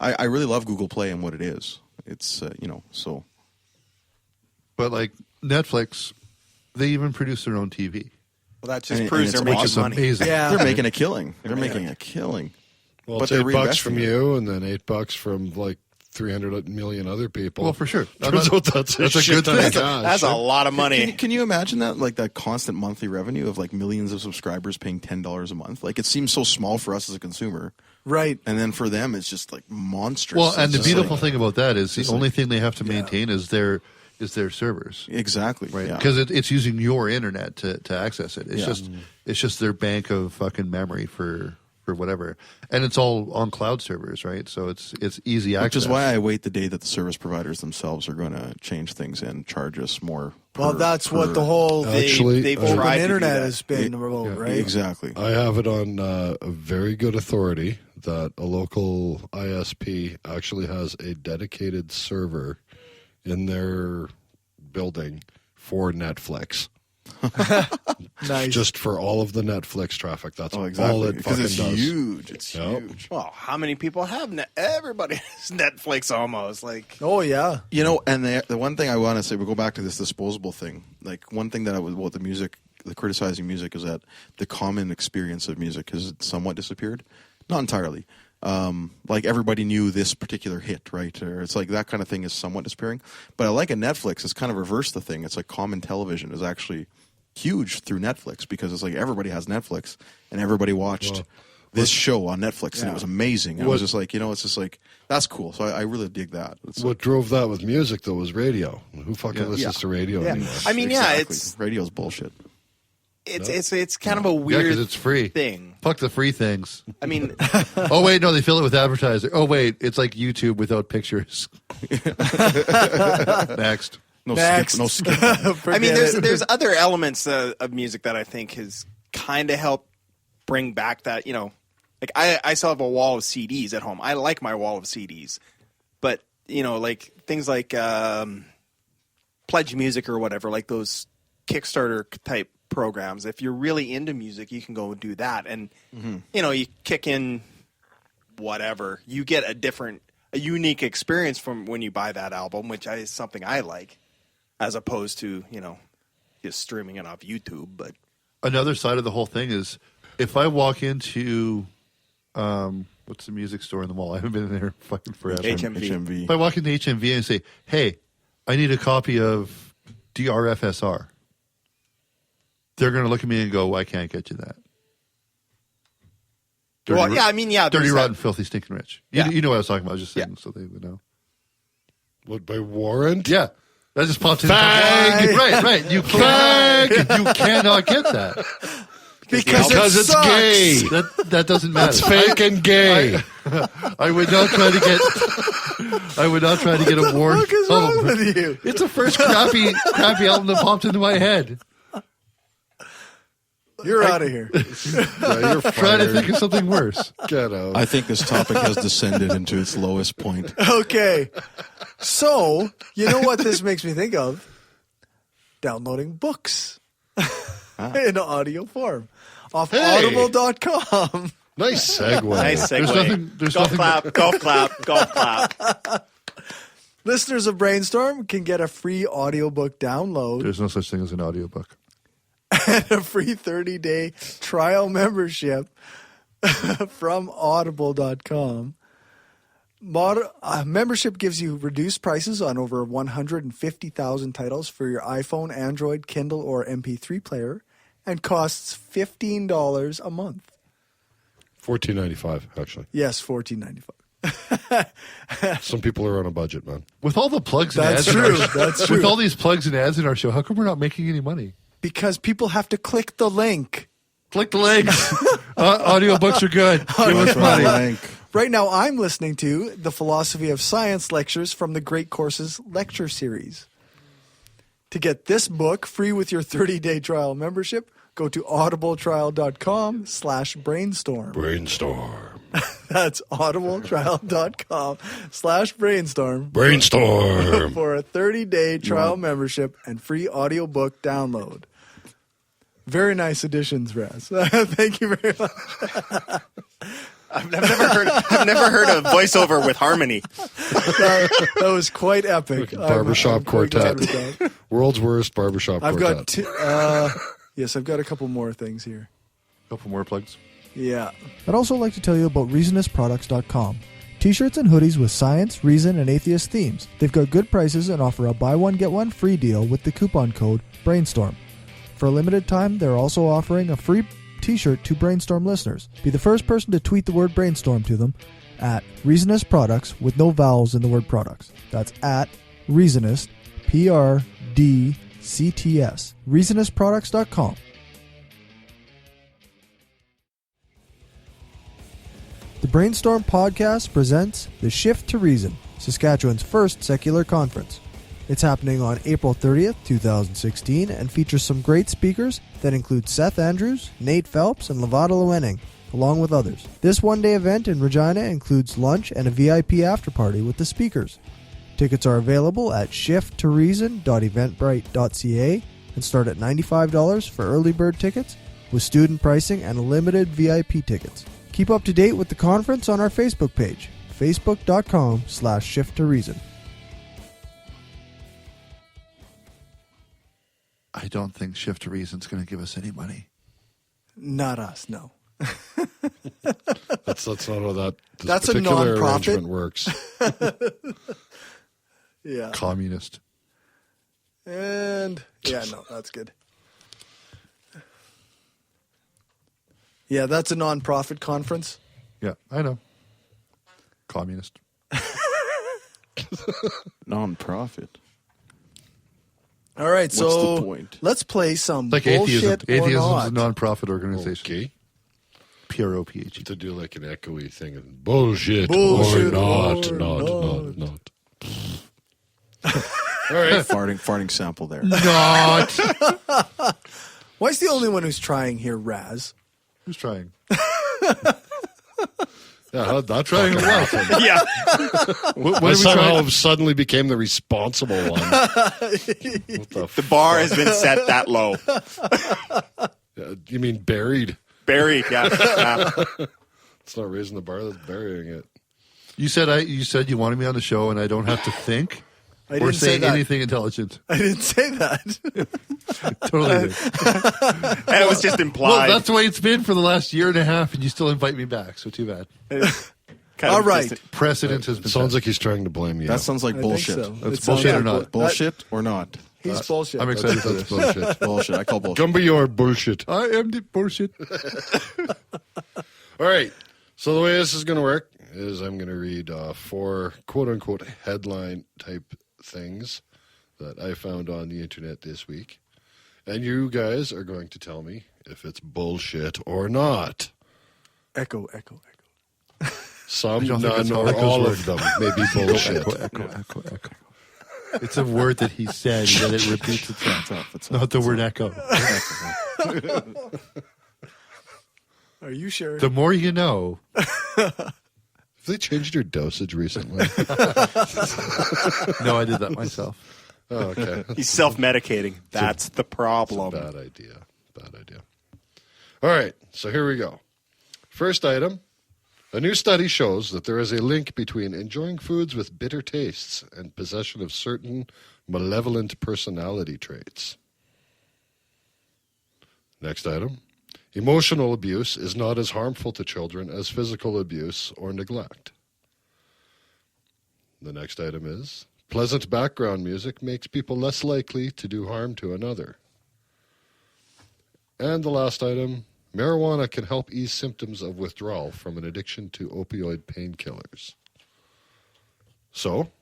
I really love Google Play and what it is. It's so. But like Netflix, they even produce their own TV. Well, that just And proves it's they're making awesome. money. Amazing. Yeah. They're making a killing. They're making a killing. Well, But it's they're $8 from reinvesting it. you, and then $8 from like 300 million other people. Well, for sure. Turns out that's a good ton of thing. cash. That's a lot of money. Can you imagine that? Like that constant monthly revenue of like millions of subscribers paying $10 a month. Like it seems so small for us as a consumer, Right. and then for them it's just like monstrous. Well, and It's the just beautiful like- thing about that is the just only like- thing they have to maintain is their servers. Exactly. Right, Yeah. because it's using your internet to access it. It's Yeah. it's just their bank of fucking memory for whatever, and it's all on cloud servers, right? So it's easy access. Which is why I wait the day that the service providers themselves are going to change things and charge us more. Well, that's what the whole Actually, they've open tried to do internet that. has been about, right? Exactly. I have it on a very good authority that a local ISP actually has a dedicated server in their building for Netflix. Nice. Just for all of the Netflix traffic. That's all exactly. it Because fucking it's does. huge. It's Yep. huge. Well, how many people have everybody has Netflix almost? Like, Oh yeah. You know, and the one thing I want to say, we'll go back to this disposable thing. Like one thing that I was about the music, the criticizing music, is that the common experience of music has somewhat disappeared. Not entirely. Like everybody knew this particular hit, right? Or it's like that kind of thing is somewhat disappearing. But I like at Netflix, it's kind of reversed the thing. It's like common television is actually huge through Netflix, because it's like everybody has Netflix and everybody watched this show on Netflix and it was amazing. And I was just like, it's just like, that's cool. So I really dig that. It's What drove that with music, though, was radio. Who fucking listens to radio Yeah. anymore? I mean, it's radio's bullshit. it's kind of a Yeah, weird because it's free. thing. Fuck the free things. I mean, Oh wait, no, they fill it with advertising. Oh wait, it's like YouTube without pictures. Next. No Next. skip. No skip. I mean, Forget it. there's other elements of music that I think has kind of helped bring back that, like I still have a wall of CDs at home. I like my wall of CDs, but like things like Pledge Music or whatever, like those Kickstarter type programs. If you're really into music, you can go and do that, and you kick in whatever, you get a unique experience from when you buy that album, which is something I like, as opposed to just streaming it off YouTube. But Another side of the whole thing is if I walk into what's the music store in the mall? I haven't been in there fucking forever. HMV. If I walk into HMV and say, "Hey, I need a copy of DRFSR," they're going to look at me and go, "I can't get you that." Well, yeah, I mean, yeah, Dirty, there's rotten, that. filthy, stinking rich. Yeah. You know what I was talking about. I was just saying so they would know. What, by warrant? Yeah. That just popped in. Fag! Right. You cannot get that. Because it's sucks. gay. That doesn't matter. It's fake and gay. I would not try to get. I would not try to get a warrant. What is wrong with you? It's the first crappy album that popped into my head. You're out of here. Yeah, you're Trying to fired. think of something worse. Get out. I think this topic has descended into its lowest point. Okay. So, you know what this makes me think of? Downloading books in audio form off audible.com. Nice segue. Nice segue. There's golf nothing. clap, golf clap. Listeners of Brainstorm can get a free audiobook download There's no such thing as an audiobook. and a free 30-day trial membership from audible.com. Membership gives you reduced prices on over 150,000 titles for your iPhone, Android, Kindle, or MP3 player and costs $15 a month. $14.95, actually. Yes, $14.95. Some people are on a budget, man. With all the plugs and That's ads, true. In our, That's true. With all these plugs and ads in our show, how come we're not making any money? Because people have to click the link. Click the links. Audiobooks are good. Give us money. Right now, I'm listening to the Philosophy of Science lectures from the Great Courses lecture series. To get this book free with your 30-day trial membership, go to audibletrial.com/brainstorm. Brainstorm. That's audibletrial.com/brainstorm. Brainstorm. For a 30-day trial membership and free audiobook download. Very nice additions, Raz. Thank you very much. I've never heard a voiceover with harmony. That was quite epic. Barbershop quartet. World's worst barbershop I've quartet. got two. Yes, I've got a couple more things here. A couple more plugs. Yeah. I'd also like to tell you about reasonistproducts.com. T-shirts and hoodies with science, reason, and atheist themes. They've got good prices and offer a buy one get one free deal with the coupon code BRAINSTORM. For a limited time, they're also offering a free T-shirt to Brainstorm listeners. Be the first person to tweet the word Brainstorm to them at Reasonist Products with no vowels in the word products. That's at Reasonist, PRDCTS. reasonistproducts.com. The Brainstorm Podcast presents the Shift to Reason, Saskatchewan's first secular conference. It's happening on April 30th, 2016, and features some great speakers that include Seth Andrews, Nate Phelps, and Levada Lewenning, along with others. This one-day event in Regina includes lunch and a VIP afterparty with the speakers. Tickets are available at shifttoreason.eventbrite.ca and start at $95 for early bird tickets, with student pricing and limited VIP tickets. Keep up to date with the conference on our Facebook page, facebook.com/shifttoreason. I don't think Shift to Reason's going to give us any money. Not us, no. That's not how that That's a particular non-profit. arrangement works. Yeah. Communist. And, yeah, no, that's good. Yeah, that's a non-profit conference. Yeah, I know. Communist. Non-profit. All right, What's so the point? let's play some Like bullshit atheism. Atheism or is a not. non-profit organization. Okay. PROPH. To do like an echoey thing and bullshit, Bullshit or not, or not. All right. Farting sample there. Not. Why is the only one who's trying here, Raz? Who's trying? Yeah, how'd that Trying fucking what? happen? Yeah. What I are we somehow trying? suddenly became the responsible one. The bar has been set that low. You mean buried? Buried, yeah. It's not raising the bar, that's burying it. You said you wanted me on the show, and I don't have to think I or didn't say say that. anything intelligent. I didn't say that. Totally did. And it was just implied. Well, that's the way it's been for the last year and a half, and you still invite me back. So too bad. All right. Precedent has been Sounds set. like he's trying to blame you. That sounds like I think bullshit. so. That's It sounds bullshit or like not? Bullshit or not? He's bullshit. I'm excited for That's this. bullshit. Bullshit. I call bullshit. Come be your bullshit. I am the bullshit. All right. So the way this is going to work is I'm going to read 4 quote-unquote headline type things that I found on the internet this week. And you guys are going to tell me if it's bullshit or not. Echo, echo, echo. Some, I don't think none, that's how or echoes all work. of them may be bullshit. Echo. It's a word that he said that it repeats itself. It's Not the word echo. Are you sure? The more you know. Have they changed your dosage recently? No, I did that myself. Oh, okay. He's self-medicating. That's the problem. Bad idea. Bad idea. All right, so here we go. First item. A new study shows that there is a link between enjoying foods with bitter tastes and possession of certain malevolent personality traits. Next item. Emotional abuse is not as harmful to children as physical abuse or neglect. The next item is, pleasant background music makes people less likely to do harm to another. And the last item, marijuana can help ease symptoms of withdrawal from an addiction to opioid painkillers. So?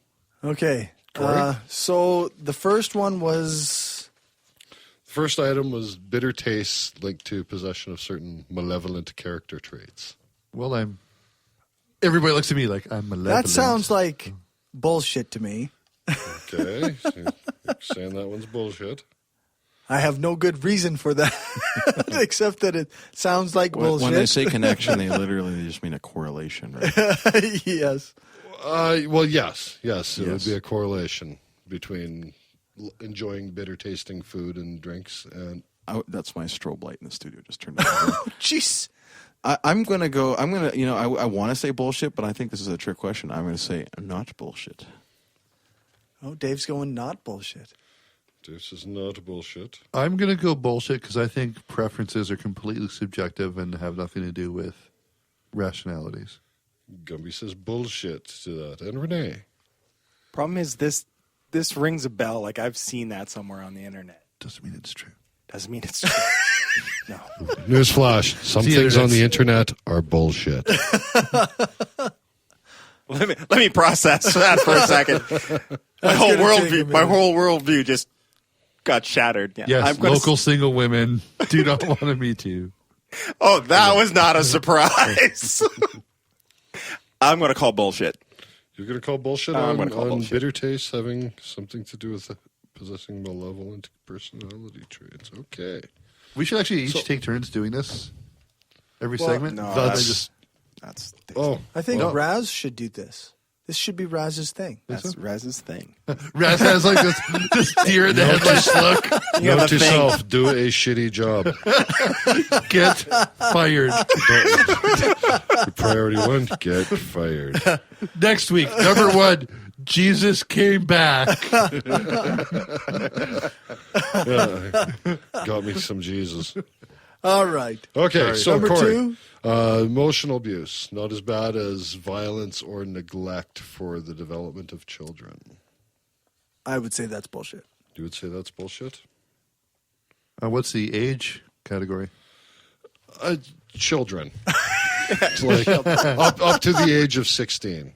Okay. Corey? So the first one was... The first item was bitter tastes linked to possession of certain malevolent character traits. Well, Everybody looks at me like I'm malevolent. That sounds like bullshit to me. Okay. So you're saying that one's bullshit. I have no good reason for that, except that it sounds like bullshit. When they say connection, they literally just mean a correlation, right? Yes. Well, yes. It would be a correlation between enjoying bitter tasting food and drinks. And that's my strobe light in the studio. Just turned on. Jeez. I'm gonna, I want to say bullshit, but I think this is a trick question. I'm gonna say not bullshit. Oh, Dave's going not bullshit. This is not bullshit. I'm going to go bullshit because I think preferences are completely subjective and have nothing to do with rationalities. Gumby says bullshit to that. And Renee? Problem is this rings a bell. Like I've seen that somewhere on the internet. Doesn't mean it's true. Doesn't mean it's true. No. Newsflash. Some things on the internet are bullshit. Let me process that for a second. My whole worldview just got shattered. Yeah. Yes, local single women do not want to meet you. Oh, that was not a surprise. I'm going to call bullshit. You're going to call bullshit on bullshit. Bitter tastes having something to do with possessing malevolent personality traits. Okay. We should actually each take turns doing this every segment. No, I think Raz should do this. This should be Raz's thing. That's Raz's thing. Raz has like this deer in the headlights look. Note to self, do a shitty job. Get fired. Priority 1, get fired. Next week, number 1, Jesus came back. Got me some Jesus. All right. Okay, so number Corey, 2. Emotional abuse, not as bad as violence or neglect for the development of children. I would say that's bullshit. You would say that's bullshit? What's the age category? Children. It's like up to the age of 16.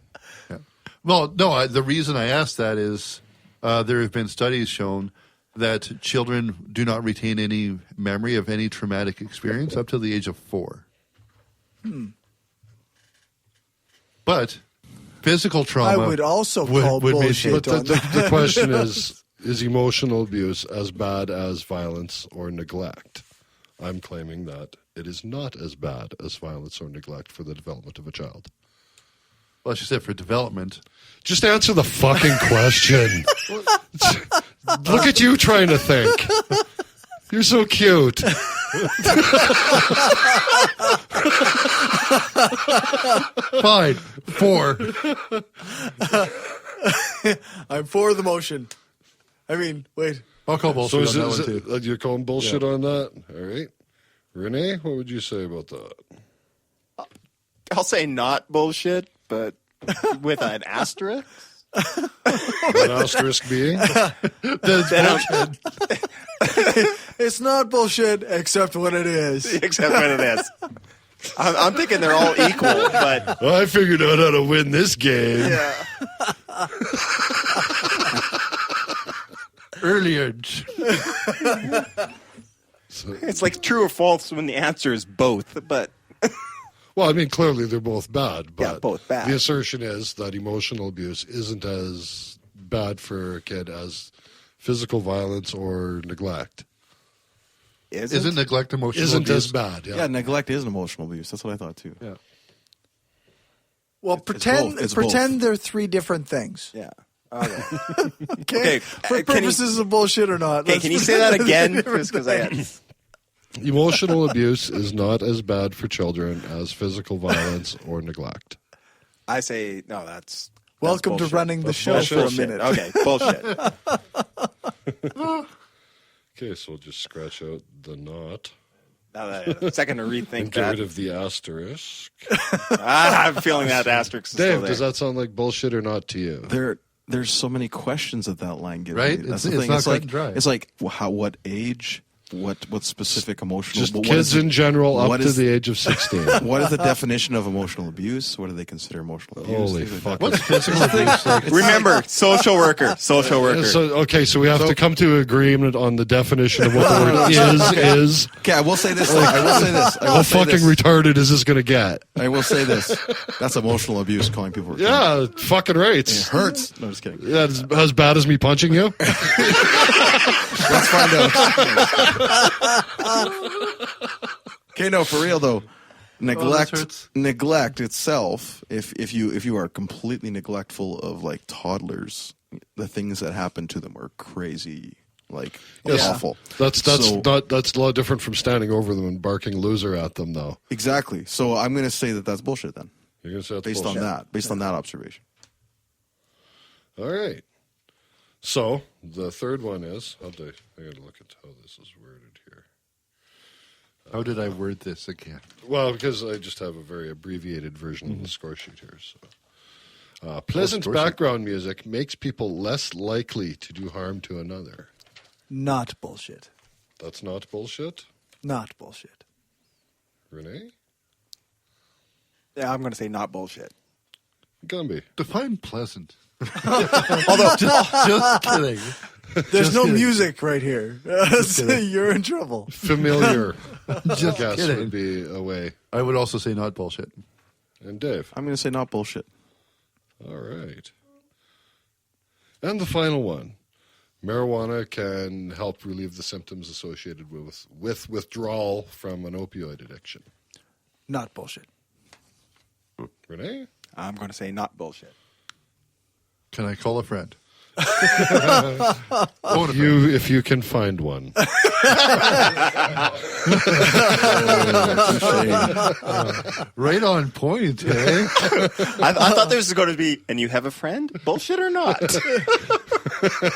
Yeah. Well, no, the reason I asked that is there have been studies shown that children do not retain any memory of any traumatic experience up to the age of 4. But physical trauma, I would also call bullshit. But the question is emotional abuse as bad as violence or neglect? I'm claiming that it is not as bad as violence or neglect for the development of a child. Well, she said for development. Just answer the fucking question. Look at you trying to think. You're so cute. Fine. 4. I'm for the motion. I mean, wait. I'll call bullshit on that one too. You're calling bullshit on that? All right. Renee, what would you say about that? I'll say not bullshit, but with an asterisk. An asterisk being? Bullshit. It's not bullshit, except when it is. Except when it is. I'm thinking they're all equal, but I figured out how to win this game. Yeah. Earlier. It's like true or false when the answer is both, but well, I mean, clearly they're both bad. But yeah, both bad. The assertion is that emotional abuse isn't as bad for a kid as physical violence or neglect. Isn't neglect emotional isn't abuse? as bad. Yeah, neglect is an emotional abuse. That's what I thought too. Yeah. Well, pretend they're 3 different things. Yeah. Okay. For purposes of bullshit or not. Okay, can you say that again? Because Emotional abuse is not as bad for children as physical violence or neglect. I say no. That's welcome to bullshit. running the show Bullshit. for a minute. Okay, bullshit. Okay, so we'll just scratch out the not. Now that second to rethink and get rid of the asterisk. I'm feeling that asterisk is Dave, still there. does that sound like bullshit or not to you? There's so many questions that line gives right? me. That's it's the thing. not It's cut like and dry. it's like what age? what specific emotional? Just kids in general up to the age of 16. What is the definition of emotional abuse? What do they consider emotional abuse? Holy fuck! What's physical abuse? Remember, social worker. Social worker. So we have to come to agreement on the definition of what the word is. Okay, I will say this. I will say this. How fucking retarded is this going to get? I will say this. That's emotional abuse, calling people retarded. Yeah, fucking rates. It hurts. No, just kidding. Yeah, as bad as me punching you. Let's find out. Okay, no, for real though. Neglect itself. If you are completely neglectful of like toddlers, the things that happen to them are crazy, like awful. That's a lot different from standing over them and barking loser at them, though. Exactly. So I'm going to say that that's bullshit. Then you're going to say that's based bullshit. on that observation. All right. So the third one is I got to look at how this is worded here. How did I word this again? Well, because I just have a very abbreviated version of the score sheet here. So, pleasant background music makes people less likely to do harm to another. Not bullshit. That's not bullshit? Not bullshit. Renee? Yeah, I'm going to say not bullshit. Gumby. Define pleasant. Although, just kidding. There's no music right here. So you're in trouble. Familiar. Just guess kidding. would be a way. I would also say not bullshit. And Dave? I'm going to say not bullshit. All right. And the final one. Marijuana can help relieve the symptoms associated with withdrawal from an opioid addiction. Not bullshit. Renee? I'm going to say not bullshit. Can I call a friend? If you can find one. Right on point, eh? I thought there was going to be, and you have a friend? Bullshit or not?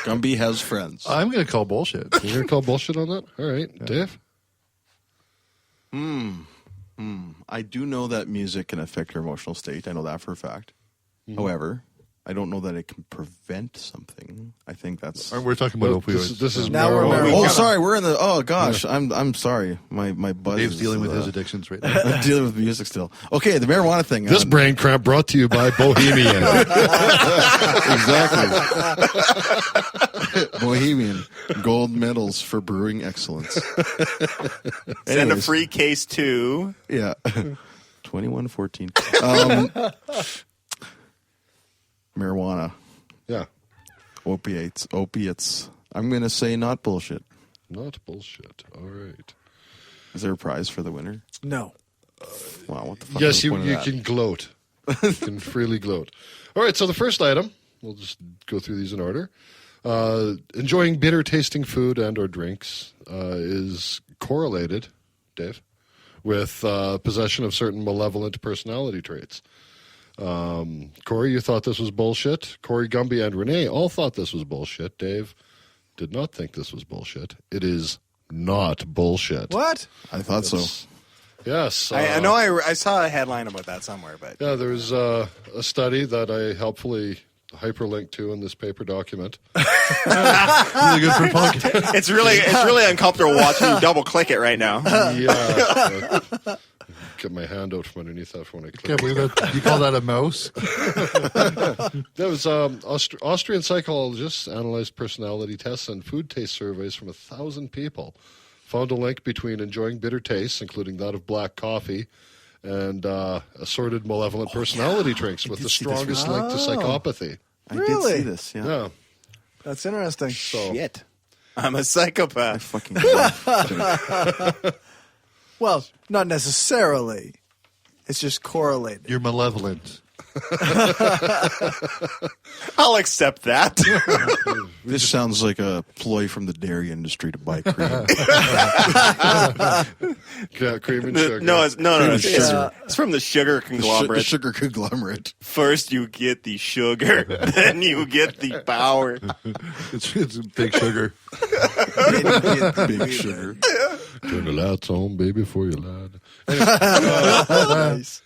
Gumby has friends. I'm going to call bullshit. You're going to call bullshit on that? All right. Yeah. Dave? I do know that music can affect your emotional state. I know that for a fact. However, I don't know that it can prevent something. I think that's. We're talking about opioids. This is now marijuana. Oh, sorry. We're in the. Oh gosh, I'm sorry. My buzz. Dave's is, dealing with his addictions right now. I'm dealing with music still. Okay, the marijuana thing. This brain cramp brought to you by Bohemian. Exactly. Bohemian gold medals for brewing excellence. Send a free case to. Yeah. 2114. Marijuana. Yeah. Opiates. I'm going to say not bullshit. Not bullshit. All right. Is there a prize for the winner? No. Wow, what the fuck? Yes, is the you point of that? can gloat. You can freely gloat. All right, so the first item, we'll just go through these in order. Enjoying bitter tasting food and or drinks is correlated, Dave, with possession of certain malevolent personality traits. Corey, you thought this was bullshit. Corey, Gumby, and Renee all thought this was bullshit. Dave did not think this was bullshit. It is not bullshit. What? I thought so. Yes. I know I saw a headline about that somewhere, but Yeah, there's a study that I helpfully hyperlinked to in this paper document. Really good for podcast. it's really uncomfortable watching you double click it right now. Yeah. Get my hand out from underneath that for when I click. Can't believe that. You call that a mouse? That was Austrian psychologists analyzed personality tests and food taste surveys from 1,000 people. Found a link between enjoying bitter tastes, including that of black coffee, and assorted malevolent personality traits with the strongest link to psychopathy. I did Really? see this, yeah. Yeah. That's interesting. Shit. I'm a psychopath. Fucking Well, not necessarily. It's just correlated. You're malevolent. I'll accept that. This sounds like a ploy from the dairy industry to buy cream. Yeah, cream and sugar. No, it's from the sugar The conglomerate. sugar conglomerate. First you get the sugar, then you get the power. It's big sugar. Big sugar. Turn the lights on, baby, before you lied. Nice.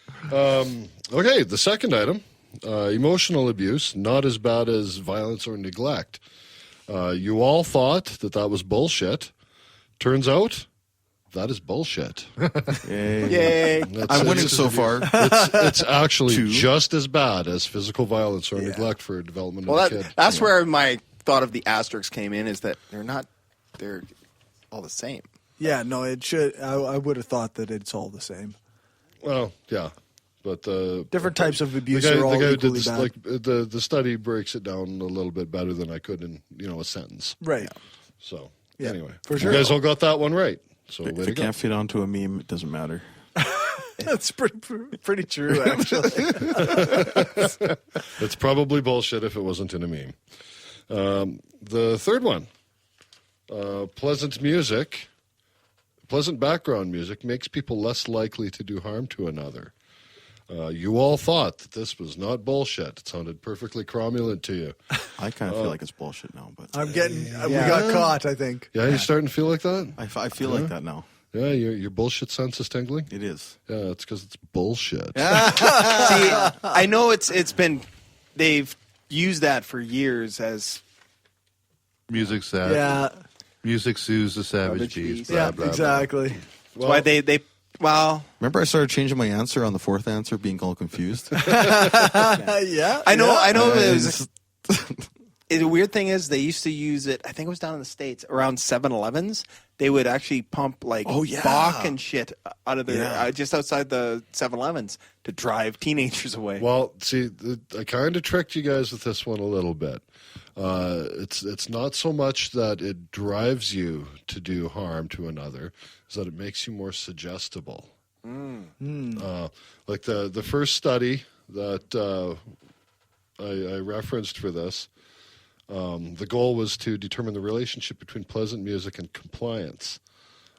Okay, the second item, emotional abuse, not as bad as violence or neglect. You all thought that was bullshit. Turns out that is bullshit. Yay. I'm winning so far. It's actually just as bad as physical violence or neglect for development of a kid. That's where my thought of the asterisks came in, is that they're all the same. Yeah, no, it should. I would have thought that it's all the same. Well, yeah. But different types of abuse the guy, are all the guy who equally did this, bad. like the study breaks it down a little bit better than I could in a sentence. Right. So Yeah, anyway, for sure. you guys all got that one right. So If way it to go. can't fit onto a meme, it doesn't matter. That's pretty true, actually. It's probably bullshit if it wasn't in a meme. The third one, pleasant background music makes people less likely to do harm to another. You all thought that this was not bullshit. It sounded perfectly cromulent to you. I kind of feel like it's bullshit now, but I'm getting. We got caught, I think. Yeah, you're starting to feel like that? I feel like that now. Yeah, your bullshit sense is tingling? It is. Yeah, it's because it's bullshit. See, I know it's been, they've used that for years as Music sad. Yeah. Music soothes the savage beast. Yeah, Blah, blah, exactly. That's why they Remember, I started changing my answer on the fourth answer, being all confused. Yeah. I know. Yeah. It was, the weird thing is they used to use it. I think it was down in the States around 7-Elevens. They would actually pump like Bach and shit out of their just outside the 7-Elevens to drive teenagers away. Well, see, I kind of tricked you guys with this one a little bit. It's not so much that it drives you to do harm to another, is that it makes you more suggestible. Like the first study that I referenced for this, the goal was to determine the relationship between pleasant music and compliance.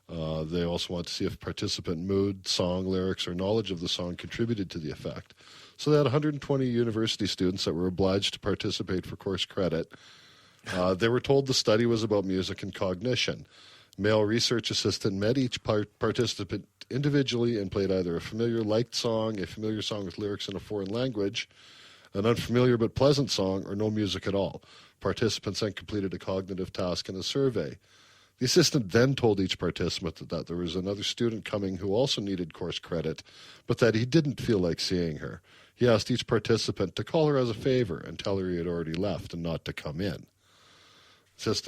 They also want to see if participant mood, song lyrics, or knowledge of the song contributed to the effect. So they had 120 university students that were obliged to participate for course credit. They were told the study was about music and cognition. Male research assistant met each participant individually and played either a familiar liked song, a familiar song with lyrics in a foreign language, an unfamiliar but pleasant song, or no music at all. Participants then completed a cognitive task and a survey. The assistant then told each participant that there was another student coming who also needed course credit, but that he didn't feel like seeing her. He asked each participant to call her as a favor and tell her he had already left and not to come in. This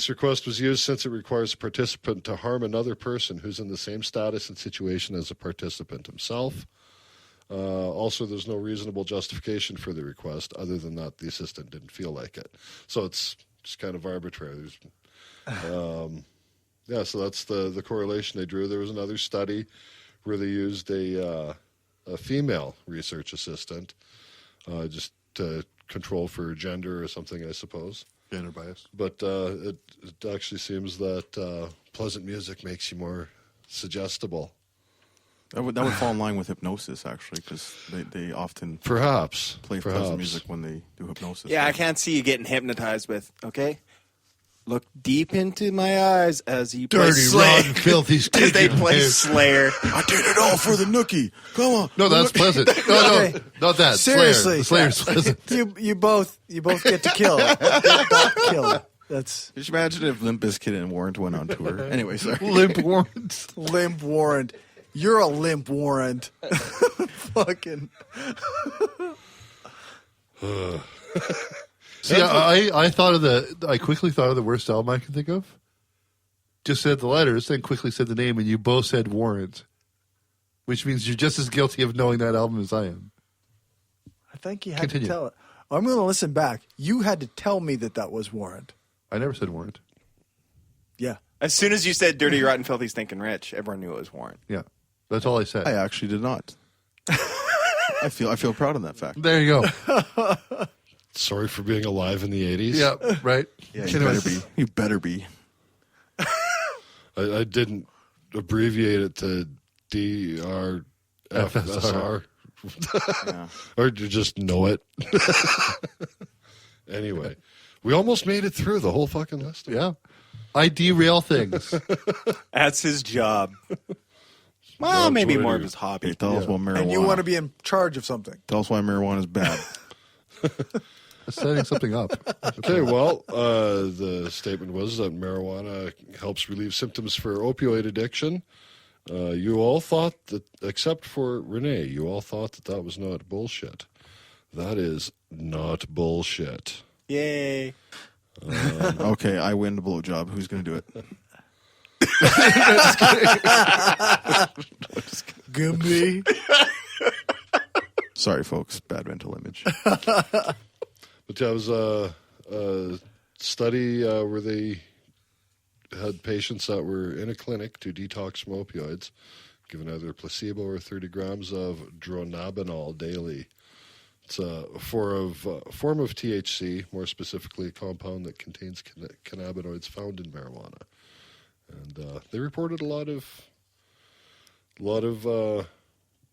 request was used since it requires a participant to harm another person who's in the same status and situation as a participant himself. Also, there's no reasonable justification for the request other than that the assistant didn't feel like it. So it's just kind of arbitrary. So that's the correlation they drew. There was another study where they used a female research assistant just to control for gender or something, I suppose. Gender bias. But it actually seems that pleasant music makes you more suggestible. That would fall in line with hypnosis, actually, because they often perhaps play pleasant music when they do hypnosis. Yeah, I can't see you getting hypnotized with, okay? Look deep into my eyes as you play Dirty, Slayer. rotten, filthy, As they stinking play pig. Slayer. I did it all for the nookie. Come on. No, that's pleasant. No, not that. Seriously, Slayer. The Slayer's pleasant. you both get to kill. Not kill. That's Just imagine if Limp Bizkit and Warrant went on tour. Anyway, sorry. Limp Warrant. limp warrant. You're a limp warrant. Fucking. See, I quickly thought of the worst album I could think of. Just said the letters, then quickly said the name, and you both said Warrant, which means you're just as guilty of knowing that album as I am. I think you had Continue. to tell it. I'm going to listen back. You had to tell me that was warrant. I never said Warrant. Yeah. As soon as you said dirty, rotten, filthy, stinking rich, everyone knew it was Warren. Yeah, that's all I said. I actually did not. I feel proud of that fact. There you go. Sorry for being alive in the 80s. Yeah, right. Yeah, you better be. You better be. I didn't abbreviate it to DRFSR. Or you just know it. Anyway, we almost made it through the whole fucking list. Yeah. I derail things. That's his job. Well, That's maybe what it more of is. his hobby. Hey, tell us what marijuana. And you want to be in charge of something. Tell us why marijuana is bad. setting something up. Okay, well, the statement was that marijuana helps relieve symptoms for opioid addiction. You all thought that, except for Renee, you all thought that was not bullshit. That is not bullshit. Yay. Okay, I win the blowjob. Who's going to do it? Gumby. Sorry, folks. Bad mental image. But that was a study where they had patients that were in a clinic to detox from opioids, given either placebo or 30 grams of dronabinol daily. It's a form of THC, more specifically a compound that contains cannabinoids found in marijuana. And they reported a lot of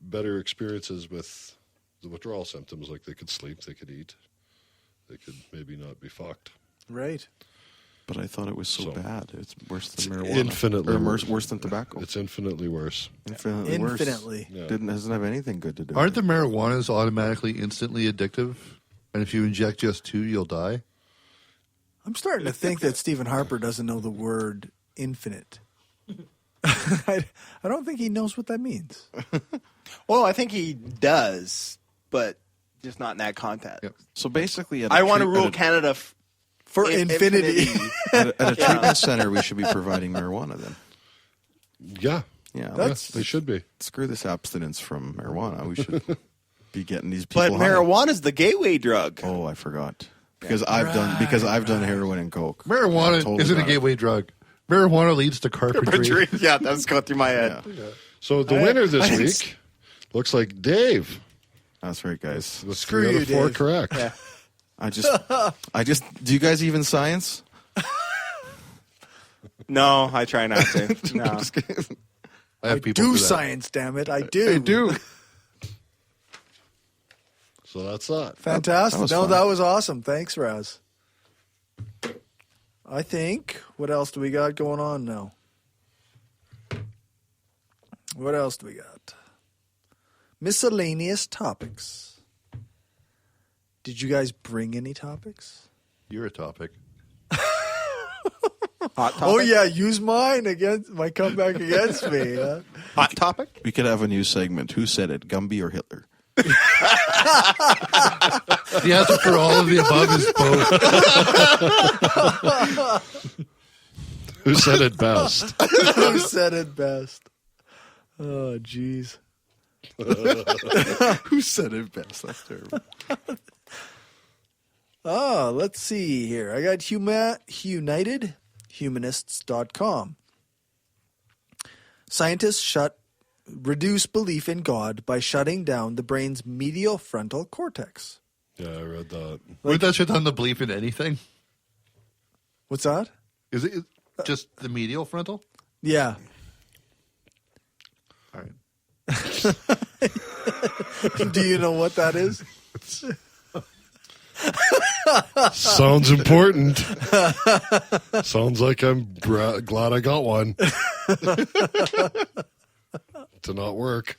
better experiences with the withdrawal symptoms, like they could sleep, they could eat, they could maybe not be fucked. Right. But I thought it was so bad. It's worse than marijuana. Infinitely worse than tobacco. It's infinitely worse. Infinitely worse. Infinitely. Yeah. Doesn't have anything good to do. Aren't the marijuanas automatically instantly addictive? And if you inject just 2, you'll die? I'm starting to think that Stephen Harper doesn't know the word infinite. I don't think he knows what that means. Well, I think he does, but just not in that context. Yep. So basically, I want to rule Canada for infinity. at a treatment center, we should be providing marijuana then. Yeah. Yeah, They should be. Screw this abstinence from marijuana. We should be getting these people. But marijuana is the gateway drug. Oh, I forgot. Because I've done heroin and coke. Marijuana Totally isn't a got it. gateway drug. Marijuana leads to carpentry. Yeah, that's going through my head. Yeah. So the winner this week looks like Dave. That's right, guys. With Screw 3 out you, of 4 Dave. correct. Yeah. I just. Do you guys even science? No, I try not to. No. I have people do for that. science, damn it. I do. I do. So that's that. Fantastic. That was fun. That was awesome. Thanks, Raz. I think, what else do we got going on now? What else do we got? Miscellaneous topics. Did you guys bring any topics? You're a topic. Hot topic? Oh, yeah, use mine against my comeback against me. Huh? Hot topic? We could have a new segment. Who said it? Gumby or Hitler? The answer for all of the above is both. Who said it best? Who said it best? Oh, jeez. Who said it best? That's terrible. Oh, let's see here. I got UnitedHumanists.com. Scientists reduce belief in God by shutting down the brain's medial frontal cortex. Yeah, I read that. Would that shut down the belief in anything? What's that? Is it just the medial frontal? Yeah. All right. Do you know what that is? Sounds important. Sounds like I'm glad I got one. To not work.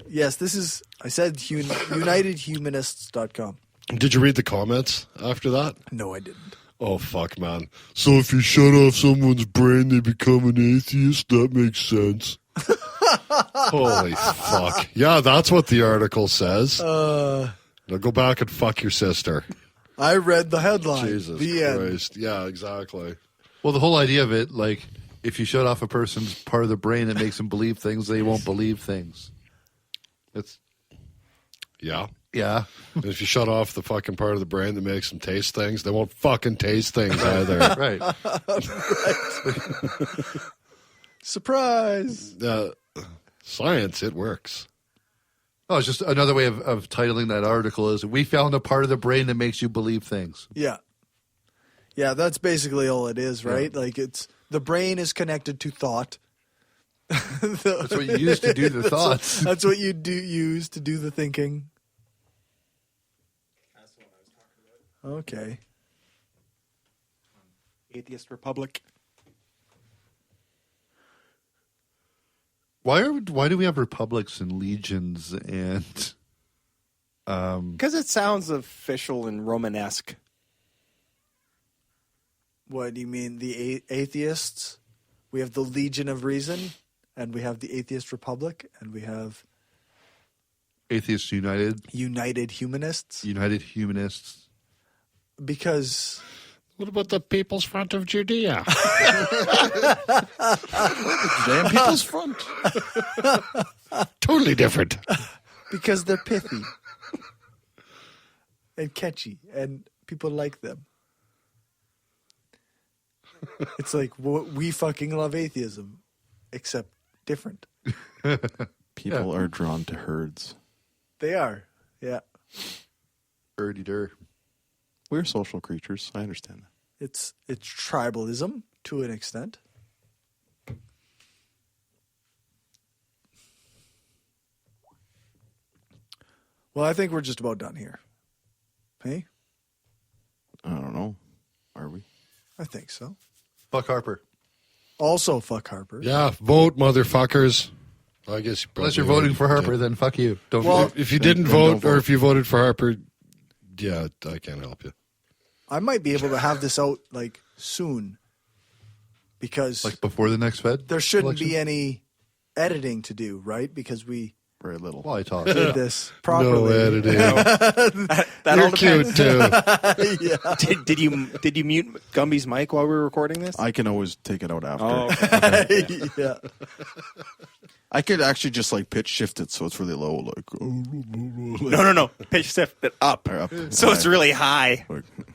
Yes, this is, I said UnitedHumanists.com. Did you read the comments after that? No, I didn't. Oh, fuck, man. So if you shut off someone's brain, they become an atheist? That makes sense. Holy fuck. Yeah, that's what the article says. Now go back and fuck your sister. I read the headline. Jesus The end. Christ. Yeah, exactly. Well, the whole idea of it, like, if you shut off a person's part of the brain that makes them believe things, they won't believe things. It's Yeah. yeah. And if you shut off the fucking part of the brain that makes them taste things, they won't fucking taste things either. Right. Surprise. Science, it works. Oh, it's just another way of titling that article is we found a part of the brain that makes you believe things. Yeah. Yeah, that's basically all it is, right? Yeah. Like it's the brain is connected to thought. That's what you use to do the thoughts. That's what you use to do the thinking. That's what I was talking about. Okay. Atheist Republic. Why do we have republics and legions and Because it sounds official and Romanesque. What do you mean? The atheists? We have the Legion of Reason, and we have the Atheist Republic, and we have Atheists United. United Humanists. United Humanists. Because... What about the People's Front of Judea? Damn People's Front. Totally different. Because they're pithy. And catchy. And people like them. It's like, we fucking love atheism. Except different. People are drawn to herds. They are. Yeah. Herdy-der. We're social creatures. I understand that. It's tribalism to an extent. Well, I think we're just about done here. Hey? I don't know. Are we? I think so. Fuck Harper. Also fuck Harper. Yeah, vote, motherfuckers. I guess unless you're voting for Harper, then fuck you. Don't vote. If you didn't vote, or if you voted for Harper, yeah, I can't help you. I might be able to have this out like soon. Because like before the next Fed? There shouldn't election? be any editing to do, right? Because we very little. Well, I talk. Did this properly. No editing. that You're all depends. cute too. Yeah. Did you mute Gumby's mic while we were recording this? I can always take it out after. Oh, okay. Yeah. I could actually just like pitch shift it so it's really low. Like No. Pitch shift it up. So it's really high.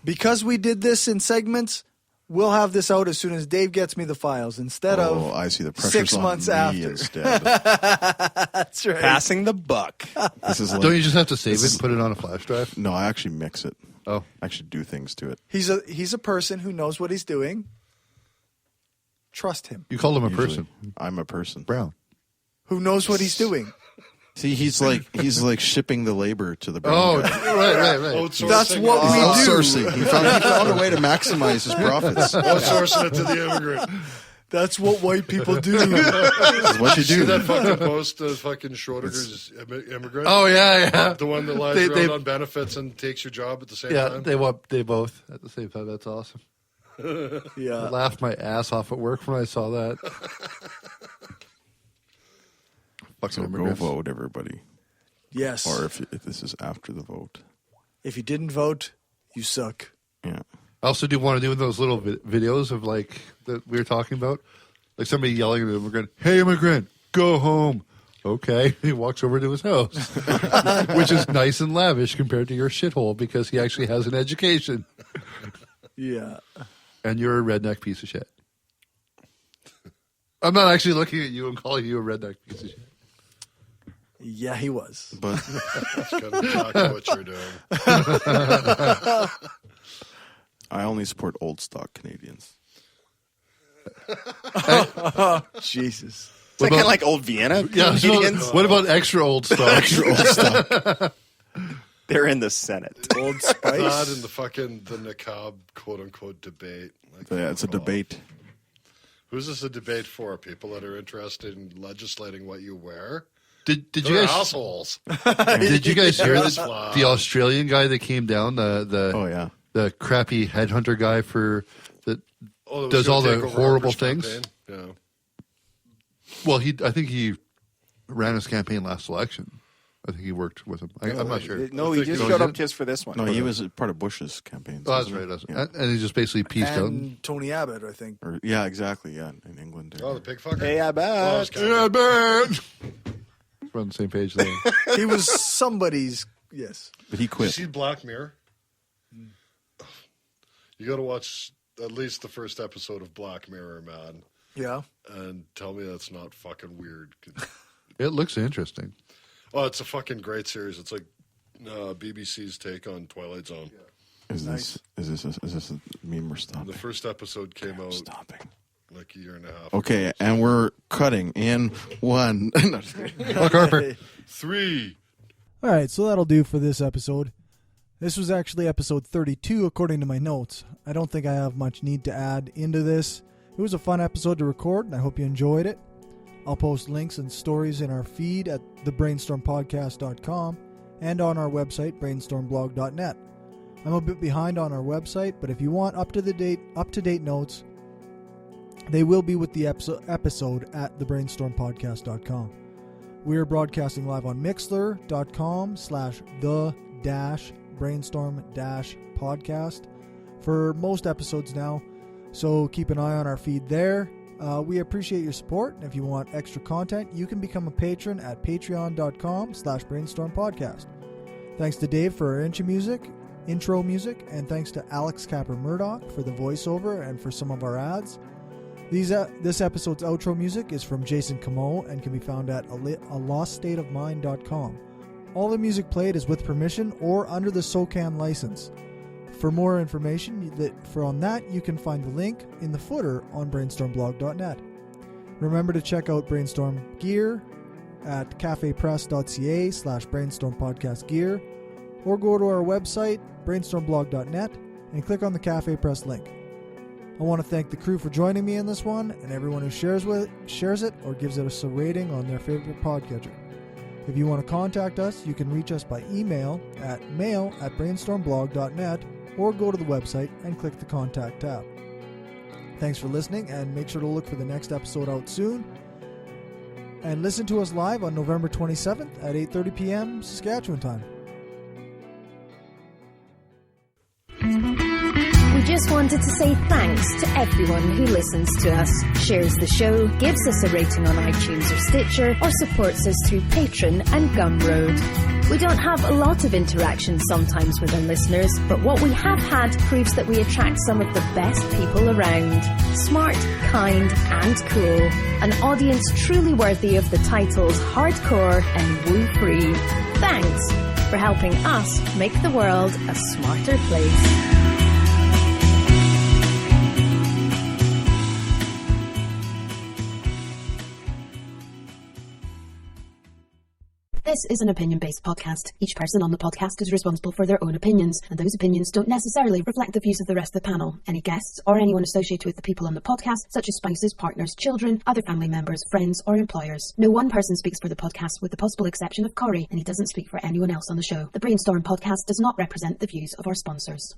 Because we did this in segments, we'll have this out as soon as Dave gets me the files instead of I see the pressure's 6 on months me after. instead. That's right. Passing the buck. This is like, Don't you just have to save it and put it on a flash drive? No, I actually mix it. Oh. I actually do things to it. He's a person who knows what he's doing. Trust him. You call him a Usually. person. I'm a person. Brown. Who knows what he's doing. See, he's like shipping the labor to the brown Oh, guy. right. That's what we Outsourcing. do. He found a way to maximize his profits. Outsourcing it to the immigrant. That's what white people do. That's what you See do. that fucking post of fucking Schrodinger's immigrant? Oh, yeah. The one that lies around on benefits and takes your job at the same time? They both at the same time. That's awesome. Yeah. I laughed my ass off at work when I saw that. So go vote, everybody. Yes. Or if this is after the vote. If you didn't vote, you suck. Yeah. I also do want to do those little videos of like that we were talking about, like somebody yelling at an immigrant, "Hey, immigrant, go home." Okay, he walks over to his house, which is nice and lavish compared to your shithole because he actually has an education. Yeah. And you're a redneck piece of shit. I'm not actually looking at you and calling you a redneck piece of shit. Yeah, he was. But That's kind of exactly what you're doing. I only support old stock Canadians. Jesus. Is that kind of like old Vienna Yeah. Canadians? So what about extra old stuff? Extra old stock. They're in the Senate. Old Not Spice. in the Niqab quote unquote debate. Like Yeah, it's a debate. Who's this a debate for? People that are interested in legislating what you wear? Did you They're guys assholes. Did you guys hear Yes, the wow. Australian guy that came down Oh yeah. the crappy headhunter guy for that Oh, that was does gonna all the take over horrible Harper's things? campaign? Yeah. Well, I think he ran his campaign last election. I think he worked with him. I'm not sure. No, he just showed up just for this one. No, he was part of Bush's campaign. Oh, that's right. And he just basically pieced out. And Tony Abbott, I think. Yeah, exactly. Yeah, in England. Oh, the pig fucker. Hey, I bet. We're on the same page there. He was somebody's, yes. But he You quit. see Black Mirror? You got to watch at least the first episode of Black Mirror, man, Yeah. and tell me that's not fucking weird. It looks interesting. Oh, it's a fucking great series. It's like BBC's take on Twilight Zone. Is this a meme or stopping? The first episode came out Stopping. like a year and a half. Okay, and we're cutting in one. No, just kidding. Fuck Harper. 3. All right, so that'll do for this episode. This was actually episode 32 according to my notes. I don't think I have much need to add into this. It was a fun episode to record, and I hope you enjoyed it. I'll post links and stories in our feed at thebrainstormpodcast.com, and on our website, brainstormblog.net. I'm a bit behind on our website, but if you want up-to-date notes, they will be with the episode at thebrainstormpodcast.com. We are broadcasting live on mixler.com/the-brainstorm-podcast for most episodes now, so keep an eye on our feed there. We appreciate your support. If you want extra content, you can become a patron at patreon.com/brainstormpodcast. Thanks to Dave for our intro music, and thanks to Alex Capper-Murdoch for the voiceover and for some of our ads. This episode's outro music is from Jason Camo and can be found at aloststateofmind.com. All the music played is with permission or under the SOCAN license. For more information on that, you can find the link in the footer on brainstormblog.net. Remember to check out Brainstorm gear at cafepress.ca/brainstormpodcastgear, or go to our website, brainstormblog.net, and click on the Cafe Press link. I want to thank the crew for joining me in this one, and everyone who shares it or gives it a rating on their favorite podcatcher. If you want to contact us, you can reach us by email at mail@brainstormblog.net, or go to the website and click the Contact tab. Thanks for listening, and make sure to look for the next episode out soon. And listen to us live on November 27th at 8:30 p.m. Saskatchewan time. We just wanted to say thanks to everyone who listens to us, shares the show, gives us a rating on iTunes or Stitcher, or supports us through Patreon and Gumroad. We don't have a lot of interaction sometimes with our listeners, but what we have had proves that we attract some of the best people around. Smart, kind, and cool. An audience truly worthy of the titles hardcore and woo-free. Thanks for helping us make the world a smarter place. This is an opinion-based podcast. Each person on the podcast is responsible for their own opinions, and those opinions don't necessarily reflect the views of the rest of the panel. Any guests or anyone associated with the people on the podcast, such as spouses, partners, children, other family members, friends, or employers. No one person speaks for the podcast, with the possible exception of Corey, and he doesn't speak for anyone else on the show. The Brainstorm podcast does not represent the views of our sponsors.